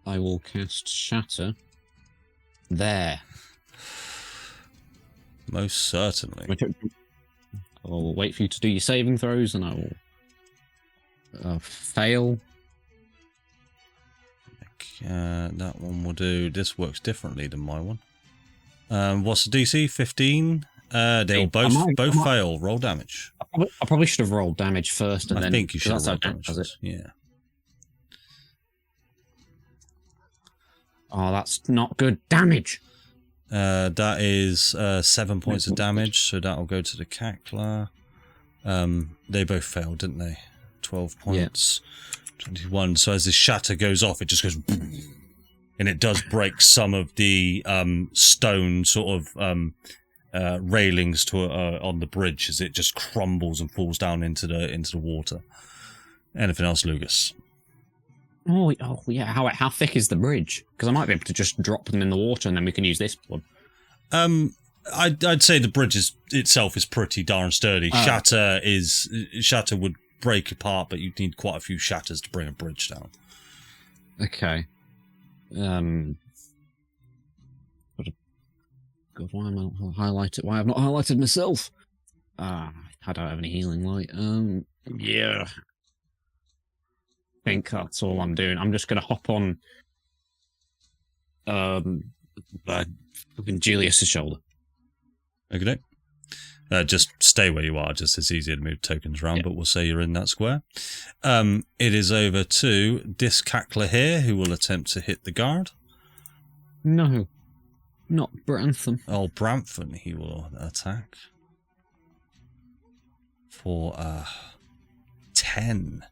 I will cast Shatter. There. Most certainly. I will wait for you to do your saving throws, and I will fail. That one will do. This works differently than my one. What's the DC? 15? They'll both fail. Roll damage. I probably should have rolled damage first, and I then think you should have that's how rolled damage does it. first. Yeah. Oh, that's not good damage. That is 7 points of damage, so that'll go to the cackler. They both failed, didn't they? 12 points. 21. So as this shatter goes off, it just goes... And it does break some of the stone sort of railings to on the bridge as it just crumbles and falls down into the water. Anything else, Lugas? Oh yeah. How thick is the bridge? Because I might be able to just drop them in the water, and then we can use this one. I'd say the bridge itself is pretty darn sturdy. Shatter would break apart, but you'd need quite a few shatters to bring a bridge down. Okay. God, why am I not highlighted? Why I've not highlighted myself? I don't have any healing light. Yeah. I think that's all I'm doing. I'm just going to hop on Julius's shoulder. Okay. Just stay where you are, just it's easier to move tokens around, but we'll say you're in that square. It is over to this cackler here, who will attempt to hit the guard. No, not Brantham. Oh, Brantham, he will attack. For 10.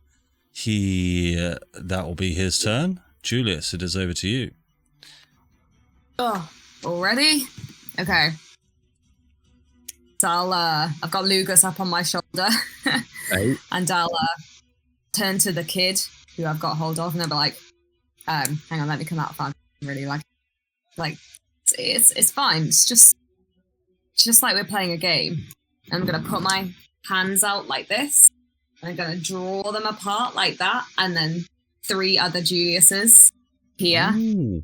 That will be his turn. Julius, it is over to you. Oh, already? Okay. So I've got Lugas up on my shoulder, and I'll turn to the kid who I've got hold of, and I'll be like, "Hang on, let me come out. I'm really like it's fine. It's just like we're playing a game. I'm gonna put my hands out like this, and I'm gonna draw them apart like that, and then 3 other Juliuses here, Ooh.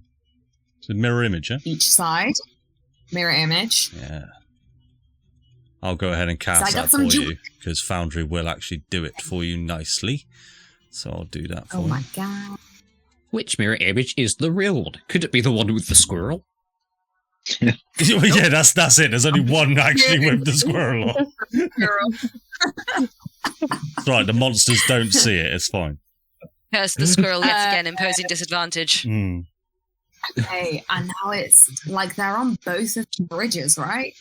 It's a mirror image, yeah? each side, mirror image. Yeah. I'll go ahead and cast that for you, because Foundry will actually do it for you nicely. So I'll do that for you. Oh my god. Which mirror image is the real one? Could it be the one with the squirrel? Yeah, that's it. There's only one actually with the squirrel on. It's right, the monsters don't see it. It's fine. Curse the squirrel yet again, imposing disadvantage. Mm. Okay, and now it's like they're on both of the bridges, right?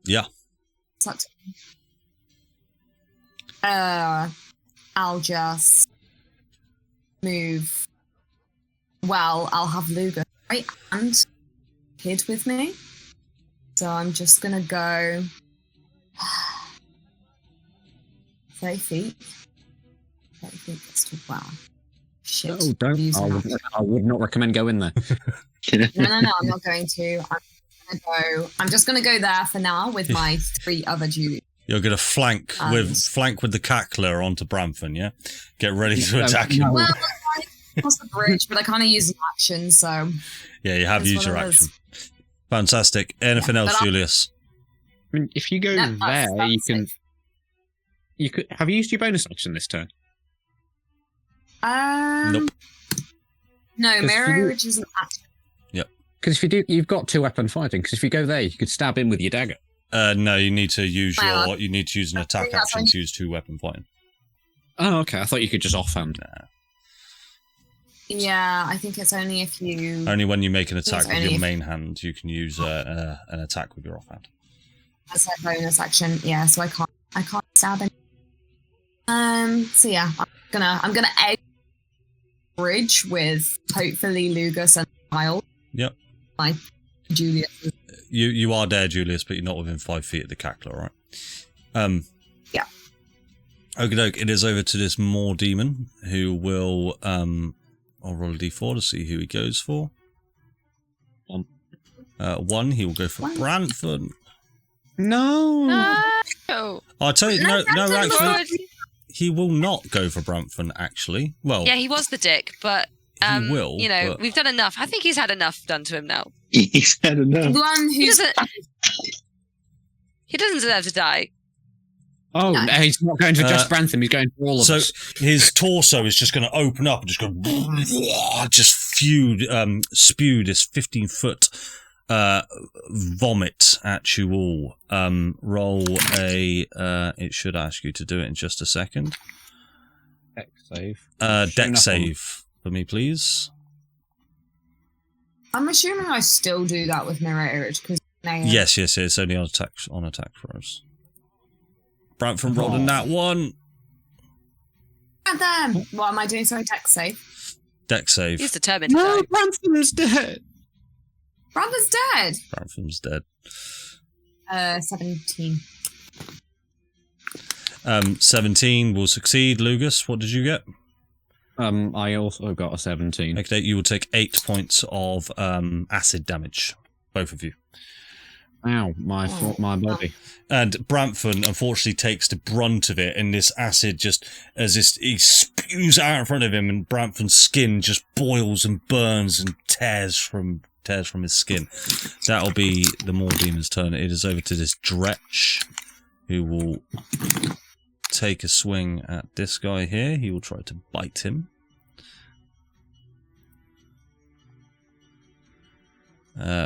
Yeah. I'll just move. Well, I'll have Lugas right and kid with me. So I'm just gonna go 30 feet. don't think it's too well. Shit. Oh, don't. I would not recommend going there. No, I'm not going to. I'm just gonna go there for now with my 3 other Julias. You're going to flank with the cackler onto Bramford, yeah? Get ready to attack him. Well, I cross the bridge, but I kind of use an action, so... Yeah, you have used your action. Fantastic. Anything else, Julius? I mean, if you go there, you can... You could have you used your bonus action this turn? Nope. No, mirror, which is an action. Yep. Because if you do, you've got 2 weapon fighting. Because if you go there, you could stab him with your dagger. No, you need to use an attack action to use 2 weapon fighting. Oh, okay. I thought you could just offhand. Nah. Yeah, I think it's only if you... Only when you make an attack with your main hand, you can use an attack with your offhand. That's a bonus action, yeah, so I can't stab him. So yeah, I'm gonna egg bridge with hopefully Lugas and Kyle. Yep. My Julius. You are there, Julius, but you're not within 5 feet of the cackler, right? Yeah. Okie doke, it is over to this Moor demon who will I'll roll a d4 to see who he goes for. 1, he will go for Brantford. No. I'll tell you, no, actually, he will not go for Brantford, actually. Well, yeah, he was the dick, but he will. We've done enough. I think he's had enough done to him now. He's had enough. The one He who's... doesn't deserve to die. Oh, no, he's not going for just Brantham. He's going for all of us. So his torso is just going to open up and just go, just spew this 15-foot vomit at you all. Roll a. It should ask you to do it in just a second. Dex save. Dex save for me, please. I'm assuming I still do that with mirror image because Yes, it's only on attack throws. Brantford rolled in that one. And then what am I doing? Sorry, dex save. Dex save. He's determined to No, die. Brantham's dead. Brother's dead. Brantford's dead. 17. 17 will succeed. Lugas, what did you get? I also got a 17. Okay, you will take 8 points of acid damage, both of you. Ow, my body. And Brantford unfortunately takes the brunt of it, and this acid just, he spews out in front of him, and Brantford's skin just boils and burns and tears from his skin. That'll be the Moor Demon's turn. It is over to this Dretch, who will take a swing at this guy here. He will try to bite him.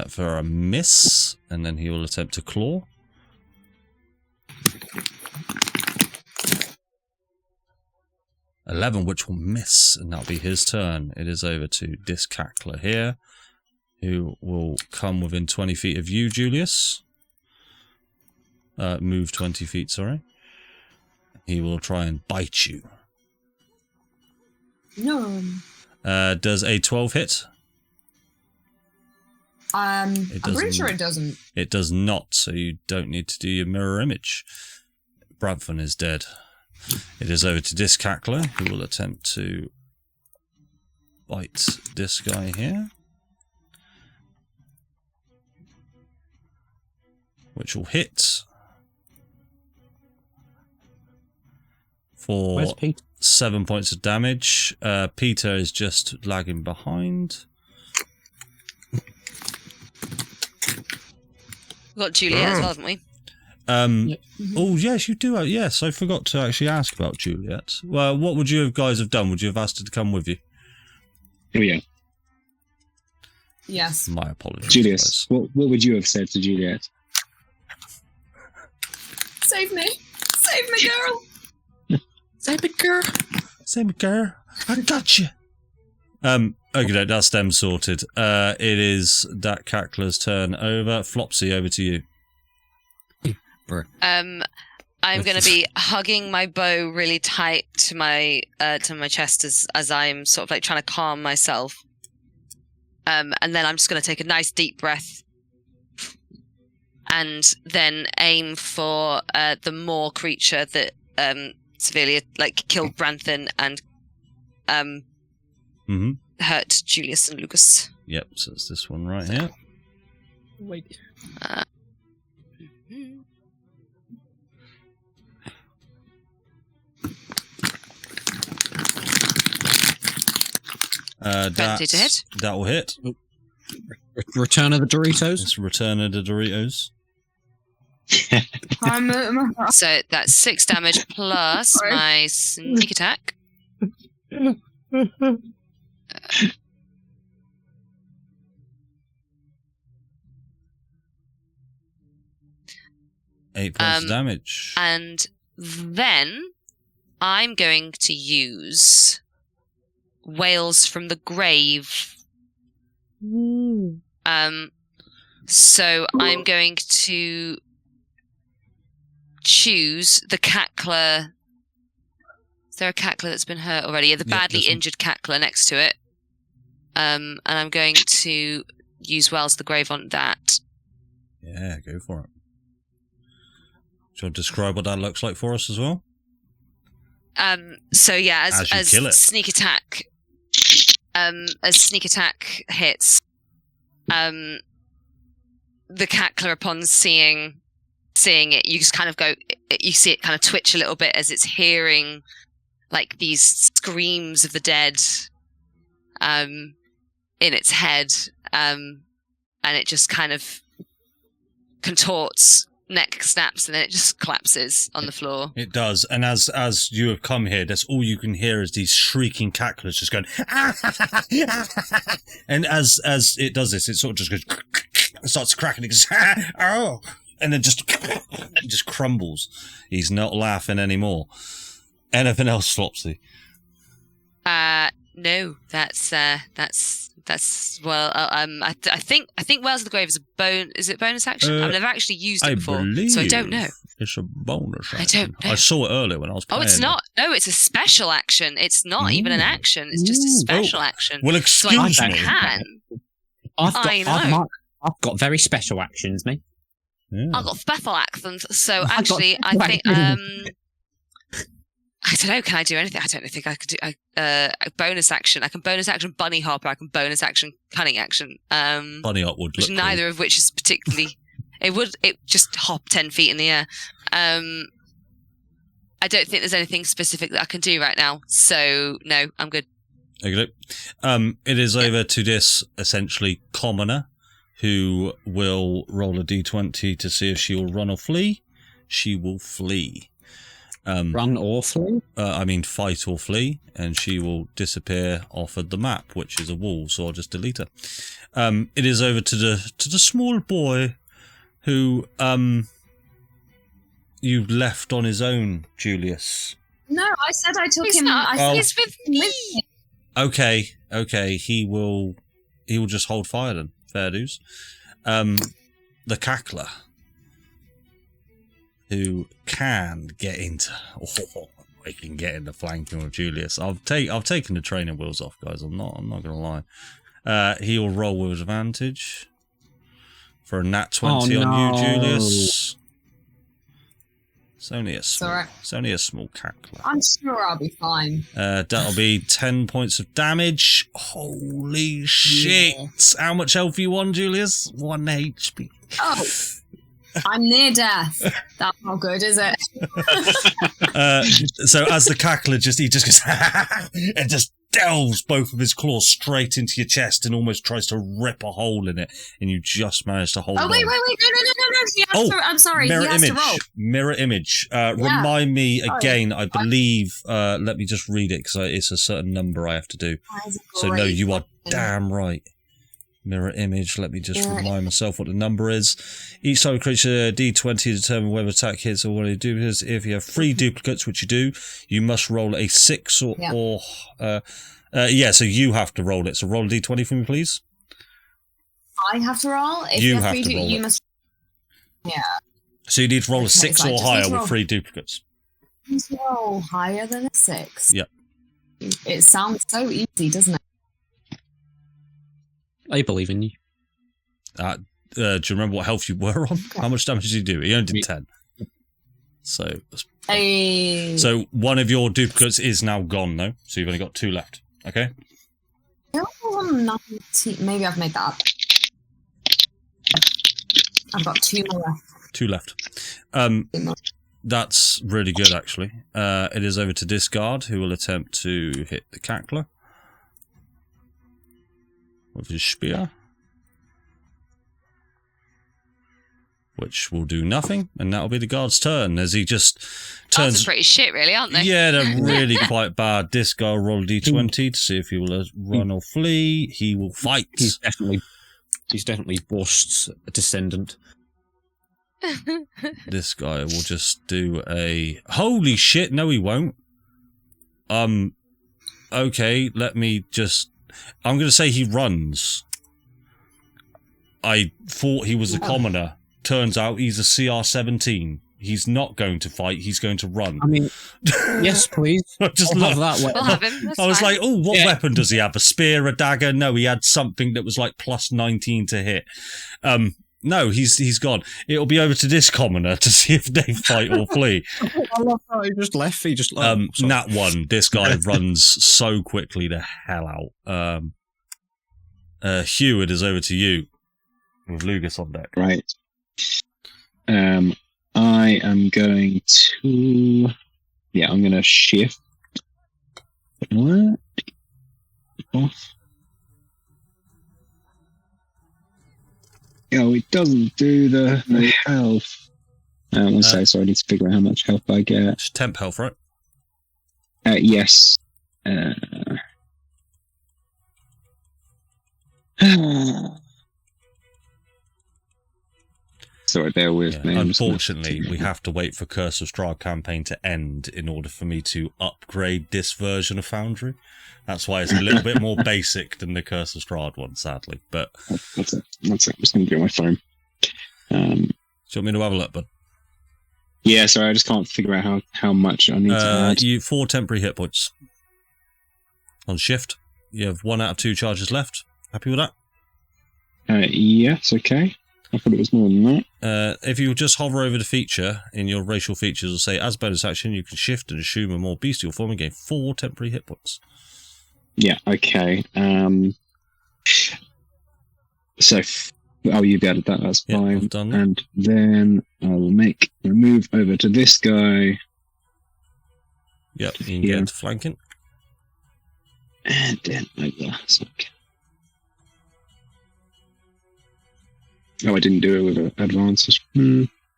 For a miss, and then he will attempt to claw. $11, which will miss, and that'll be his turn. It is over to this cackler here, who will come within 20 feet of you, Julius. Move 20 feet, sorry. He will try and bite you. No. Does a 12 hit? I'm pretty sure it doesn't. It does not, so you don't need to do your mirror image. Brantford is dead. It is over to this cackler, who will attempt to bite this guy here. Which will hit for 7 points of damage. Peter is just lagging behind. We've got Juliet as well, haven't we? Yep. Oh, yes, you do. Yes, I forgot to actually ask about Juliet. Well, what would you guys have done? Would you have asked her to come with you? Oh, yeah. Yes. My apologies. Julius, what would you have said to Juliet? Save me. Save me, girl. Save me, girl. Save me, girl. I got you. Okay, that's them sorted. It is that cackler's turn over. Flopsy, over to you. I'm going to be hugging my bow really tight to my chest as I'm sort of like trying to calm myself. And then I'm just going to take a nice deep breath and then aim for the Moor creature that severely, like killed Branthan and hurt Julius and Lugas. Yep, so it's this one right here. Wait. Twenty to hit. That will hit. Return of the Doritos. It's Return of the Doritos. So that's 6 damage plus my sneak attack. 8 points of damage. And then I'm going to use Wails from the Grave. So I'm going to choose the cackler. Is there a cackler that's been hurt already? Yeah, the badly injured cackler next to it. And I'm going to use Wells the Grave on that. Yeah, go for it. Shall I describe what that looks like for us as well? So yeah, as kill it. sneak attack, as sneak attack hits, the cackler, upon seeing it, you just kind of go, you see it kind of twitch a little bit as it's hearing like these screams of the dead, in its head, and it just kind of contorts. Neck snaps and then it just collapses on the floor. It does, and as you have come here, that's all you can hear is these shrieking cacklers just going. And as it does this, it sort of just goes, it starts cracking. It goes, oh, and then it just crumbles. He's not laughing anymore. Anything else, Flopsy? No, that's well. I think Wells of the Grave is a Is it bonus action? I've never actually used it before, so I don't know. It's a bonus action. I don't know. I saw it earlier when I was playing. Oh, it's not. No, it's a special action. It's not even an action. It's just a special action. Well, excuse so I me. Can. I've got very special actions, mate. Yeah. I've got special actions. So actually, I think I don't know. Can I do anything? I don't think I could do a bonus action. I can bonus action bunny hop. Or I can bonus action cunning action. Bunny hop would look neither cool. of which is particularly. It just hop 10 feet in the air. I don't think there's anything specific that I can do right now. So no, I'm good. Okay. It is over to this essentially commoner who will roll a d20 to see if she will run or flee. She will flee. Run or flee? I mean, fight or flee, and she will disappear off of the map, which is a wall. So I'll just delete her. It is over to the small boy who you left on his own, Julius. No, I said I took him. He's with me. Okay. He will just hold fire then. Fair dues. The cackler, who can get into, he can get into flanking with Julius. I've taken the training wheels off, guys. I'm not gonna lie. He will roll with advantage for a nat 20 on you, Julius. It's only a small cackler. I'm sure I'll be fine. That'll be 10 points of damage. Holy shit! Yeah. How much health are you on, Julius? 1 HP. Oh, I'm near death. That's not good, is it? So as the cackler he just goes and just delves both of his claws straight into your chest and almost tries to rip a hole in it, and you just manage to hold on. Wait, no. I'm sorry. Mirror he has image. to roll. Mirror image. Remind me again. I believe. Let me just read it because it's a certain number I have to do. So no, you are damn right. Mirror image. Let me just remind myself what the number is. Each time a creature D20 to determine whether attack hits or what it do. Because if you have 3 duplicates, which you do, you must roll a 6 So you have to roll it. So roll a D20 for me, please. I have to roll. If you have to roll. You must. Yeah. So you need to roll a 6 or higher with 3 duplicates. You need to roll higher than a 6. Yep. It sounds so easy, doesn't it? I believe in you. Do you remember what health you were on? How much damage did you do? You only did 10. So, Hey. so one of your duplicates is now gone, though. So you've only got 2 left. Okay. Maybe I've made that up. I've got 2 more left. 2 left. That's really good, actually. It is over to Discard, who will attempt to hit the Cackler with his spear, which will do nothing, and that'll be the guard's turn as he just turns. That's pretty shit, really, aren't they? Yeah, they're really quite bad. Discard roll a d20 to see if he will run or flee. He will fight. He's definitely Borst's descendant. This guy will just do a holy shit. No, he won't. Okay, let me just. I'm going to say he runs. I thought he was a commoner. Turns out he's a CR17. He's not going to fight. He's going to run. I mean, yes, please. I just love that way. We'll have him. That's I was fine. like, oh, what weapon does he have? A spear, a dagger? No, he had something that was like plus 19 to hit. No, he's gone. It'll be over to this commoner to see if they fight or flee. I love how he just left. He just Nat 1. This guy runs so quickly the hell out. Hew, it is over to you with Lugas on deck. Right. I am going to. Yeah, I'm going to shift. What? Off. Oh, it doesn't do the health. One sec, so I need to figure out how much health I get. It's temp health, right? Yes. Sorry, bear with me. Unfortunately, we have to wait for Curse of Strahd campaign to end in order for me to upgrade this version of Foundry. That's why it's a little bit more basic than the Curse of Strahd one, sadly. But that's it. I'm just going to get my phone. Do you want me to have a look, bud? Yeah, sorry, I just can't figure out how much I need to add. You 4 temporary hit points. On shift, you have 1 out of 2 charges left. Happy with that? Yes, okay. I thought it was more than that. If you just hover over the feature in your racial features, it'll say, as bonus action, you can shift and assume a more bestial form and gain 4 temporary hit points. Yeah, okay. So, you've added that, that's Yeah, fine. I've done that. And then I will make a move over to this guy. Yep, you can Yeah. get into flanking. And then over. So, okay. Oh, I didn't do it with advances.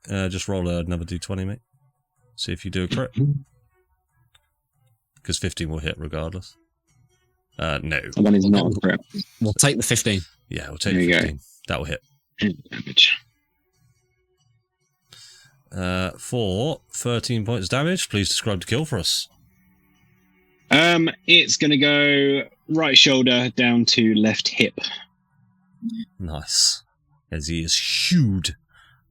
Just roll another d20, mate. See if you do a crit. Because 15 will hit regardless. No. That is not a crit. We'll take the 15. Yeah, we'll take There you 15. That will hit. Damage. For 13 points damage, please describe the kill for us. It's going to go right shoulder down to left hip. Nice. As he is hewed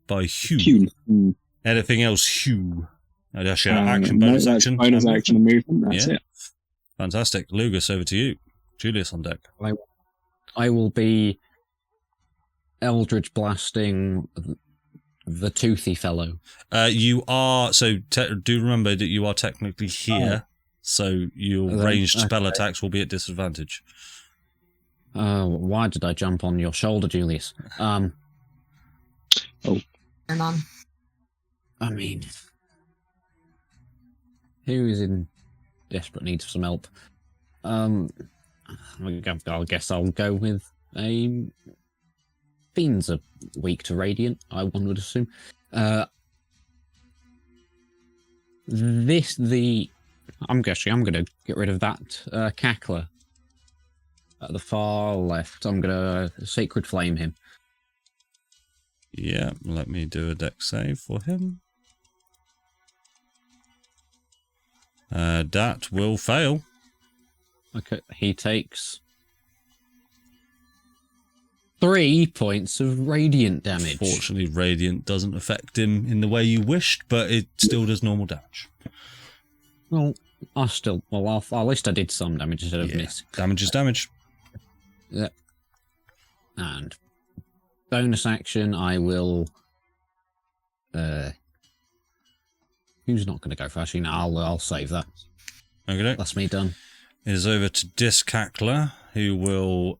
by Hew. Hew. Anything else, Hew? Oh, that's your No, action, bonus that's action. bonus action and movement. That's Yeah. it. Fantastic. Lugas, over to you. Julius on deck. I will be Eldritch blasting the toothy fellow. You are, so do remember that you are technically here, so your ranged spell attacks will be at disadvantage. Why did I jump on your shoulder, Julius? Hang on. I mean, who is in desperate need of some help? I guess I'll go with a Fiends are weak to radiant, one would assume. I'm going to get rid of that cackler at the far left. I'm going to Sacred Flame him. Yeah, let me do a dex save for him. That will fail. Okay, he takes 3 points of radiant damage. Fortunately, radiant doesn't affect him in the way you wished, but it still does normal damage. Well, at least I did some damage instead of miss. Damage is damage. Yeah. And bonus action, I will Who's not going to go first? You know, I'll save that. Okay. That's me done. It is over to Discackler, who will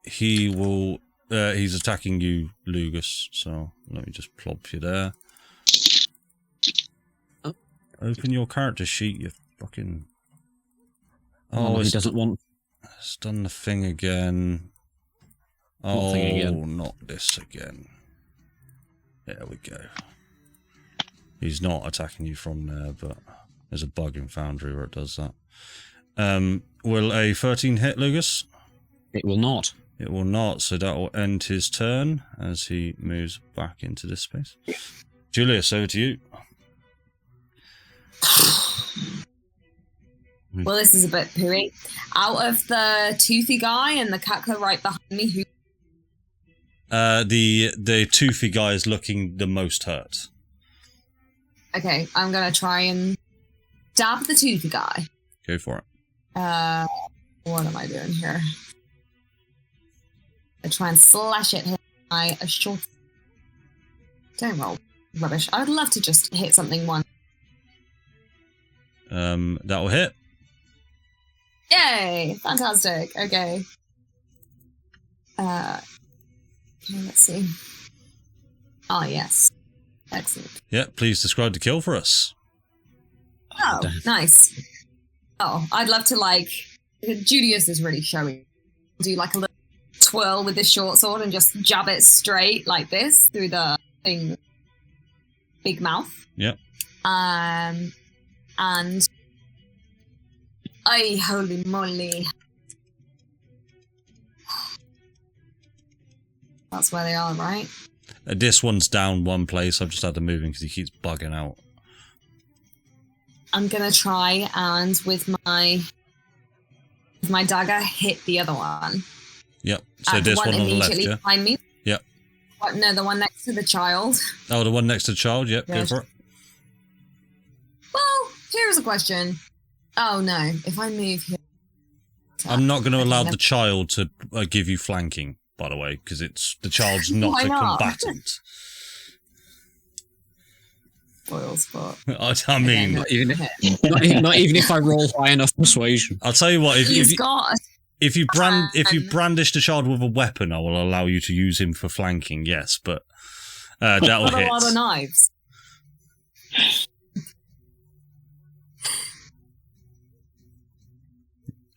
he's attacking you, Lugas, so let me just plop you there. Oh. Open your character sheet, you fucking... Oh, he doesn't want... It's done the thing again. What thing again? Not this again. There we go. He's not attacking you from there, but there's a bug in Foundry where it does that. Will a 13 hit, Lugas? It will not. It will not, so that will end his turn as he moves back into this space. Julius, over to you. Well, this is a bit pooey. Out of the toothy guy and the cackler right behind me, who... The toothy guy is looking the most hurt. Okay, I'm going to try and stab the toothy guy. Go for it. What am I doing here? I try and slash it. A short... Don't roll rubbish. I would love to just hit something once. That will hit. Yay! Fantastic. Okay. Okay, let's see. Oh, yes. Excellent. Yeah, please describe the kill for us. Oh, nice. Oh, I'd love to, like... Julius is really showy. Do, like, a little twirl with the short sword and just jab it straight like this through the thing. Big mouth. Yep. And... Ay, holy moly. That's where they are, right? This one's down one place. I've just had to move him because he keeps bugging out. I'm gonna try and with my dagger hit the other one. Yep. So this one on the left, yeah? Behind me. Yep. What, no, the one next to the child. Oh, the one next to the child? Yep, Yeah. go for it. Well, here's a question. Oh no, if I move here... I'm not going to allow the child to give you flanking, by the way, because the child's not Why a not? combatant. Spoil spot. I mean, Not even if I roll high enough persuasion. I'll tell you what, He's got... if you brandish the child with a weapon, I will allow you to use him for flanking, yes, but that'll Got hit. a lot of knives.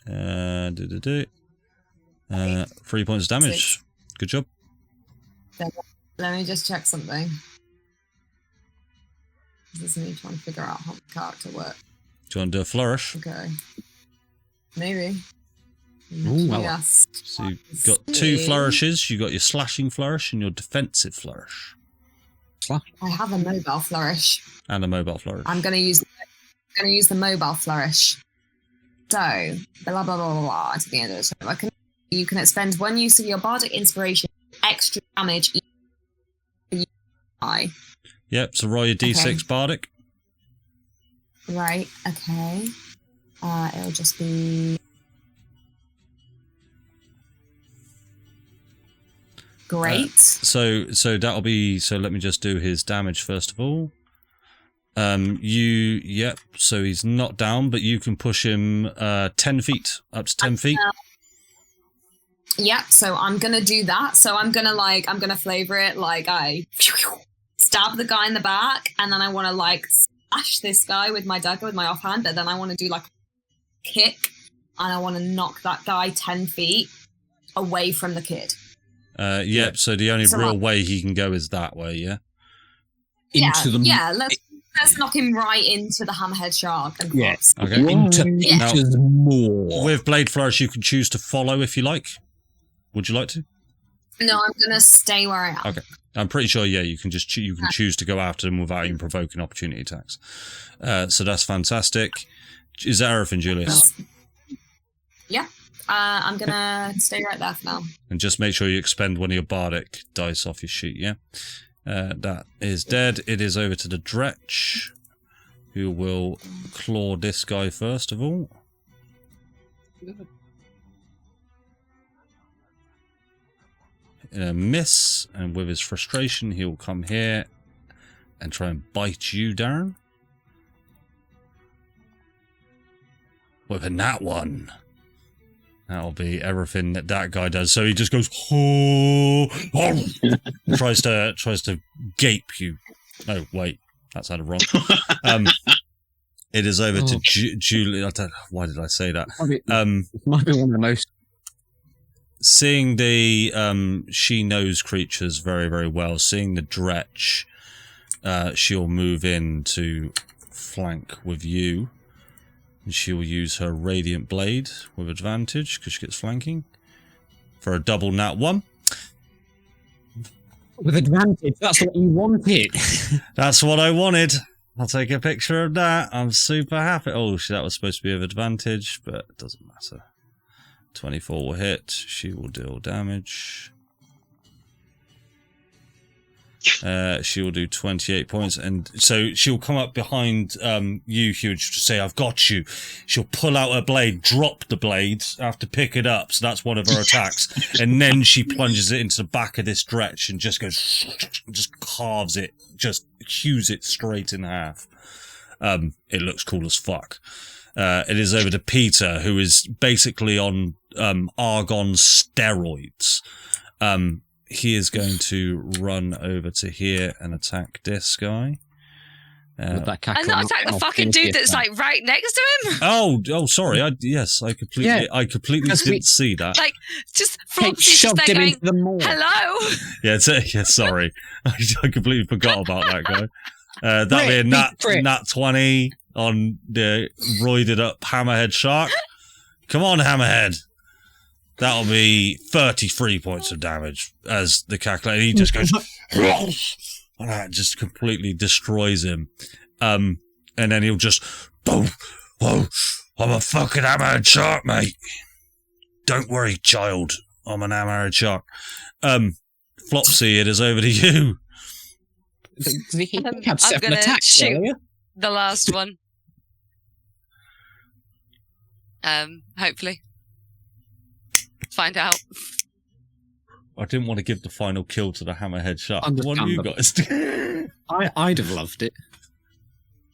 Uh, 3 points of damage. 6. Good job. Let me just check something. This is me trying to figure out how the character works. Do you want to do a flourish? Okay. Maybe. Ooh, well. Yes. So you've got 2 flourishes. You've got your slashing flourish and your defensive flourish. I have a mobile flourish. And a mobile flourish. I'm gonna use the mobile flourish. So, blah blah blah blah blah to the end of the turn. You can expend 1 use of your bardic inspiration, extra damage each die. Yep, so roll your D6 Okay. bardic. Right, okay. It'll just be... Great. So that'll be, so let me just do his damage first of all. Yep, so he's not down, but you can push him 10 feet, up to 10 feet. Yeah, so I'm gonna do that. So I'm gonna flavor it like I stab the guy in the back, and then I want to like slash this guy with my dagger with my offhand, but then I want to do like a kick, and I want to knock that guy 10 feet away from the kid. Yep, so the only real way he can go is that way, yeah? Let's knock him right into the hammerhead shark. And Yes. Okay. Into more. With Blade Flourish, you can choose to follow if you like. Would you like to? No, I'm gonna stay where I am. Okay. I'm pretty sure, yeah, you can just choose to go after them without even provoking opportunity attacks. So that's fantastic. Is that everything, Julius? Yeah. I'm gonna stay right there for now. And just make sure you expend one of your bardic dice off your sheet, yeah? That is dead. It is over to the Dretch, who will claw this guy first of all. Miss, and with his frustration, he'll come here and try and bite you, Darren. With a nat 1. That'll be everything that guy does. So he just goes, oh, tries to gape you. Oh, wait, that sounded wrong. It is over to Julie. Why did I say that? Might be one of the most. Seeing the she knows creatures very, very well. Seeing the Dretch, she'll move in to flank with you. And she'll use her Radiant Blade with advantage because she gets flanking for a double nat 1. With advantage, that's what you wanted. That's what I wanted. I'll take a picture of that. I'm super happy. Oh, that was supposed to be of advantage, but it doesn't matter. 24 will hit. She will deal damage. She will do 28 points, and so she'll come up behind you, Hew, to say, "I've got you." She'll pull out her blade, drop the blade, have to pick it up, so that's one of her attacks, and then she plunges it into the back of this Dretch and just goes, just carves it, just hews it straight in half. It looks cool as fuck. It is over to Peter, who is basically on Argon steroids. He is going to run over to here and attack this guy. And not attack the fucking dude that's like right next to him. Oh, sorry. I completely didn't see that. Like, just Flopsy just there going, hello. Yeah, sorry. I completely forgot about that guy. That'll be a nat 20 on the roided up hammerhead shark. Come on, hammerhead. That'll be 33 points of damage as the calculator. He just goes, and that just completely destroys him. And then he'll just, boom, whoa, I'm a fucking hammerhead shark, mate. Don't worry, child. I'm an hammerhead shark. Flopsy, it is over to you. I'm going to shoot the last one. Hopefully. Find out. I didn't want to give the final kill to the hammerhead shark. What do you guys do? I'd have loved it.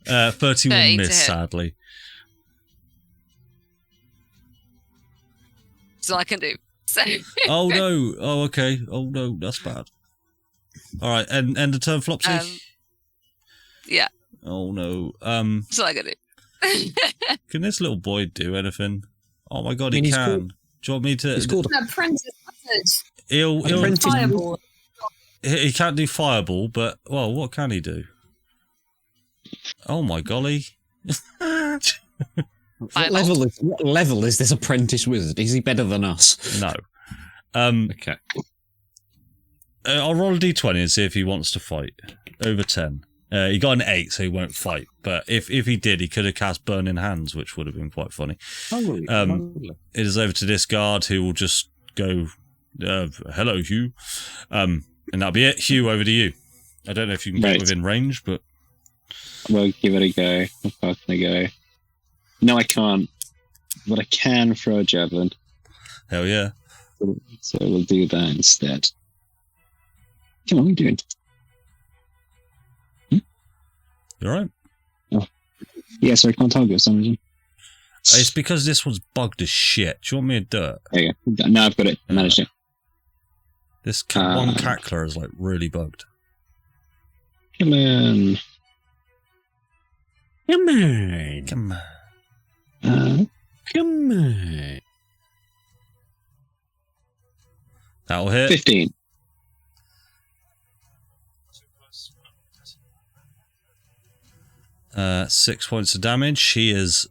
31 miss, sadly. That's all I can do. So. Oh no! Oh okay. Oh no, that's bad. All right, end the turn, Flopsy. Yeah. Oh no. That's all I can do. Can this little boy do anything? Oh my god, he can. Do you want me to? It's called an apprentice method. Fireball. He can't do fireball, but well, what can he do? Oh my golly! What level is this apprentice wizard? Is he better than us? No. Okay. I'll roll a d20 and see if he wants to fight. Over 10. He got an 8, so he won't fight. But if he did, he could have cast Burning Hands, which would have been quite funny. It is over to this guard, who will just go, hello, Hew. And that'll be it. Hew, over to you. I don't know if you can get within range, but... We'll give it a go. How far can I go? No, I can't. But I can throw a javelin. Hell yeah. So we'll do that instead. Come on, what are you doing? You alright? Oh. Yeah, so I can't target for some reason. It's because this one's bugged as shit. Do you want me to do it? There you go. No, I've got it. I managed it. This one cackler is like really bugged. Come on. Come on. Come on. Come on. That'll hit. 15. Uh, 6 points of damage. He is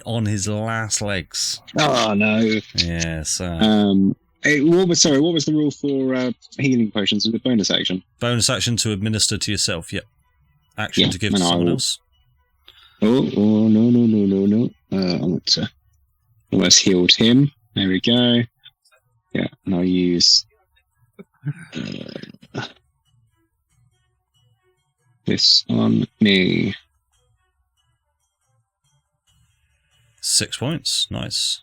on his last legs. Oh no. Yes. What was the rule for healing potions? Was it bonus action? Bonus action to administer to yourself. Yep. Action to give to someone else. Oh no. I want to almost healed him. There we go. Yeah, and I'll use this on me. 6 points. Nice.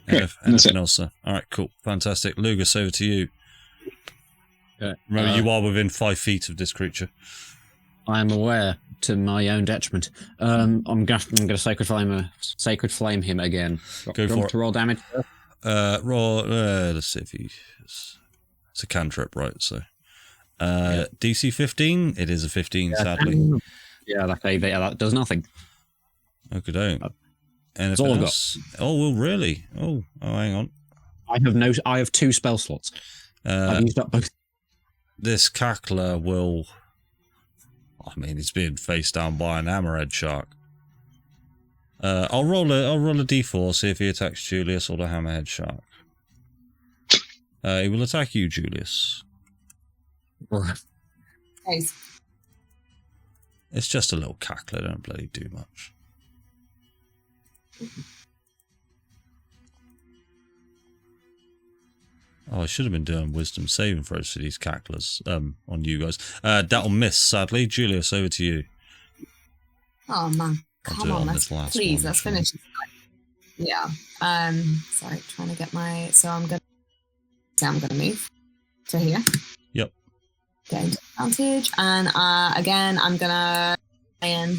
Okay, Anything else, sir? All right, cool. Fantastic. Lugas, over to you. Remember, you are within 5 feet of this creature. I am aware, to my own detriment. I'm going to sacred flame him again. Go for it. To roll damage. Roll. Let's see if he. It's a cantrip, right? So, DC 15. It is a 15, sadly. Yeah, that does nothing. Okay, don't. That's all I've got. Oh, well, really? Oh, hang on. I have 2 spell slots. I've used up both. This cackler will. I mean, it's being faced down by an hammerhead shark. I'll roll a d4, see if he attacks Julius or the hammerhead shark. He will attack you, Julius. Nice. It's just a little cackler, don't bloody do much. Oh, I should have been doing wisdom saving throws for these cacklers on you guys. That'll miss, sadly. Julius, over to you. Oh man, come on, please, let's finish. Yeah. Sorry, trying to get my. So I'm gonna move to here. Yep. Get into advantage, and again, I'm gonna try and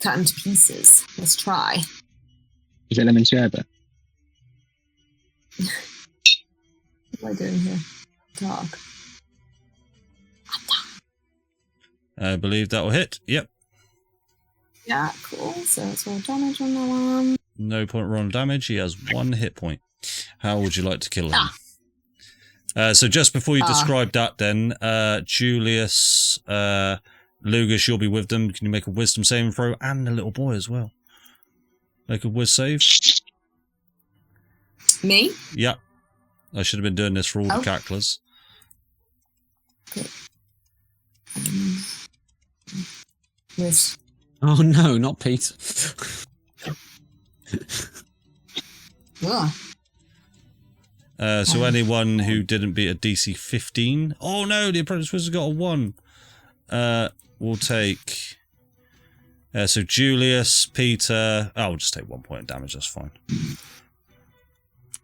cut him to pieces. Let's try. Is it lemon sherbet? What am I doing here? Dark. I believe that will hit. Yep. Yeah, cool. So it's roll damage on that one. No point rolling damage. He has 1 hit point. How would you like to kill him? So just before you describe that then, Julius, Lugas, you'll be with them. Can you make a wisdom saving throw? And the little boy as well. Make a whiz save. Me? Yeah. I should have been doing this for all the cacklers. Okay. Yes. Oh no, not Pete. So anyone who didn't beat a DC 15... Oh no, the Apprentice Wizard got a 1. We'll take... so Julius, Peter... Oh, we'll just take 1 point of damage, that's fine.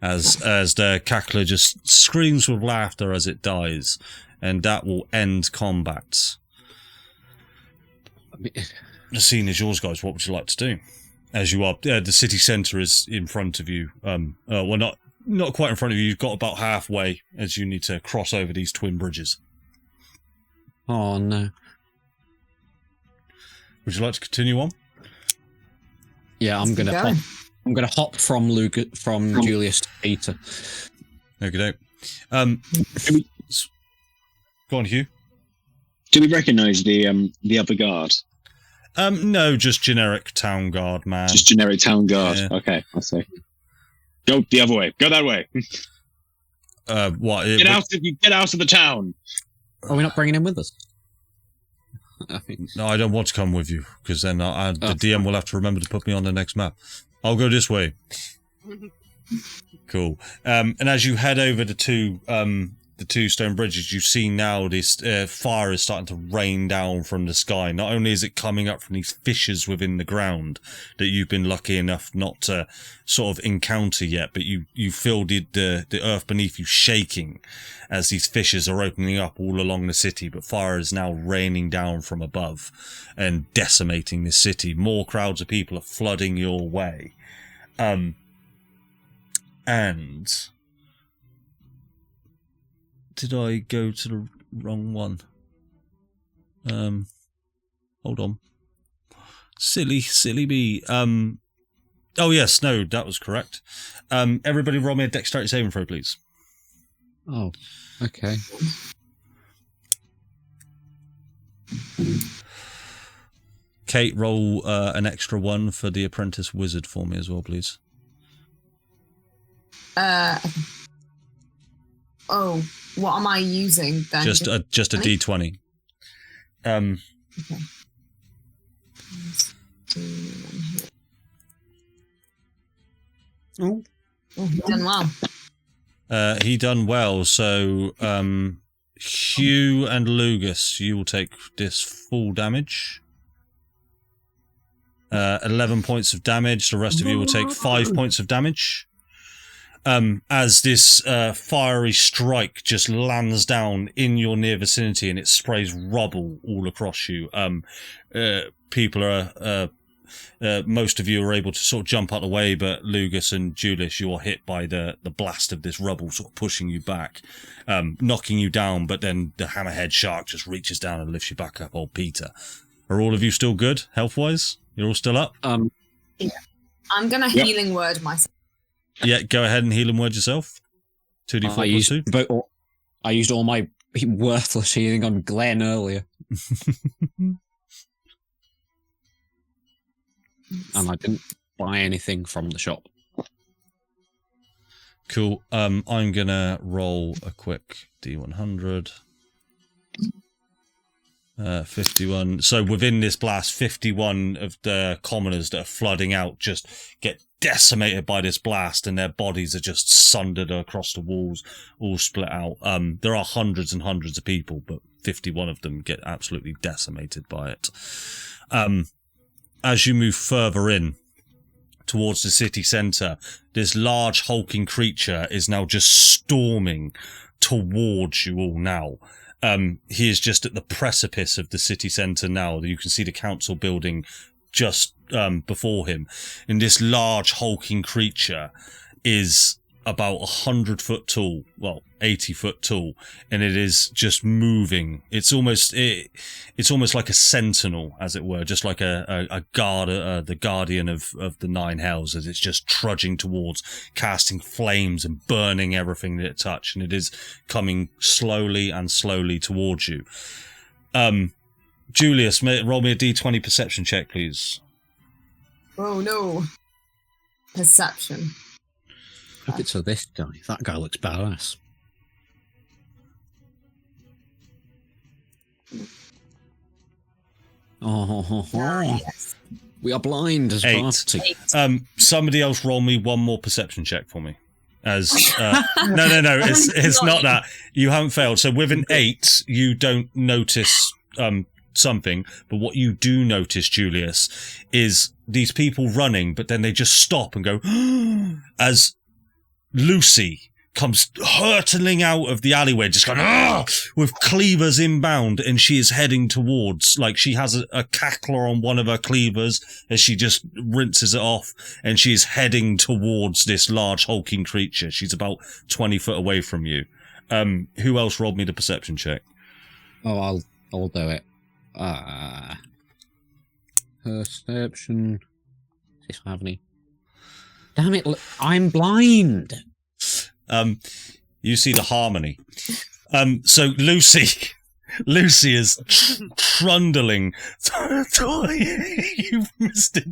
As the cackler just screams with laughter as it dies, and that will end combat. The scene is yours, guys. What would you like to do? As you are, the city centre is in front of you. Well, not quite in front of you. You've got about halfway as you need to cross over these twin bridges. Oh no! Would you like to continue on? Yeah, I'm gonna hop from Julius to Peter. Okay, go on, Hugh. Do we recognise the other guard? No, just generic town guard, man. Just generic town guard. Yeah. Okay, I see. Go the other way. Go that way. What? Get out of the town. Are we not bringing him with us? No, I don't want to come with you because then the DM will have to remember to put me on the next map. I'll go this way. Cool. And as you head over the two stone bridges, you see now this fire is starting to rain down from the sky. Not only is it coming up from these fissures within the ground that you've been lucky enough not to sort of encounter yet, but you feel the earth beneath you shaking as these fissures are opening up all along the city, but fire is now raining down from above and decimating the city. More crowds of people are flooding your way. And... Did I go to the wrong one? Hold on. Silly me. Oh yes, no, that was correct. Everybody roll me a dexterity saving throw, please. Oh, okay. Kate, roll an extra 1 for the apprentice wizard for me as well, please. Oh, what am I using then? Just a D20. Okay. Oh, he done well. He done well. So, Hew and Lugas, you will take this full damage. 11 points of damage. The rest of you will take 5 points of damage. as this fiery strike just lands down in your near vicinity and it sprays rubble all across you. People are... most of you are able to sort of jump out of the way, but Lugas and Julius, you are hit by the blast of this rubble sort of pushing you back, knocking you down, but then the hammerhead shark just reaches down and lifts you back up. Old Peter. Are all of you still good, health-wise? You're all still up? Yeah. I'm going to healing word myself. Yeah, go ahead and healing word yourself. 2d4 plus 2. I used all my worthless healing on Glenn earlier. And I didn't buy anything from the shop. Cool. I'm gonna roll a quick D100. 51. So within this blast, 51 of the commoners that are flooding out just get decimated by this blast, and their bodies are just sundered across the walls, all split out. There are hundreds and hundreds of people, but 51 of them get absolutely decimated by it. As you move further in towards the city centre, this large hulking creature is now just storming towards you all now. He is just at the precipice of the city centre now. You can see the council building just before him. And this large hulking creature is about 100 foot tall, well, 80 foot tall, and it is just moving. It's almost like a sentinel, as it were, just like a guard, the guardian of the nine hells, as it's just trudging towards, casting flames and burning everything that it touches, and it is coming slowly and slowly towards you. Julius, roll me a D20 perception check, please. Oh no. Perception. Look at this guy. That guy looks badass. Oh, Yes. we are blind as 8. party. Somebody else roll me one more perception check for me. As no, it's not that. You haven't failed. So with an 8, you don't notice something, but what you do notice, Julius, is these people running, but then they just stop and go as Lucy comes hurtling out of the alleyway, just going, with cleavers inbound, and she is heading towards, like, she has a cackler on one of her cleavers as she just rinses it off, and she is heading towards this large hulking creature. She's about 20 foot away from you. Who else rolled me the perception check? Oh, I'll do it. Perception. Does this have any? Damn it, I'm blind. You see the harmony. So Lucy is trundling. You've missed it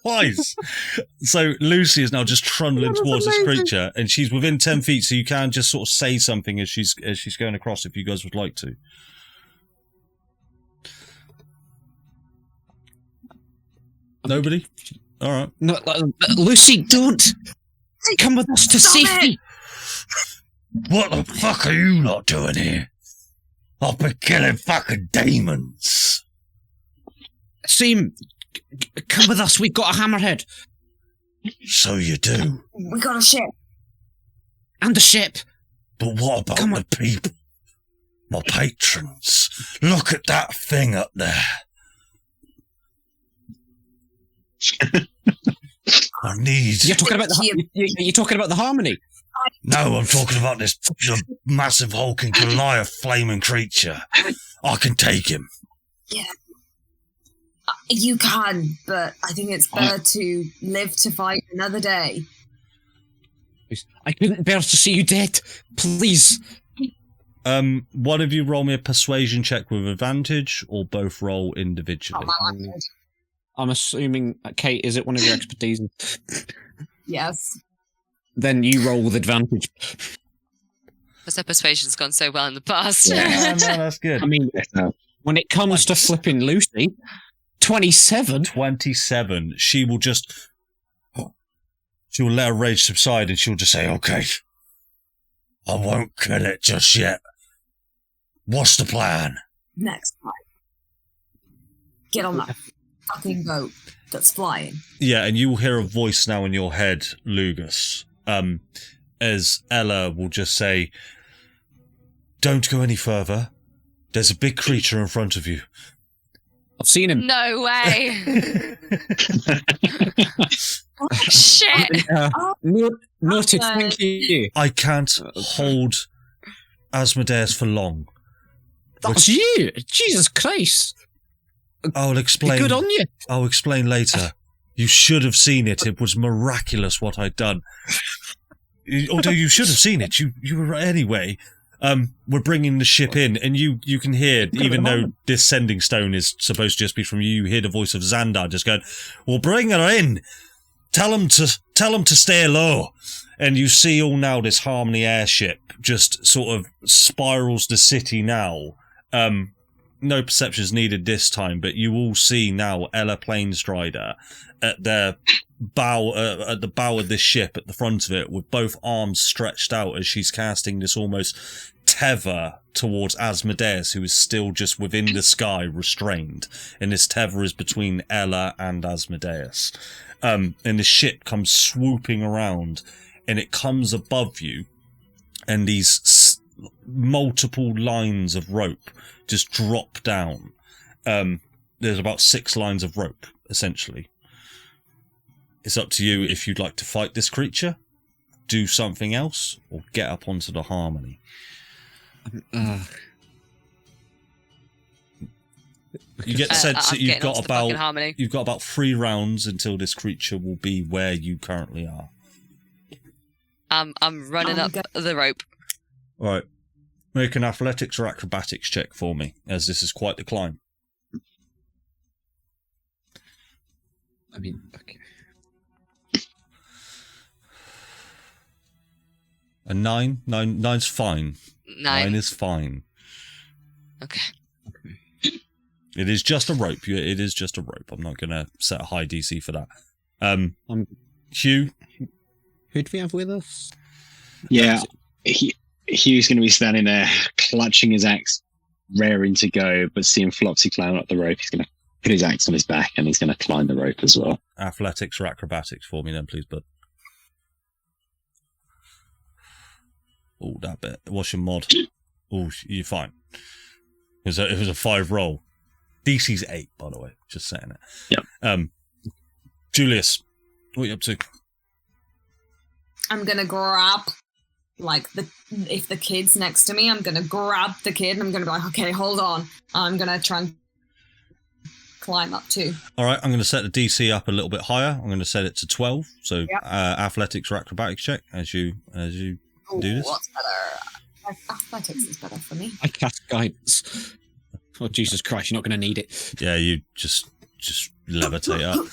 twice. So Lucy is now just trundling towards this creature, and she's within 10 feet, so you can just sort of say something as she's going across, if you guys would like to. Nobody? All right. No, Lucy, don't come with us to safety. What the fuck are you lot doing here? I've been killing fucking demons. Seem, come with us. We've got a hammerhead. So you do. We got a ship. And a ship. But what about the people? My patrons. Look at that thing up there. I need... You're talking about you're talking about the harmony. No, I'm talking about this massive hulking Goliath flaming creature. I can take him. Yeah. You can, but I think it's better to live to fight another day. I couldn't bear to see you dead. Please. One of you roll me a persuasion check with advantage, or both roll individually. I'm assuming, Kate, is it one of your expertise? Yes. Then you roll with advantage. Because her persuasion's gone so well in the past. Yeah, no, that's good. I mean, when it comes to flipping Lucy, 27. 27. She will let her rage subside, and she'll just say, okay, I won't kill it just yet. What's the plan? Next time. Get on that fucking boat. that's flying. Yeah, and you will hear a voice now in your head, Lugas, as Ella will just say, "Don't go any further. There's a big creature in front of you." I've seen him. No way. Shit. Noted, Okay. thank you. I can't hold Asmodeus for long. That's you! Jesus Christ! I'll explain. Good on you! I'll explain later. You should have seen it. It was miraculous what I'd done. Although you should have seen it. You were anyway. We're bringing the ship in, and you can hear, even though this sending stone is supposed to just be from you, you hear the voice of Xandar just going, "Well, bring her in. Tell him to stay low." And you see all now this Harmony airship just sort of spirals the city now. No perceptions needed this time, but you all see now Ella Planestrider at the bow of this ship, at the front of it, with both arms stretched out as she's casting this almost tether towards Asmodeus, who is still just within the sky, restrained. And this tether is between Ella and Asmodeus. And the ship comes swooping around, and it comes above you, and these multiple lines of rope just drop down. There's about 6 lines of rope, essentially. It's up to you if you'd like to fight this creature, do something else, or get up onto the Harmony. You get the sense that you've got about 3 rounds until this creature will be where you currently are. I'm running up the rope. All right. Make an athletics or acrobatics check for me, as this is quite the climb. I mean, okay. A 9? 9's fine. 9 is fine. Okay. It is just a rope. It is just a rope. I'm not going to set a high DC for that. Hew? Who do we have with us? Yeah, Hugh's going to be standing there, clutching his axe, raring to go, but seeing Flopsy climb up the rope, he's going to put his axe on his back, and he's going to climb the rope as well. Athletics or acrobatics for me then, please, bud. Oh, that bit. What's your mod? Oh, you're fine. It was a 5 roll. DC's 8, by the way. Just saying it. Yeah. Julius, what are you up to? I'm gonna grab, if the kid's next to me, I'm gonna grab the kid and I'm gonna be like, okay, hold on. I'm gonna try and climb up too. All right, I'm going to set the DC up a little bit higher. I'm going to set it to 12. So Yep. Athletics or acrobatics check as you do this. What's better? Athletics is better for me. I cast guidance. Oh, Jesus Christ, you're not going to need it. Yeah, you just levitate up.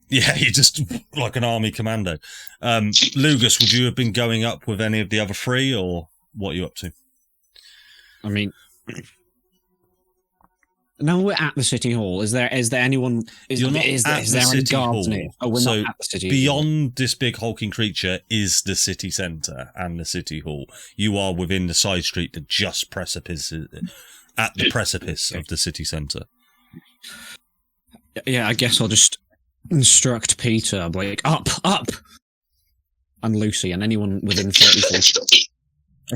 Yeah, you're just like an army commando. Lugas, would you have been going up with any of the other 3, or what are you up to? I mean, now we're at the city hall. Is there anyone? Is there any guards near? Oh, we're not at the city. Beyond this big hulking creature is the city centre and the city hall. You are within the side street that just at the precipice of the city centre. Yeah, I guess I'll just instruct Peter. I'm like, up, and Lucy, and anyone within 30 feet.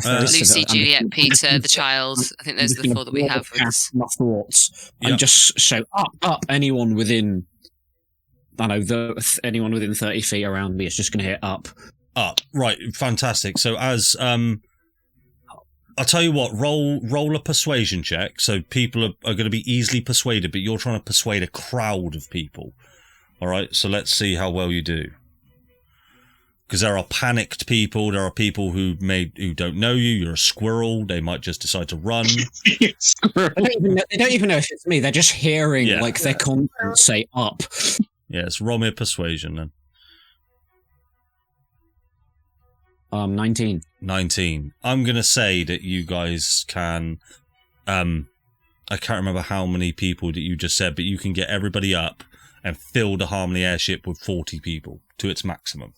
Lucy, Juliet, Peter, the child. I think those are the 4 that we have with us. My thoughts, and just shout up. Anyone within, anyone within 30 feet around me is just going to hit up. Right, fantastic. So as I'll tell you what, roll a persuasion check. So people are going to be easily persuaded, but you're trying to persuade a crowd of people. All right, so let's see how well you do. Because there are panicked people, there are people who don't know you. You're a squirrel. They might just decide to run. They don't even know if it's me. They're just hearing their conscience say up. Yes, roll me a persuasion then. 19. 19. I'm going to say that you guys can... I can't remember how many people that you just said, but you can get everybody up and fill the Harmony airship with 40 people to its maximum.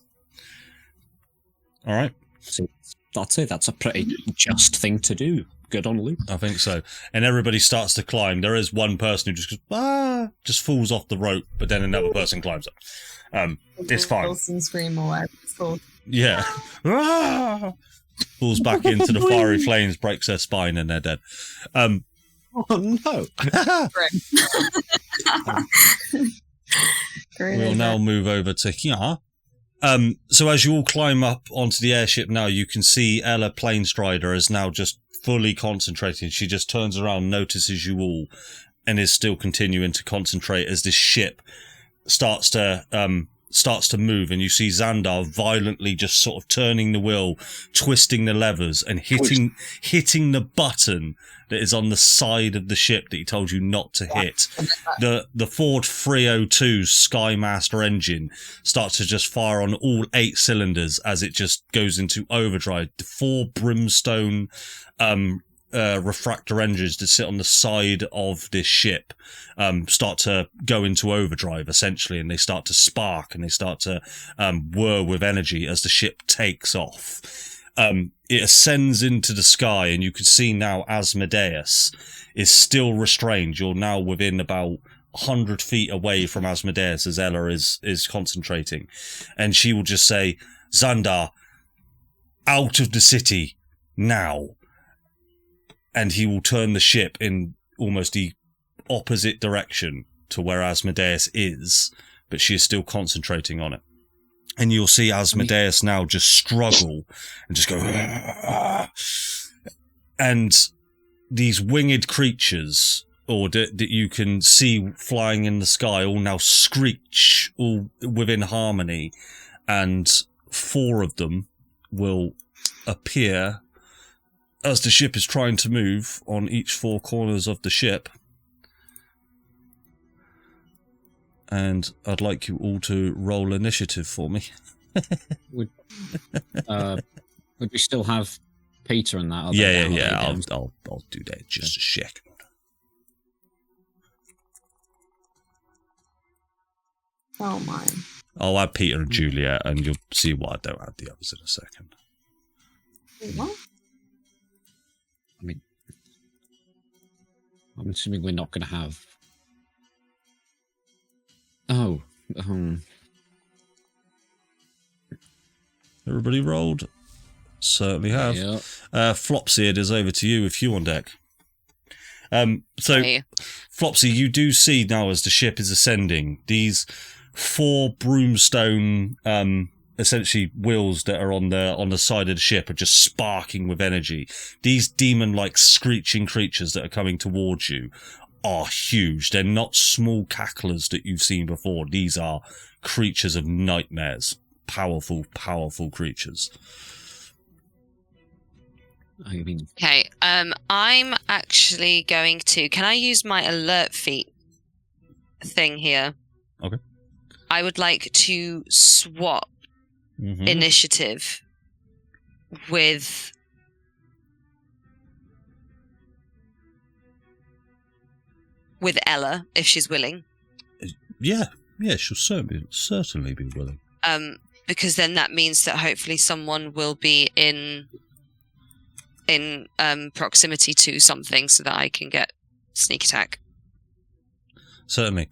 All right? So that's it. That's a pretty just thing to do. good on loop. I think so. And everybody starts to climb. There is one person who just goes, just falls off the rope, but then another person climbs up. It's fine. Wilson scream or whatever it's called. Yeah. Falls back into the fiery flames, breaks their spine, and they're dead. Oh no! We'll now move over to here. So as you all climb up onto the airship now, you can see Ella Planestrider is now just fully concentrating. She just turns around, notices you all, and is still continuing to concentrate as this ship starts to move, and you see Xandar violently just sort of turning the wheel, twisting the levers, and hitting the button that is on the side of the ship that he told you not to hit. The Ford 302 Skymaster engine starts to just fire on all 8 cylinders as it just goes into overdrive. The 4 brimstone refractor engines that sit on the side of this ship start to go into overdrive, essentially, and they start to spark and they start to whir with energy as the ship takes off. It ascends into the sky, and you can see now Asmodeus is still restrained. You're now within about 100 feet away from Asmodeus as Ella is concentrating, and she will just say, "Xandar, out of the city now." And he will turn the ship in almost the opposite direction to where Asmodeus is, but she is still concentrating on it. And you'll see Asmodeus now just struggle and just go... And these winged creatures, or that you can see flying in the sky, all now screech, all within harmony. And 4 of them will appear as the ship is trying to move on each 4 corners of the ship. And I'd like you all to roll initiative for me. Would we still have Peter and that? Yeah. I'll do that just a second. Oh my. I'll add Peter and Juliet, and you'll see why I don't add the others in a second. What? I mean, I'm assuming we're not going to have... Oh. Everybody rolled? Certainly have. Yeah. Flopsy, it is over to you with Hew on deck. Hey. Flopsy, you do see now as the ship is ascending, these 4 broomstone essentially wheels that are on the side of the ship are just sparking with energy. These demon-like screeching creatures that are coming towards you are huge. They're not small cacklers that you've seen before. These are creatures of nightmares. Powerful, powerful creatures. I mean... Okay, I'm actually going to... Can I use my alert feat thing here? Okay. I would like to swap initiative with Ella, if she's willing. Yeah, she'll certainly be willing. Because then that means that hopefully someone will be in proximity to something so that I can get sneak attack. Certainly.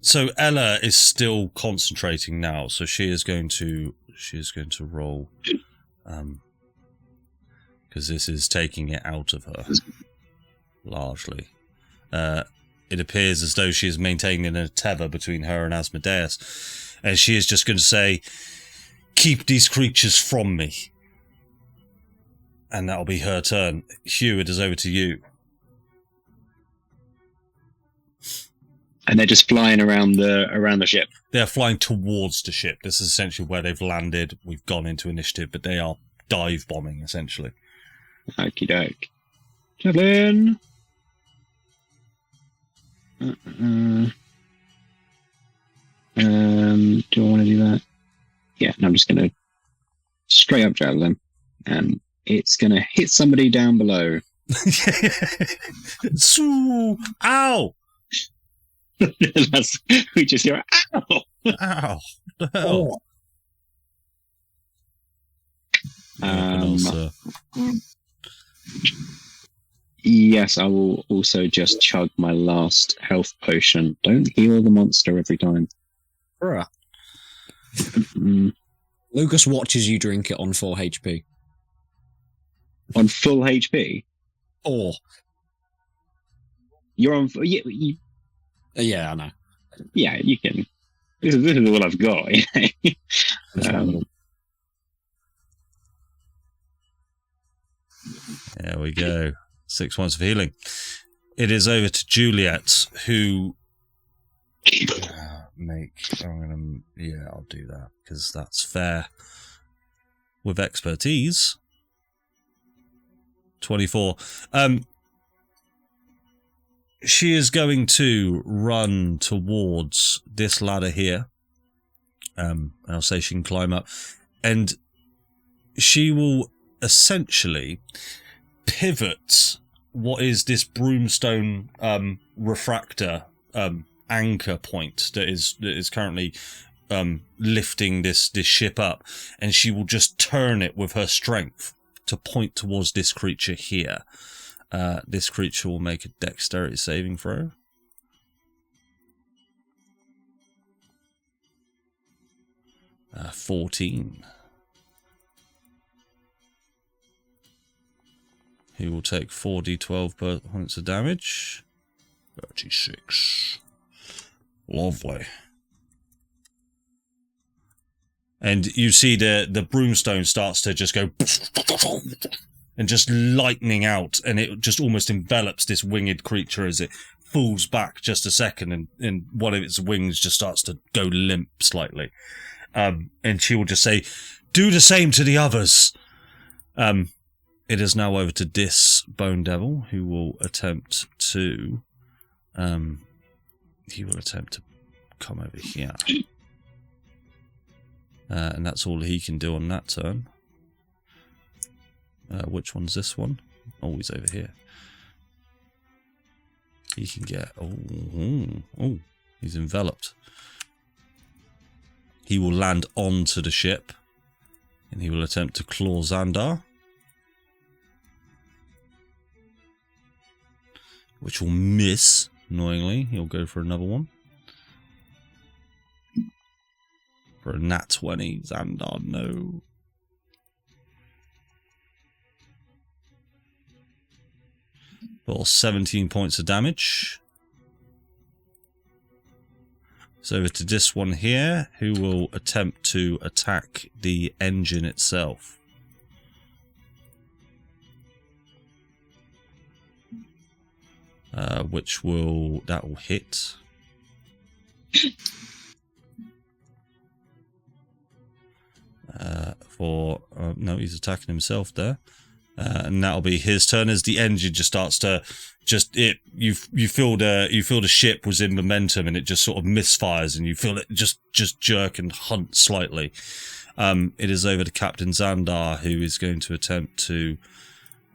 So Ella is still concentrating now, so she is going to roll, because this is taking it out of her largely. It appears as though she is maintaining a tether between her and Asmodeus, and she is just going to say, "Keep these creatures from me," and that'll be her turn. Hew, it is over to you. And they're just flying around the ship. They're flying towards the ship. This is essentially where they've landed. We've gone into initiative, but they are dive bombing, essentially. Okie doke. Javelin! Do I want to do that? Yeah, no, I'm just going to straight up javelin. And it's going to hit somebody down below. Ow! We just hear, ow! Ow! What the hell? Yes, I will also just chug my last health potion. Don't heal the monster every time. Bruh. Mm. Lugas watches you drink it on 4 HP. On full HP? Or. You're on... Yeah, I know. Yeah, you can. This is all I've got. There we go. 6 points of healing. It is over to Juliet, who... I'll do that, because that's fair. With expertise. 24. She is going to run towards this ladder here. I'll say she can climb up. And she will essentially pivot what is this broomstone refractor anchor point that is currently lifting this ship up, and she will just turn it with her strength to point towards this creature here. This creature will make a dexterity saving throw. Uh, 14. He will take 4d12 points of damage. 36. Lovely. And you see the broomstone starts to just go and just lightning out, and it just almost envelops this winged creature as it falls back just a second, and one of its wings just starts to go limp slightly. And she will just say, "Do the same to the others." It is now over to this Bone Devil, who will attempt to come over here. And that's all he can do on that turn. Which one's this one? Oh, he's over here. He can get... Oh, he's enveloped. He will land onto the ship, and he will attempt to claw Xandar, which will miss, annoyingly. He'll go for another one. For a nat 20, Xandar, no. For 17 points of damage. So over to this one here, who will attempt to attack the engine itself. That will hit. No, he's attacking himself there. And that'll be his turn as the engine just starts to you feel the ship was in momentum, and it just sort of misfires, and you feel it just jerk and hunt slightly. It is over to Captain Xandar, who is going to attempt to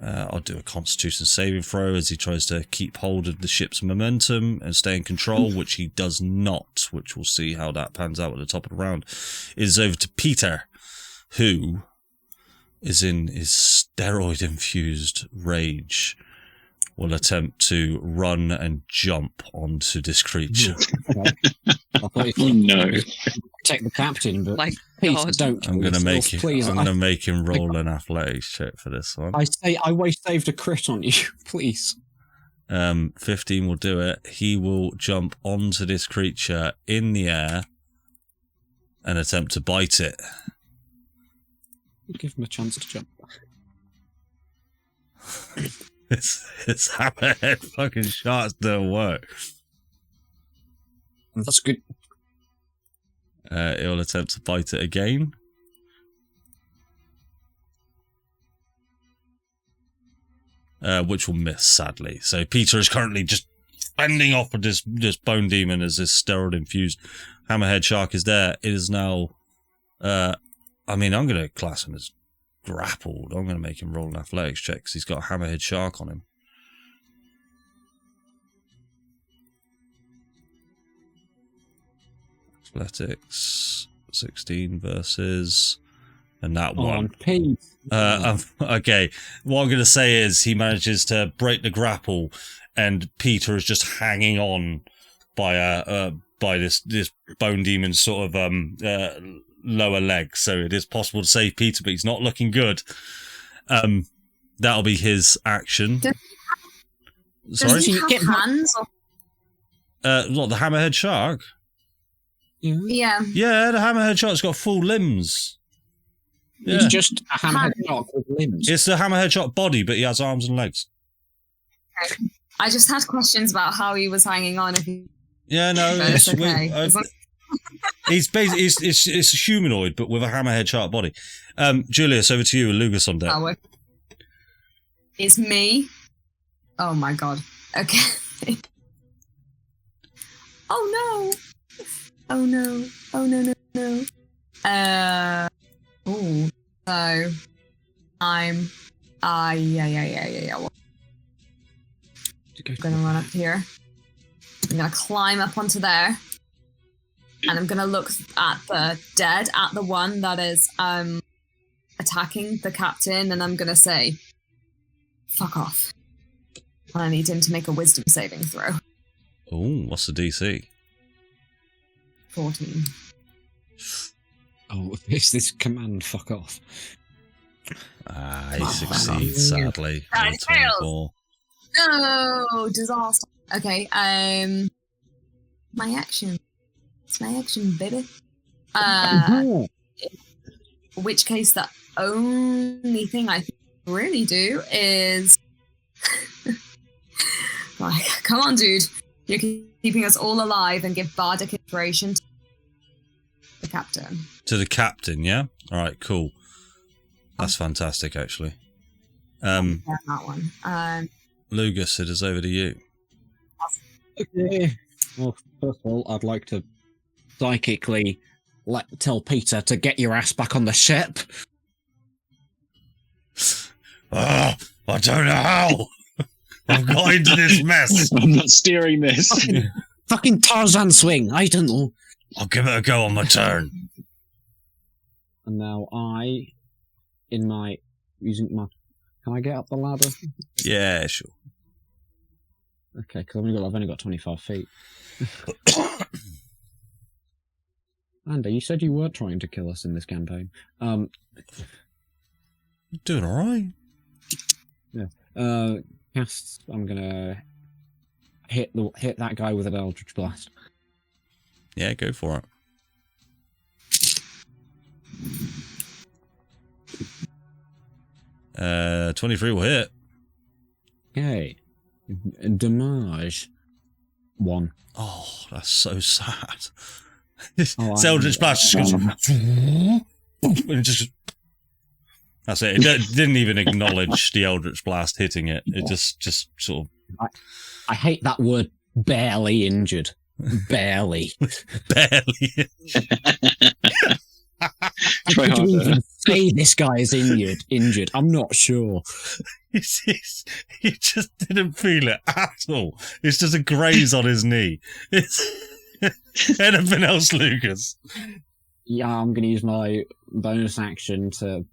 I'll do a Constitution saving throw as he tries to keep hold of the ship's momentum and stay in control, which he does not, which we'll see how that pans out at the top of the round. It is over to Peter, who is in his steroid-infused rage, will attempt to run and jump onto this creature. No. Protect the captain, but Like, please God. don't. I'm going to make yourself, please. I'm going to make him roll an athletics check for this one. I saved a crit on you, please. 15 will do it. He will jump onto this creature in the air and attempt to bite it. Give him a chance to jump. It's hammerhead fucking shots don't work. That's good. It will attempt to bite it again. Which will miss, sadly. So Peter is currently just fending off with this bone demon as this steroid-infused hammerhead shark is there. It is now... I'm going to class him as grappled. I'm going to make him roll an athletics check because he's got a hammerhead shark on him. Athletics 16 versus And that On one. peace. Okay, what I'm going to say is he manages to break the grapple, and Peter is just hanging on by this bone demon's sort of lower leg. So it is possible to save Peter, but he's not looking good. That'll be his action. Sorry, Does he have hands? what, the hammerhead shark? Yeah. Yeah, the hammerhead shark's got full limbs. Yeah. He's just a hammerhead shark with limbs. It's the hammerhead shark body, but he has arms and legs. I just had questions about how he was hanging on. If he... Yeah, no, But it's okay. he's basically it's a humanoid, but with a hammerhead shark body. Julius, over to you with Lugas on deck. It's me. Oh my god. Okay. Oh no. Oh no. Oh no no no. Oh. So I'm yeah. Well, I'm gonna run up here. I'm gonna climb up onto there. And I'm gonna look at the dead, at the one that is attacking the captain, and I'm gonna say, fuck off. I need him to make a wisdom saving throw. Oh, what's the DC? 14. Oh, is this command fuck off? He succeeds, sadly. That With 24. No, disaster. Okay, my action. It's my action, baby. In which case, the only thing I really do is like, come on, dude. You're keeping us all alive, and give bardic inspiration to the captain. To the captain, yeah? Alright, cool. That's fantastic, actually. Yeah, that one. Lugas, it is over to you. Okay. Well, first of all, I'd like to psychically tell Peter to get your ass back on the ship. I don't know how! I've got into this mess! I'm not steering this. Fucking Tarzan swing, I don't know. I'll give it a go on my turn. And now using my... Can I get up the ladder? Yeah, sure. Okay, because I've only got 25 feet. Andy, you said you weren't trying to kill us in this campaign. Doing alright. Yeah. Cast. I'm gonna hit that guy with an Eldritch Blast. Yeah, go for it. Uh, 23 will hit. Okay. Damage. 1. Oh, that's so sad. It's Oh, Eldritch Blast just goes... and it just... That's it. It didn't even acknowledge the Eldritch Blast hitting it. It just sort of... I hate that word, barely injured. Barely. barely... Try Could we harder. even say this guy is injured? I'm not sure. He just didn't feel it at all. It's just a graze on his knee. It's anything else, Lugas? Yeah, I'm going to use my bonus action to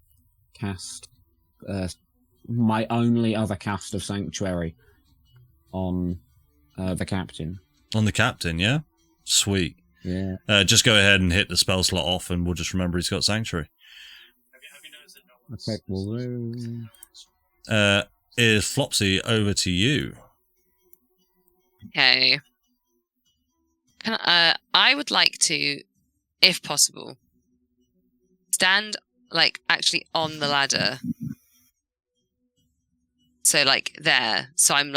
cast my only other cast of Sanctuary on the captain. On the captain, yeah? Sweet. Yeah. Just go ahead and hit the spell slot off, and we'll just remember he's got Sanctuary. Okay, well, Is Flopsy over to you? Okay. I would like to, if possible, stand actually on the ladder. So there. So I'm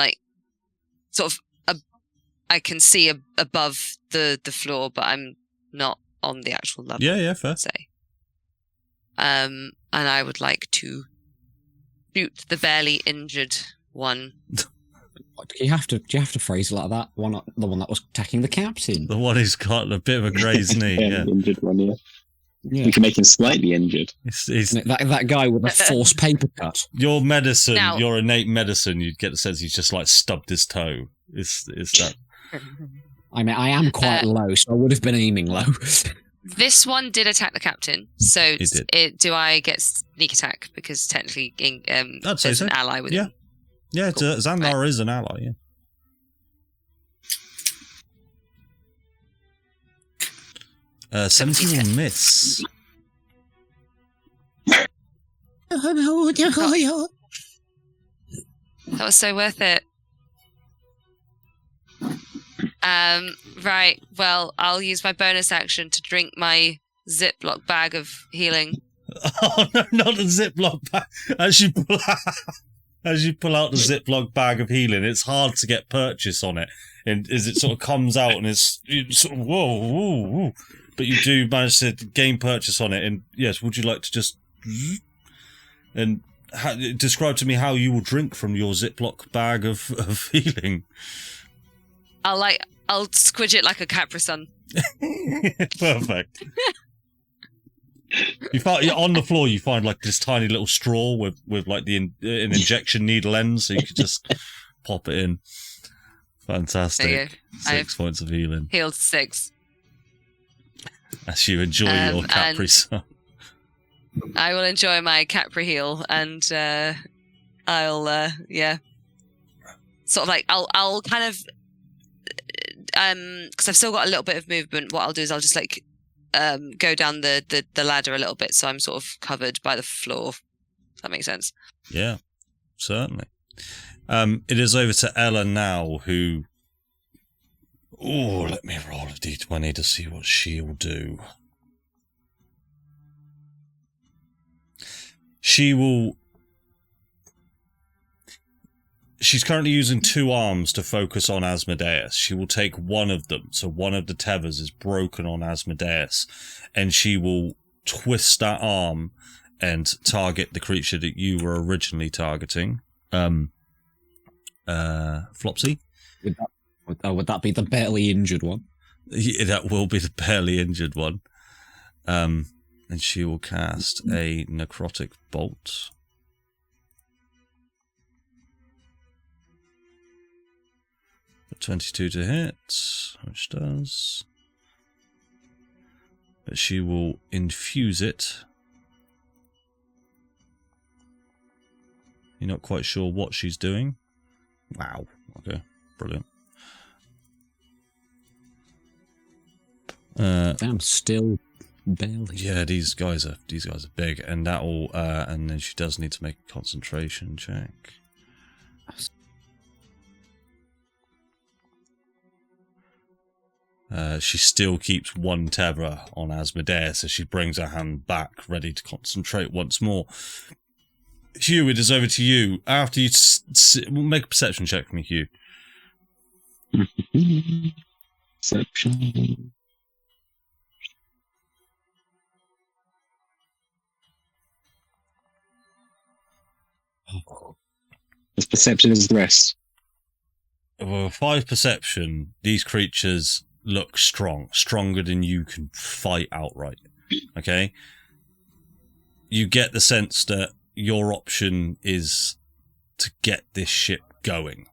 sort of I can see above the floor, but I'm not on the actual level. Yeah, fair. Say. And I would like to shoot the barely injured one. do you have to phrase it like that? The one that was attacking the captain. The one who's got a bit of a grazed knee. Yeah. Injured one, yeah. Yeah. We can make him slightly injured. He's That guy with a forced paper cut. your medicine, Now- your innate medicine. You'd get the sense he's just stubbed his toe. Is that? I mean, I am quite low, so I would have been aiming low. This one did attack the captain, so It did. do I get sneak attack because technically I'd say there's so. an ally with Yeah. him? Yeah, Cool. Xandar is an ally, yeah. 17 will miss. That was so worth it. Right. Well, I'll use my bonus action to drink my Ziploc bag of healing. Oh no, not the Ziploc bag. As you pull out the Ziploc bag of healing, it's hard to get purchase on it. And as it sort of comes out and it's sort of whoa. But you do manage to gain purchase on it. And yes, would you like to just and describe to me how you will drink from your Ziploc bag of healing? I'll squidge it like a Capri Sun. Perfect. You find on the floor. You find like this tiny little straw with like an injection needle end, so you could just pop it in. Fantastic. There you go. 6 points of healing Healed 6. as you enjoy your Capri Sun. I will enjoy my Capri heal, and I'll sort of like I'll kind of because I've still got a little bit of movement. What I'll do is I'll just like go down the ladder a little bit, so I'm sort of covered by the floor. Does that make sense? Yeah, certainly. It is over to Ella now, who... Oh, let me roll a d20 to see what she'll do. She will... She's currently using 2 arms to focus on Asmodeus. She will take one of them, so one of the tethers is broken on Asmodeus, and she will twist that arm and target the creature that you were originally targeting. Flopsy? Would that be the barely injured one? Yeah, that will be the barely injured one. And she will cast a necrotic bolt. A 22 to hit, which does. But she will infuse it. You're not quite sure what she's doing. Wow. Okay. Brilliant. I'm still barely. Yeah, these guys are big, and that will and then she does need to make a concentration check. She still keeps one tether on Asmodeus as she brings her hand back, ready to concentrate once more. Hew, it is over to you. After you make a perception check for me, Hew. Perception. As perception as the rest. With 5 perception, these creatures look strong, stronger than you can fight outright. Okay? You get the sense that your option is to get this ship going.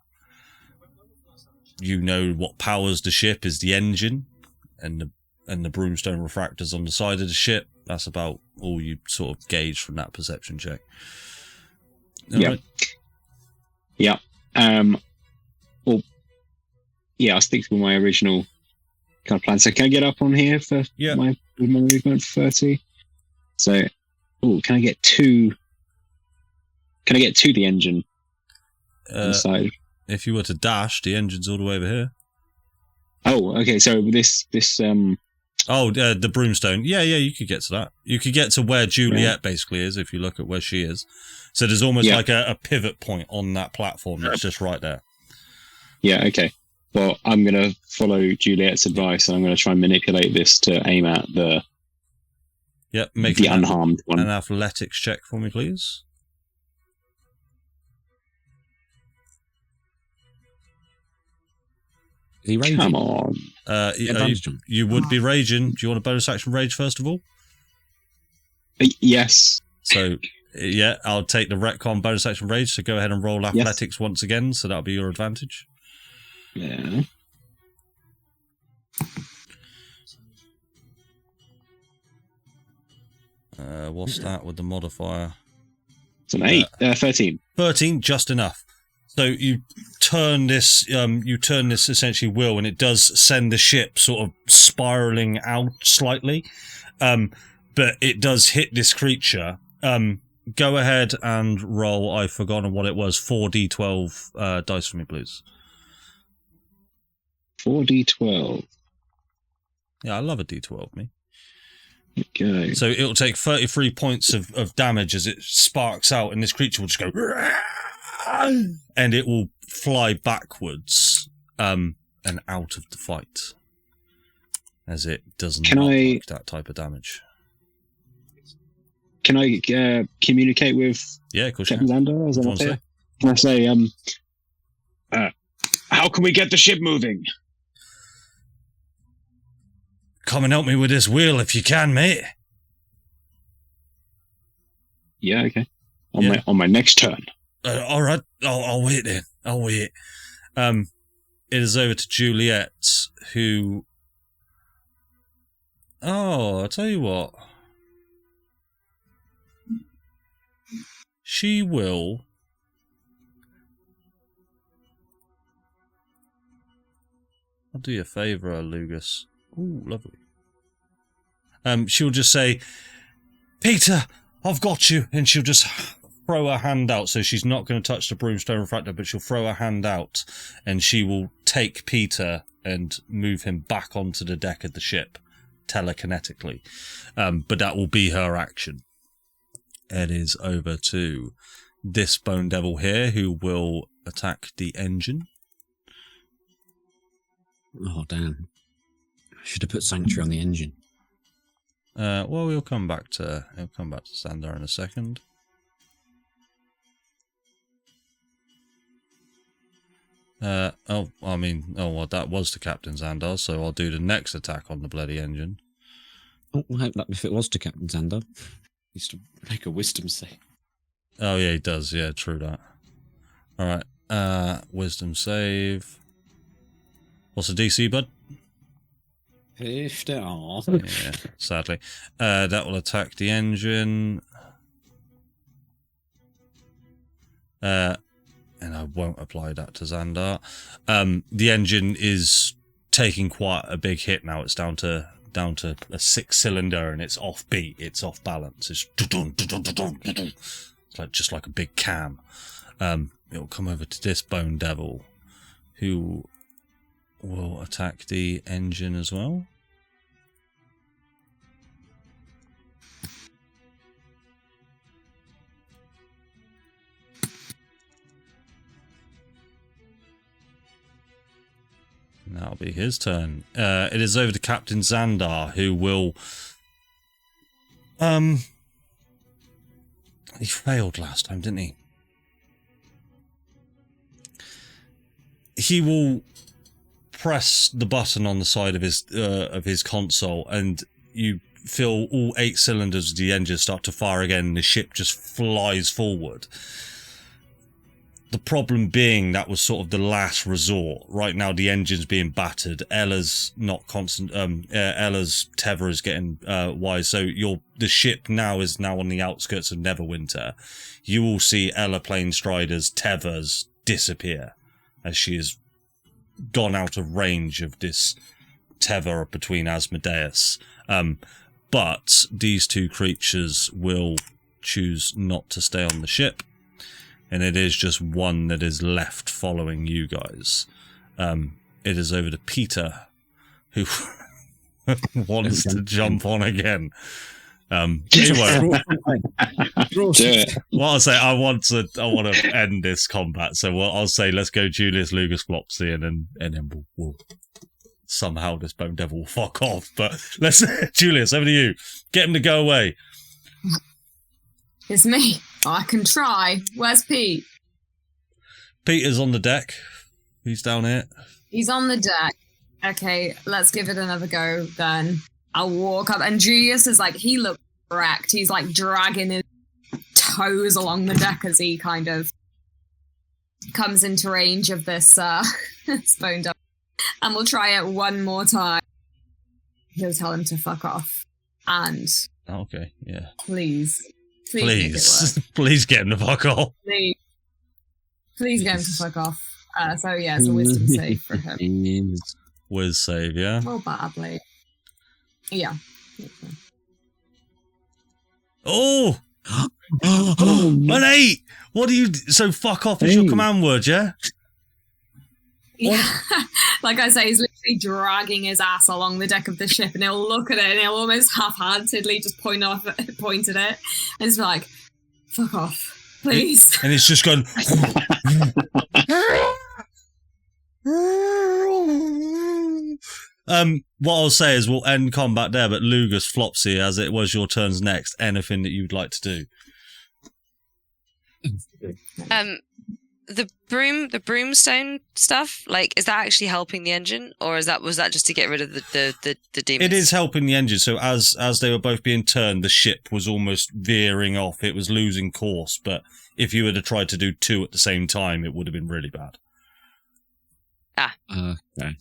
You know what powers the ship is the engine and the broomstone refractors on the side of the ship. That's about all you sort of gauge from that perception check. Yeah. Right. Yeah. Well, yeah, I'll stick with my original kind of plan. So can I get up on here for with my movement for 30? So, can I get two? Can I get to the engine inside? If you were to dash, the engine's all the way over here. Oh, okay. So this the broomstone. Yeah, you could get to that. You could get to where Juliet basically is if you look at where she is. So there's almost like a pivot point on that platform that's just right there. Yeah, okay. Well, I'm going to follow Juliet's advice and I'm going to try and manipulate this to aim at the make the unharmed one. An athletics check for me, please. Is he raging? Come on. You would be raging. Do you want a bonus action rage first of all? Yes. So, I'll take the retcon bonus action rage. So go ahead and roll athletics once again. So that'll be your advantage. Yeah. What's that with the modifier? It's an 8, 13. 13, just enough. So you turn this essentially wheel, and it does send the ship sort of spiraling out slightly. But it does hit this creature. Go ahead and roll, I've forgotten what it was, 4d12 dice for me, please. 4d12. Yeah, I love a d12, me. Okay. So it'll take 33 points of damage as it sparks out, and this creature will just go... And it will fly backwards and out of the fight. As it does not like that type of damage. Can I communicate with Captain Xander? Is that okay? Can I say, how can we get the ship moving? Come and help me with this wheel if you can, mate. Yeah, okay. On my next turn. All right, I'll wait then. I'll wait. It is over to Juliet, who... Oh, I'll tell you what. She will... I'll do you a favour, Lugas. Ooh, lovely. She'll just say, Peter, I've got you. And she'll just throw her hand out. So she's not going to touch the broomstone refractor, but she'll throw her hand out and she will take Peter and move him back onto the deck of the ship telekinetically. But that will be her action. It is over to this Bone Devil here, who will attack the engine. Oh, damn. I should have put Sanctuary on the engine. Well, we'll come back to Xander in a second. That was the Captain Xander, so I'll do the next attack on the bloody engine. Oh, I hope that if it was to Captain Xander, he used to make a wisdom save. Oh yeah, he does. Yeah, true that. All right, wisdom save. What's the DC, bud? 50. Yeah, sadly. That will attack the engine. And I won't apply that to Xandar. The engine is taking quite a big hit now. It's down to a 6-cylinder, and it's off beat. It's off balance. It's just like a big cam. It'll come over to this Bone Devil, who will attack the engine as well. That'll be his turn. It is over to Captain Xandar, who will... He failed last time, didn't he? He will press the button on the side of his console, and you feel all 8 cylinders of the engine start to fire again, and the ship just flies forward. The problem being that was sort of the last resort. Right now, the engine's being battered. Ella's not constant. Ella's tether is getting wise. So the ship is now on the outskirts of Neverwinter. You will see Ella Plane Strider's tethers disappear as she has gone out of range of this tether between Asmodeus. But these two creatures will choose not to stay on the ship. And it is just one that is left following you guys. It is over to Peter, who wants to jump on again. Anyway, I'll say, I want to end this combat. So I'll say, let's go Julius, Lugas, Flopsy, and then we'll somehow this Bone Devil will fuck off. But Julius, over to you. Get him to go away. It's me. I can try. Where's Pete? Peter's on the deck. He's down here. He's on the deck. Okay, let's give it another go then. I'll walk up, and Julius is like, he looks wrecked. He's like dragging his toes along the deck as he kind of comes into range of this Bone Devil. And we'll try it one more time. He'll tell him to fuck off. And Okay, yeah. please make it work. Please get him the fuck off. Please get him to fuck off. So yeah, it's a wisdom save for him. Whiz save, yeah. Roll badly. Yeah. Oh! An 8! What do you... So fuck off is your command word, yeah? Yeah. Like I say, he's literally dragging his ass along the deck of the ship, and he'll look at it and he'll almost half-heartedly just point at it. And it's like, fuck off, please. And it's just going... What I'll say is we'll end combat there, but Lugas, Flopsy, as it was your turns next, anything that you'd like to do? The broomstone stuff, like, is that actually helping the engine, or was that just to get rid of the demons? It is helping the engine. So as they were both being turned, the ship was almost veering off. It was losing course, but if you had tried to do two at the same time, it would have been really bad. Okay.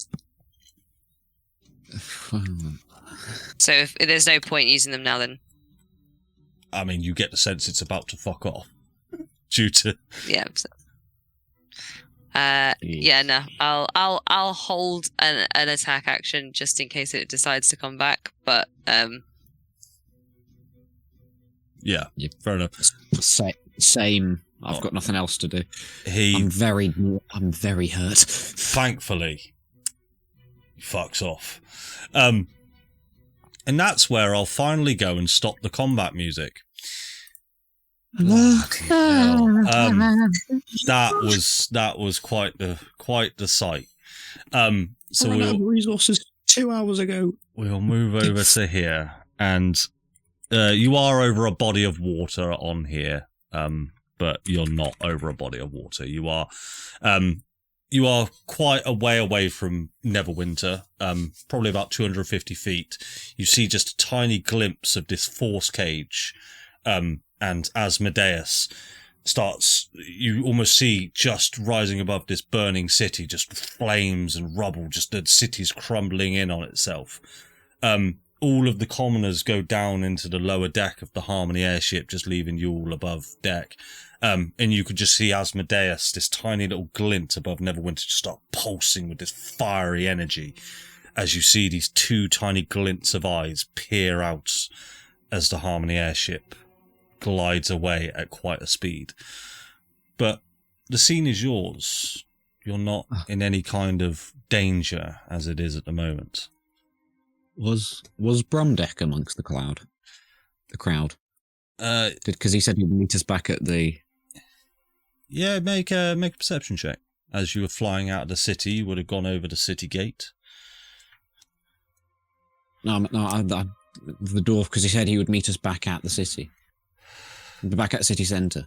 So if there's no point using them now, then I mean, you get the sense it's about to fuck off due to yeah. Yeah, no. I'll hold an attack action just in case it decides to come back. But yeah, fair enough. Same. I've got nothing else to do. I'm very hurt. Thankfully, he fucks off. And that's where I'll finally go and stop the combat music. That was quite the sight. So we'll resources 2 hours ago. We'll move over to here, and you are over a body of water on here. But you're not over a body of water. You are quite a way away from Neverwinter, probably about 250 feet. You see just a tiny glimpse of this force cage, and Asmodeus starts, you almost see just rising above this burning city, just flames and rubble, just the city's crumbling in on itself. All of the commoners go down into the lower deck of the Harmony airship, just leaving you all above deck. And you could just see Asmodeus, this tiny little glint above Neverwinter, just start pulsing with this fiery energy as you see these two tiny glints of eyes peer out as the Harmony airship glides away at quite a speed. But the scene is yours. You're not in any kind of danger as it is at the moment. Was Brumdeck amongst the crowd? Because he said he'd meet us back at the... Yeah, make a perception check. As you were flying out of the city, you would have gone over the city gate. No, the dwarf, because he said he would meet us back at the city. Back at the city centre.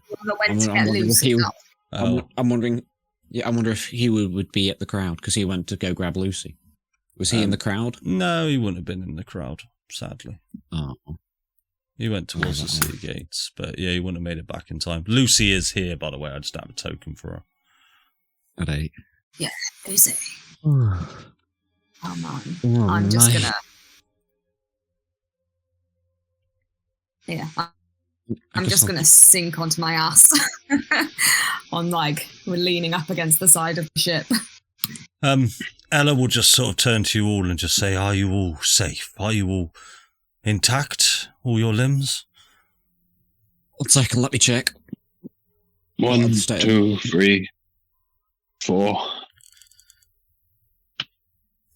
I'm wondering if he would be at the crowd, because he went to go grab Lucy. Was he in the crowd? No, he wouldn't have been in the crowd, sadly. Oh. He went towards the city gates, but yeah, he wouldn't have made it back in time. Lucy is here, by the way. I just have a token for her. At 8. Yeah, Lucy. Come on. I'm just gonna... Yeah. I'm just gonna sink onto my ass. We're leaning up against the side of the ship. Ella will just sort of turn to you all and just say, are you all safe? Are you all intact? All your limbs? 1 second, let me check. 1, 2, 3, 4.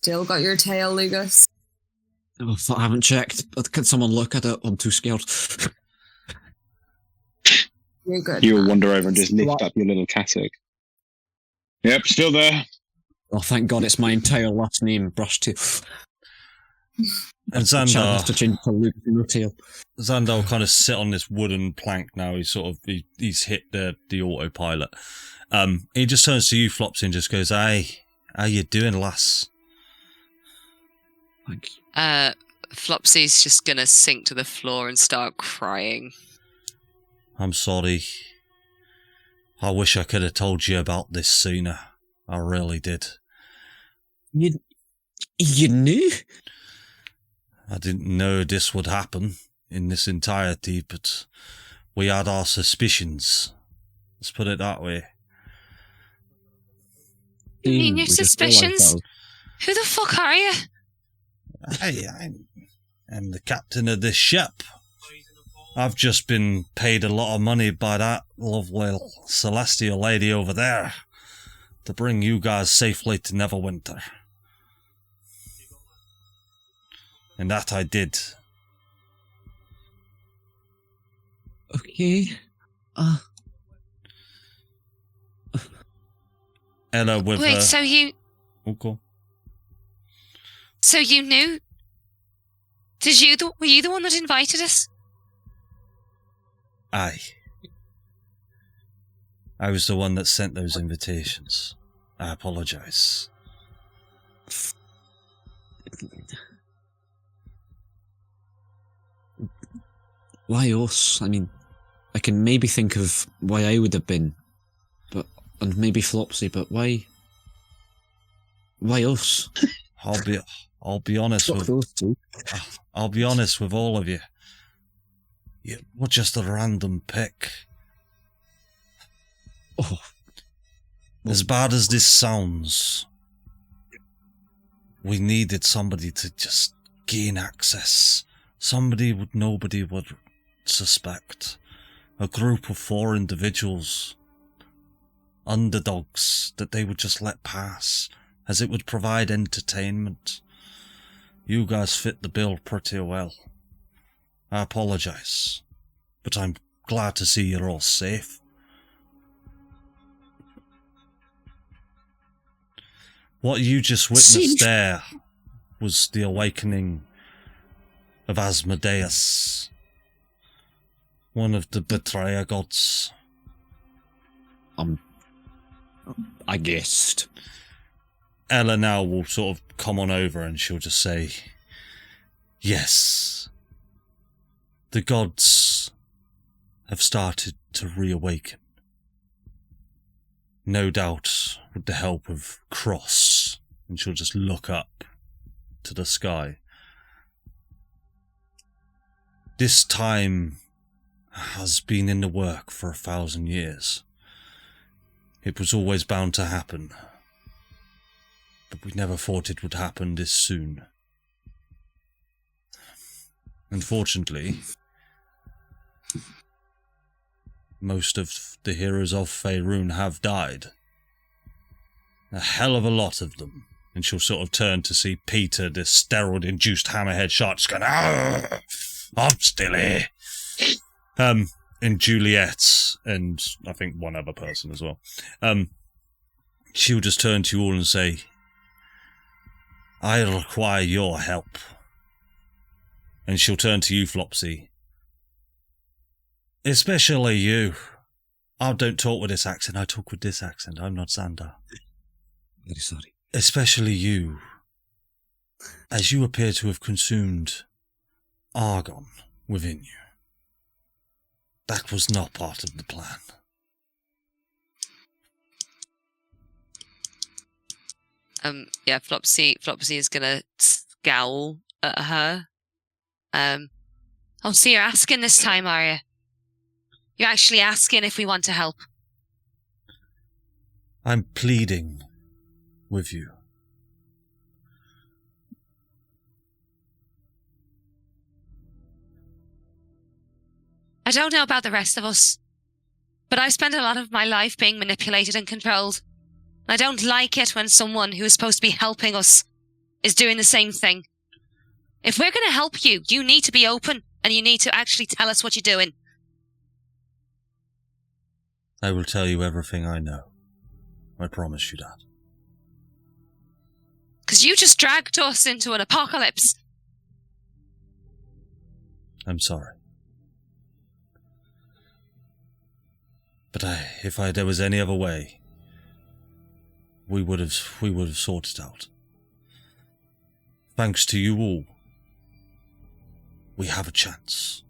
Still got your tail, Lugas? I haven't checked. Can someone look at it? I'm too scared. You're good. You'll wander over and just lift up your little cassock. Yep, still there. Oh, thank God, it's my entire last name brushed to. And Xandar will kind of sit on this wooden plank now. He's hit the autopilot. He just turns to you, Flopsy, and just goes, "Hey, how you doing, lass?" Thank you. Flopsy's just gonna sink to the floor and start crying. I'm sorry. I wish I could have told you about this sooner. I really did. You knew? I didn't know this would happen in this entirety, but we had our suspicions. Let's put it that way. You mean your We just realised suspicions? that Who the fuck are you? I'm the captain of this ship. I've just been paid a lot of money by that lovely celestial lady over there to bring you guys safely to Neverwinter. And that I did. Okay. Ella with Wait, so you Okay. so you knew? Were you the one that invited us? Aye. I was the one that sent those invitations. I apologise. Why us? I mean, I can maybe think of why I would have been, and maybe Flopsy, but why? Why us? I'll be honest Fuck with those two. I'll be honest with all of you. You were just a random pick. Oh, As bad as this sounds, we needed somebody to just gain access. Somebody nobody would suspect. A group of 4 individuals. Underdogs that they would just let pass, as it would provide entertainment. You guys fit the bill pretty well. I apologise, but I'm glad to see you're all safe. What you just witnessed there was the awakening of Asmodeus, one of the betrayer gods. I guessed. Ella now will sort of come on over and she'll just say, yes, the gods have started to reawaken. No doubt with the help of Cross. And she'll just look up to the sky. This time has been in the work for 1,000 years. It was always bound to happen. But we never thought it would happen this soon. Unfortunately, most of the heroes of Faerun have died. A hell of a lot of them. And she'll sort of turn to see Peter, this steroid-induced hammerhead shark, just going, "Ah, I'm still here." And Juliet, and I think one other person as well. She'll just turn to you all and say, I require your help. And she'll turn to you, Flopsy. Especially you. I don't talk with this accent, I talk with this accent. I'm not Xander. Very sorry. Especially you. As you appear to have consumed argon within you. That was not part of the plan. Yeah, Flopsy is gonna scowl at her. Oh, so you're asking this time, are you? You're actually asking if we want to help. I'm pleading with you. I don't know about the rest of us, but I've spent a lot of my life being manipulated and controlled. I don't like it when someone who is supposed to be helping us is doing the same thing. If we're going to help you, you need to be open and you need to actually tell us what you're doing. I will tell you everything I know. I promise you that. Because you just dragged us into an apocalypse. I'm sorry. But if there was any other way, we would have sorted it out. Thanks to you all, we have a chance.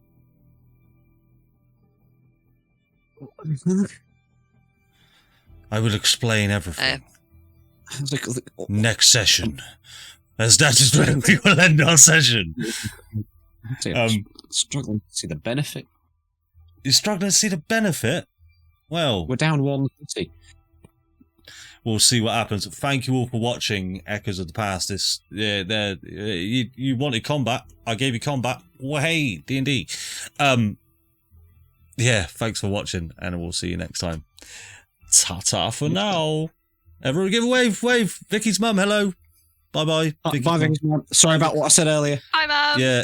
I will explain everything. Next session, as that is where we will end our session. Struggling to see the benefit. You're struggling to see the benefit? Well, We're down 150. we'll see what happens. Thank you all for watching Echoes of the Past. You wanted combat. I gave you combat. Well, hey, D&D. Yeah, thanks for watching, and we'll see you next time. Ta-ta for now. Everyone give a wave. Vicky's mum, hello. Bye-bye. Bye, Vicky's mum. Sorry about what I said earlier. Hi, Mum. Yeah,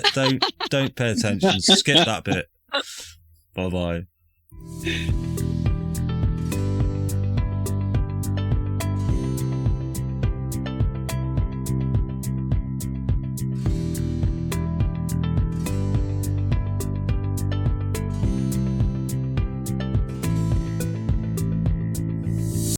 don't pay attention. Skip that bit. Bye-bye.